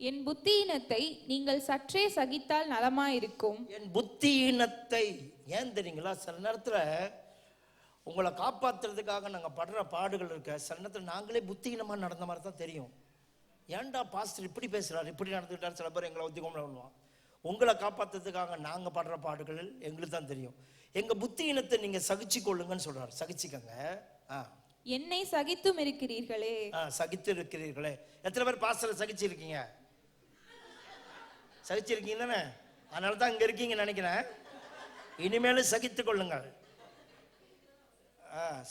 என் புத்தியினத்தை நீங்கள் சற்றே சகித்தால் நலமாயிருக்கும். என் புத்தியினத்தை ஏன் தெரியுங்களா? சில நேரத்தில் உங்களை காப்பாற்றுறதுக்காக நாங்கள் படுற பாடுகள் இருக்க, சில நேரத்தில் நாங்களே புத்தியினமாக நடந்த மாதிரி தான் தெரியும். ஏன்டா பாஸ்டர் இப்படி பேசுகிறார், இப்படி நடந்துக்கிட்டார், சில பேர் எங்களை ஒத்திக்கோம்ல பண்ணுவான். உங்களை காப்பாற்றுறதுக்காக நாங்கள் படுற பாடுகள் எங்களுக்கு தான் தெரியும். எங்கள் புத்தியினத்தை நீங்கள் சகிச்சு கொள்ளுங்கன்னு சொல்கிறார். சகிச்சுக்கங்க. என்னை சகித்தும் இருக்கிறீர்களே. சகித்து இருக்கிறீர்களே. எத்தனை பேர் பாஸ்டரை சகிச்சிருக்கீங்க? சகிச்சிருக்கீங்க தானே? அதனால தான் இங்கே இருக்கீங்க நினைக்கிறேன். இனிமேலும் சகித்து கொள்ளுங்கள்.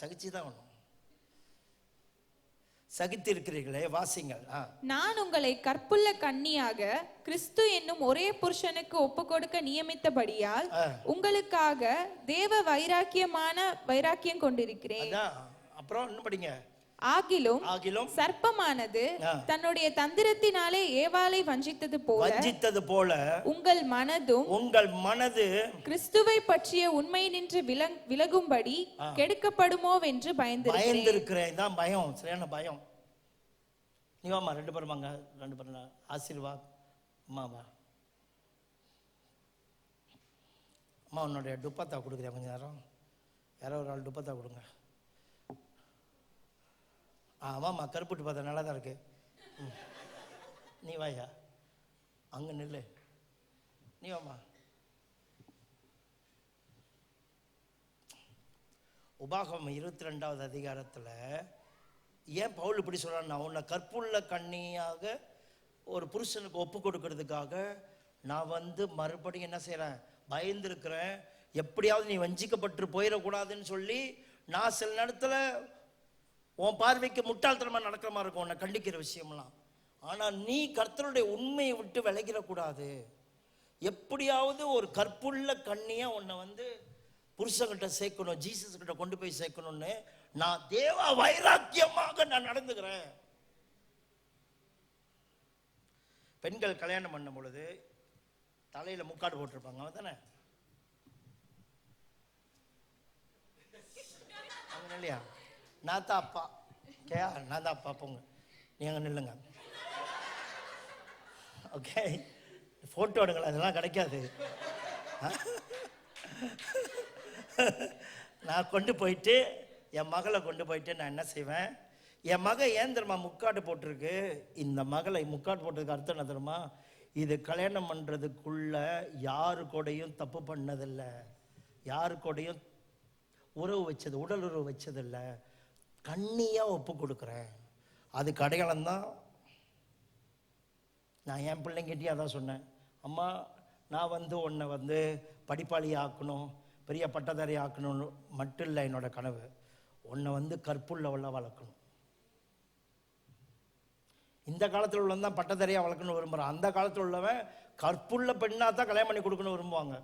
சகிச்சு தான் வேணும். சகித்து இருக்கிறீர்களே, வாசிங்கள். நான் உங்களை கற்புள்ள கன்னியாக கிறிஸ்து என்னும் ஒரே புருஷனுக்கு ஒப்பு கொடுக்க நியமித்தபடியால் உங்களுக்காக தேவ வைராக்கியம் கொண்டிருக்கிறேன். அப்புறம் இன்னும் படிங்க. ஆகிலும் சர்ப்பமானது தன்னுடைய தந்திரத்தினாலே ஏவாளை வஞ்சித்தது போல உங்கள் மனது கிறிஸ்துவை பற்றிய உண்மை நின்று விலகும்படி கெடுக்கப்படுமோ என்று பயந்திருக்கிறேன். தான் பயம், சரியான பயம். நீ வாமா, 2 பேரும் வாங்க, 2 பேரும் ஆசீர்வாத். அம்மா உன்னுடைய டுப்பத்தா கொடுக்குறியா கொஞ்சம் நேரம்? யாரோ ஒரு ஆள் டுப்பத்தா கொடுங்க. ஆமாம்மா, கருப்புட்டு பார்த்தா நல்லா தான் இருக்கு. நீ வாயா, அங்கே நில்லு. நீ வாமா. உபாகமம் 22வது அதிகாரத்தில் ஏன் பவுல் இப்படி சொல்றான்னா, உன்னை கற்புள்ள கன்னியாக ஒரு புருஷனுக்கு ஒப்பு கொடுக்கறதுக்காக நான் மறுபடியும் என்ன செய்கிறேன், பயந்துருக்கிறேன். எப்படியாவது நீ வஞ்சிக்கப்பட்டு போயிடக்கூடாதுன்னு சொல்லி நான் சில நேரத்தில் உன் பார்வைக்கு முட்டாள்தனமாக நடக்கிற மாதிரி இருக்கும் உன்னை கண்டிக்கிற விஷயம்லாம். ஆனால் நீ கர்த்தருடைய உண்மையை விட்டு விலகிடக்கூடாது. எப்படியாவது ஒரு கற்புள்ள கண்ணியை உன்னை புருஷங்கிட்ட சேர்க்கணும், ஜீசஸ் கிட்ட கொண்டு போய் சேர்க்கணும்னு நான் தேவ வைராக்கியமாக நான் நடந்துக்கிறேன். பெண்கள் கல்யாணம் பண்ணும் பொழுது தலையில முக்காடு போட்டிருப்பாங்க, அவன் தானே இல்லையா? நான் தான் அப்பா கேயா, நான் தான் அப்பா. போங்க, நீங்க நில்லுங்க. ஓகே, போட்டோ எடுங்களா, அதெல்லாம் கிடைக்காது. நான் கொண்டு போயிட்டு என் மகளை கொண்டு போயிட்டு நான் என்ன செய்வேன், என் மக ஏன் தெரியுமா முக்காடு போட்டிருக்கு, இந்த மகளை முக்காடு போட்டதுக்கு அர்த்தம் என்ன தெரியுமா, இது கல்யாணம் பண்ணுறதுக்குள்ள யாரு கூடையும் தப்பு பண்ணதில்லை, யாரு கூடையும் உறவு வச்சது, உடல் உறவு வச்சதில்லை, கண்ணியாக ஒப்பு கொடுக்குறேன். அதுக்கு அடையாளம் தான். நான் என் பிள்ளைங்கிட்டே அதான் சொன்னேன், அம்மா நான் உன்னை படிப்பாளி ஆக்கணும், பெரிய பட்டதாரி ஆக்கணும்னு மட்டும் இல்லை என்னோட கனவு, உன்னை கற்புள்ளவள வளர்க்கணும். இந்த காலத்தில் உள்ளவன் தான் பட்டதாரியாக வளர்க்கணும்னு விரும்புகிறான். அந்த காலத்தில் உள்ளவன் கற்புள்ள பெண்ணாக தான் கல்யாணம் பண்ணி கொடுக்கணும் விரும்புவாங்க.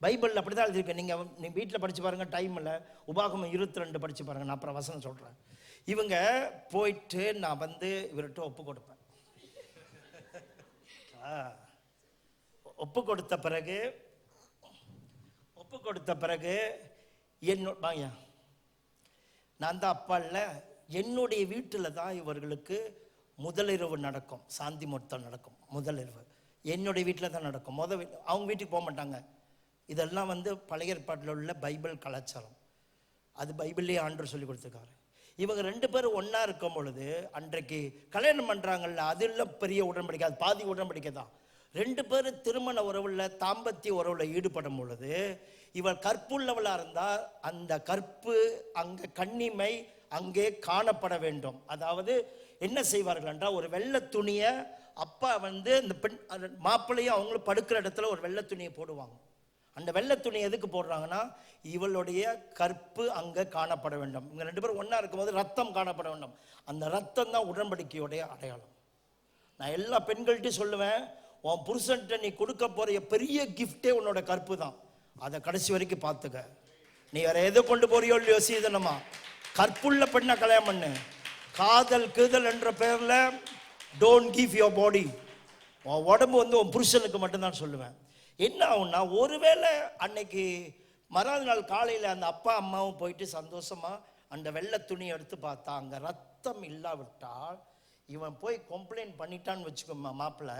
பைபிளில் அப்படி தான் எழுதியிருக்கேன். நீங்கள் வீட்டில் படித்து பாருங்கள், டைம் இல்லை. உபாகமம் 22 படித்து பாருங்கள், நான் அப்புறம் வசனம் சொல்கிறேன். இவங்க போயிட்டு நான் இவர்கிட்ட ஒப்பு கொடுப்பேன். ஒப்பு கொடுத்த பிறகு வாங்க, நான் தான் அப்பா இல்லை, என்னுடைய வீட்டில் தான் இவர்களுக்கு முதலிரவு நடக்கும், சாந்தி முகூர்த்தம் நடக்கும். முதலிரவு என்னுடைய வீட்டில் தான் நடக்கும். அவங்க வீட்டுக்கு போக மாட்டாங்க. இதெல்லாம் பழைய ஏற்பாட்டில் உள்ள பைபிள் கலாச்சாரம். அது பைபிள்லேயே ஆண்டவர் சொல்லி கொடுத்துருக்காரு. இவங்க 2 பேரும் ஒன்றா இருக்கும் பொழுது அன்றைக்கு கல்யாணம் பண்ணுறாங்கல்ல, அதில் பெரிய உடன்படிக்கை, அது பாதி உடன்படிக்கை தான். 2 பேரும் திருமண உறவில் தாம்பத்திய உறவில் ஈடுபடும் பொழுது இவள் கற்புள்ளவளாக இருந்தால் அந்த கற்பு அங்கே கன்னிமை அங்கே காணப்பட வேண்டும். அதாவது என்ன செய்வார்கள் என்றால், ஒரு வெள்ளை துணியை அப்பா இந்த பெண் மாப்பிள்ளையும் அவங்களும் படுக்கிற இடத்துல ஒரு வெள்ளை துணியை போடுவாங்க. அந்த வெள்ளை துணி எதுக்கு போடுறாங்கன்னா, இவளுடைய கற்பு அங்கே காணப்பட வேண்டும். இவங்க 2 பேரும் ஒன்றா இருக்கும்போது ரத்தம் காணப்பட வேண்டும். அந்த ரத்தம் தான் உடன்படிக்கையுடைய அடையாளம். நான் எல்லா பெண்கள்கிட்டையும் சொல்லுவேன், உன் புருஷன்ட்ட நீ கொடுக்க போகிற பெரிய கிஃப்டே உன்னோட கற்பு தான். அதை கடைசி வரைக்கும் பார்த்துக்க. நீ வேற எதை கொண்டு போறியோ இல்லையோ, சீதனமா கற்புள்ள பெண்ணை கல்யாணம் பண்ணு. காதல் கீதல் என்ற பெயரில் டோன்ட் கிவ் யுவர் பாடி. உன் உடம்பு உன் புருஷனுக்கு மட்டும்தான் சொல்லுவேன். என்ன ஆகும்னா, ஒருவேளை அன்னைக்கு மறாவது நாள் காலையில் அந்த அப்பா அம்மாவும் போயிட்டு சந்தோஷமாக அந்த வெள்ளை துணி எடுத்து பார்த்தா அங்கே ரத்தம் இல்லாவிட்டால், இவன் போய் கம்ப்ளைண்ட் பண்ணிட்டான்னு வச்சுக்கோ, மாப்பிள்ளை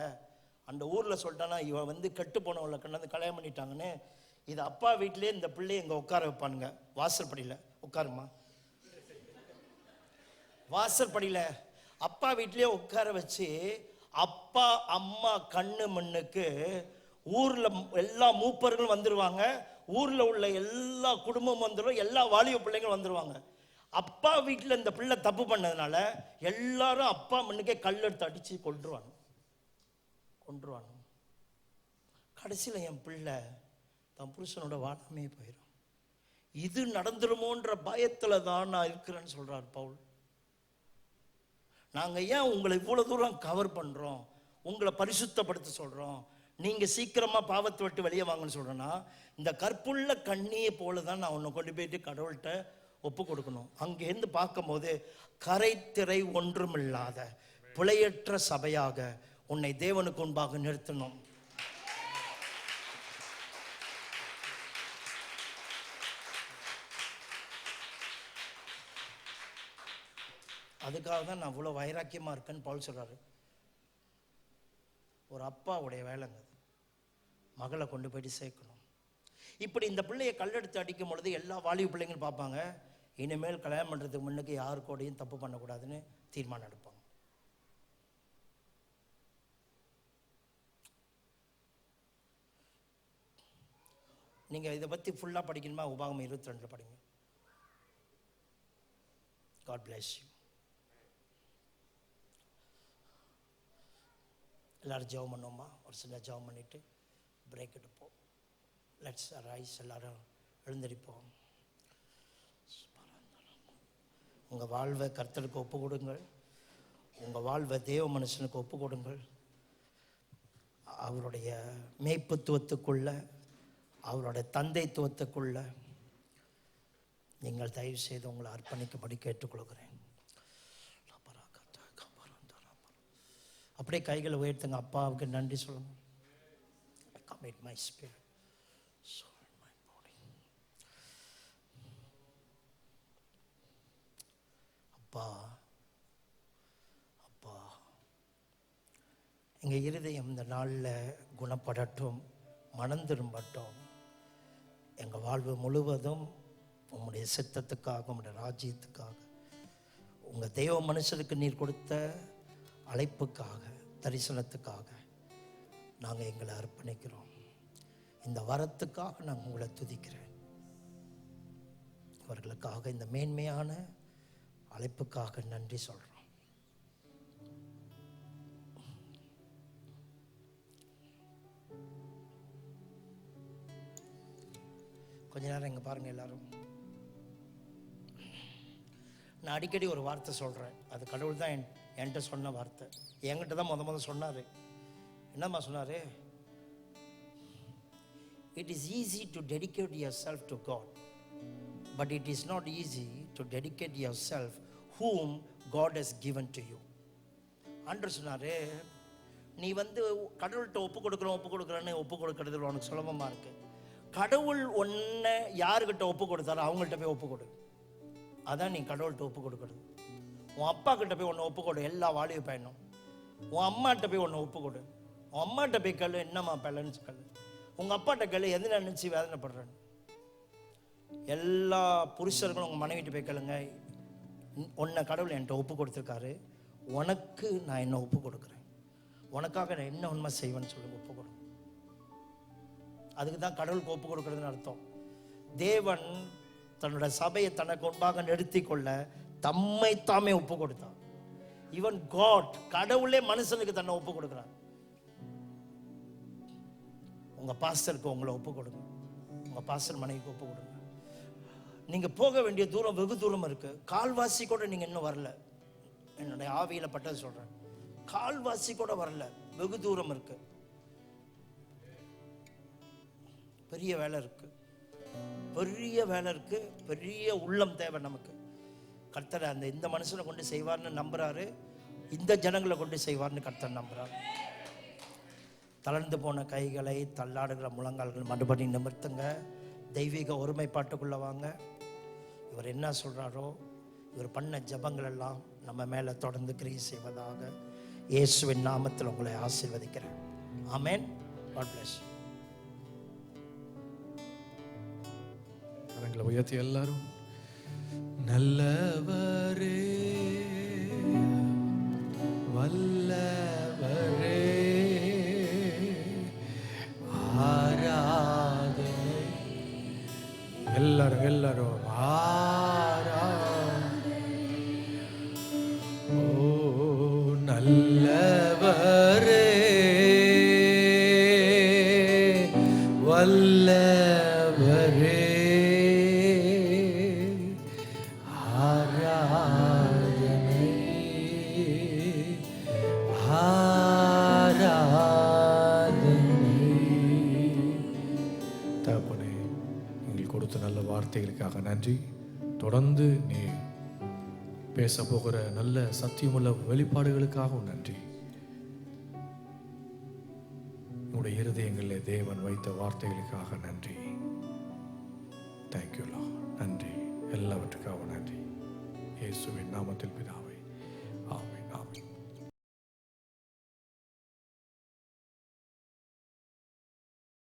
அந்த ஊரில் சொல்லிட்டானா, இவன் கெட்டு போனவளை கண்டாந்து கல்யாணம் பண்ணிட்டாங்கன்னு, இது அப்பா வீட்டிலே இந்த பிள்ளையை இங்கே உட்கார வைப்பானுங்க. வாசற்படியில் உட்காருமா, வாசற்படியில் அப்பா வீட்டிலே உட்கார வச்சு அப்பா அம்மா கண்ணு மண்ணுக்கு ஊரில் எல்லா மூப்பர்களும் வந்துடுவாங்க, ஊரில் உள்ள எல்லா குடும்பமும் வந்துடும், எல்லா வாலிப பிள்ளைங்களும் வந்துடுவாங்க. அப்பா வீட்டில் இந்த பிள்ளை தப்பு பண்ணதுனால எல்லாரும் அப்பா மண்ணுக்கே கல் எடுத்து அடித்து கொன்றுவாங்க. கடைசியில் என் பிள்ளை தன் புருஷனோட வாழாமே போயிடும். இது நடந்துருமோன்ற பயத்தில் தான் நான் இருக்கிறேன்னு சொல்கிறார் பவுல். நாங்கள் ஏன் உங்களை இவ்வளோ தூரம் கவர் பண்ணுறோம், உங்களை பரிசுத்தப்படுத்த சொல்கிறோம், நீங்கள் சீக்கிரமாக பாவத்தை விட்டு வெளியே வாங்கன்னு சொல்கிறேன்னா, இந்த கற்புள்ள கண்ணியை போல தான் நான் உன்னை கொண்டு போயிட்டு கடவுள்கிட்ட ஒப்பு கொடுக்கணும். அங்கேருந்து பார்க்கும்போது கரைத்திரை ஒன்றுமில்லாத பிழையற்ற சபையாக உன்னை தேவனுக்கு முன்பாக நிறுத்தணும். அதுக்காக தான் நான் இவ்வளோ வைராக்கியமாக இருக்கேன்னு பவுல் சொல்கிறாரு. ஒரு அப்பாவுடைய வேலைங்க மகளை கொண்டு போயிட்டு சேர்க்கணும். இப்படி இந்த பிள்ளையை கல்லெடுத்து அடிக்கும் பொழுது எல்லா வாலிப பிள்ளைங்களும் பார்ப்பாங்க, இனிமேல் கல்யாணம் பண்ணுறதுக்கு முன்னுக்கு யாரு கூடயும் தப்பு பண்ணக்கூடாதுன்னு தீர்மானம் எடுப்பாங்க. நீங்கள் இதை பற்றி ஃபுல்லாக படிக்கணுமா? உபாகமம் 22 படிங்க. God bless you. எல்லாரும் ஜெபம் பண்ணுவோமா? ஒரு சின்ன ஜெபம் பண்ணிவிட்டு பிரேக் எடுப்போம். Let's rise. எல்லாரும் எழுந்திருப்போம். உங்கள் வாழ்வை கர்த்தருக்கு ஒப்பு கொடுங்கள். உங்கள் வாழ்வை தேவ மனுஷனுக்கு ஒப்பு கொடுங்கள். அவருடைய மேய்ப்புத்துவத்துக்குள்ள, அவருடைய தந்தைத்துவத்துக்குள்ள நீங்கள் தயவு செய்து உங்களை அர்ப்பணிக்கும்படி கேட்டுக்கொள்கிறேன். அப்படியே கைகளை உயர்த்துங்க. அப்பாவுக்கு நன்றி சொல்லுங்க. commit my spirit, soul, my body. அப்பா, அப்பா, எங்க இருதயம் இந்த நாளில் குணப்படட்டும், மனம் திரும்பட்டும். எங்க வாழ்வு முழுவதும் உங்களுடைய சித்தத்துக்காக, உங்களுடைய ராஜ்யத்துக்காக, உங்க தெய்வ மனுஷனுக்கு நீர் கொடுத்த அழைப்புக்காக, தரிசனத்துக்காக நாங்கள் எங்களை அர்ப்பணிக்கிறோம். இந்த வரத்துக்காக நாங்கள் உங்களை துதிக்கிறேன். அவர்களுக்காக, இந்த மேன்மையான அழைப்புக்காக நன்றி சொல்கிறோம். கொஞ்ச நேரம் இங்கே பாருங்கள் எல்லாரும். நான் அடிக்கடி ஒரு வார்த்தை சொல்கிறேன். அது கடவுள் தான் என்கிட்ட சொன்ன வார்த்தை. என்கிட்ட தான் முத சொன்னார். என்னம்மா சொன்னார்? It is easy to dedicate yourself to God, but it is not easy to dedicate yourself whom God has given to you. ஆண்டவர் சொன்னார், நீ கடவுள்கிட்ட ஒப்பு கொடுக்குறேன்னு ஒப்பு கொடுக்கறது உனக்கு சுலபமாக இருக்கு. கடவுள் ஒன்றை யாருக்கிட்ட ஒப்பு கொடுத்தாரோ அவங்கள்ட்ட போய் ஒப்பு கொடு. அதான் நீ கடவுள்கிட்ட ஒப்பு கொடுக்கறது. உன் அப்பா கிட்ட போய் ஒன்று ஒப்பு கொடு. எல்லா வாலிப பையனும் உன் அம்மாட்ட போய் ஒன்று ஒப்பு கொடு. உன் அம்மாட்ட போய் கல்லு, என்னம்மா பேலன்ஸ் கல்லு. உங்கள் அப்பாட்ட கல்லு, எது நினச்சி வேதனைப்படுறேன்னு. எல்லா புருஷர்களும் உங்கள் மனைவிட்டு போய் கேளுங்க, உன்னை கடவுள் என்கிட்ட ஒப்பு கொடுத்துருக்காரு, உனக்கு நான் என்ன ஒப்பு கொடுக்குறேன், உனக்காக நான் என்ன உண்மை செய்வேன்னு சொல்லி ஒப்பு கொடு. அதுக்கு தான் கடவுளுக்கு ஒப்பு கொடுக்குறதுன்னு அர்த்தம். தேவன் தன்னோட சபையை தனக்கு முன்பாக நிறுத்தி கொள்ள தம்மை தாமே ஒப்பு கொடுத்தார். ஈவன் காட், கடவுளே மனுஷனுக்கு தன்னை ஒப்பு கொடுக்கிறார். உங்க பாஸ்டருக்கு உங்களை ஒப்பு கொடுங்க. உங்க பாஸ்டர் மனைவிக்கு ஒப்பு கொடுங்க. நீங்க போக வேண்டிய தூரம் வெகு தூரம் இருக்கு. கால்வாசி கூட நீங்க இன்னும் வரல. என்னுடைய ஆவியில பட்டது சொல்றேன். கால்வாசி கூட வரல, வெகு தூரம் இருக்கு. பெரிய வேலை இருக்கு, பெரிய வேலை இருக்கு, பெரிய உள்ளம் தேவை நமக்கு. கர்த்தர் இந்த மனுஷனை கொண்டு செய்வார்னு நம்புறாரு, இந்த ஜனங்களை கொண்டு செய்வார்னு கர்த்தர் நம்புறாரு. தளர்ந்து போன கைகளை, தள்ளாடுகிற முழங்கால்கள் மறுபடியும் நிமிர்த்துங்க. தெய்வீக ஒருமைப்பாட்டுக்குள்ள வாங்க. இவர் என்ன சொல்றாரோ, இவர் பண்ண ஜபங்கள் எல்லாம் நம்ம மேல தொடர்ந்து கிரியை செய்வதாக இயேசுவின் நாமத்தில் உங்களை ஆசீர்வதிக்கிறேன். ஆமென். God bless you. கரங்களை உயர்த்தி எல்லாரும், நல்லவரே வல்லவரே ஆராதனை. எல்லாரும் ஓ நல்லவரே வல்லவரே நல்ல வார்த்தைகளுக்காக நன்றி. தொடர்ந்து நீ பேச போகிற நல்ல சத்தியமுள்ள வெளிப்பாடுகளுக்காகவும் நன்றி. உங்களுடைய இருதயங்களில் தேவன் வைத்த வார்த்தைகளுக்காக நன்றி. Thank you Lord. நன்றி, எல்லாவற்றுக்காகவும் நன்றி. இயேசுவின் நாமத்தில் பிதாவே.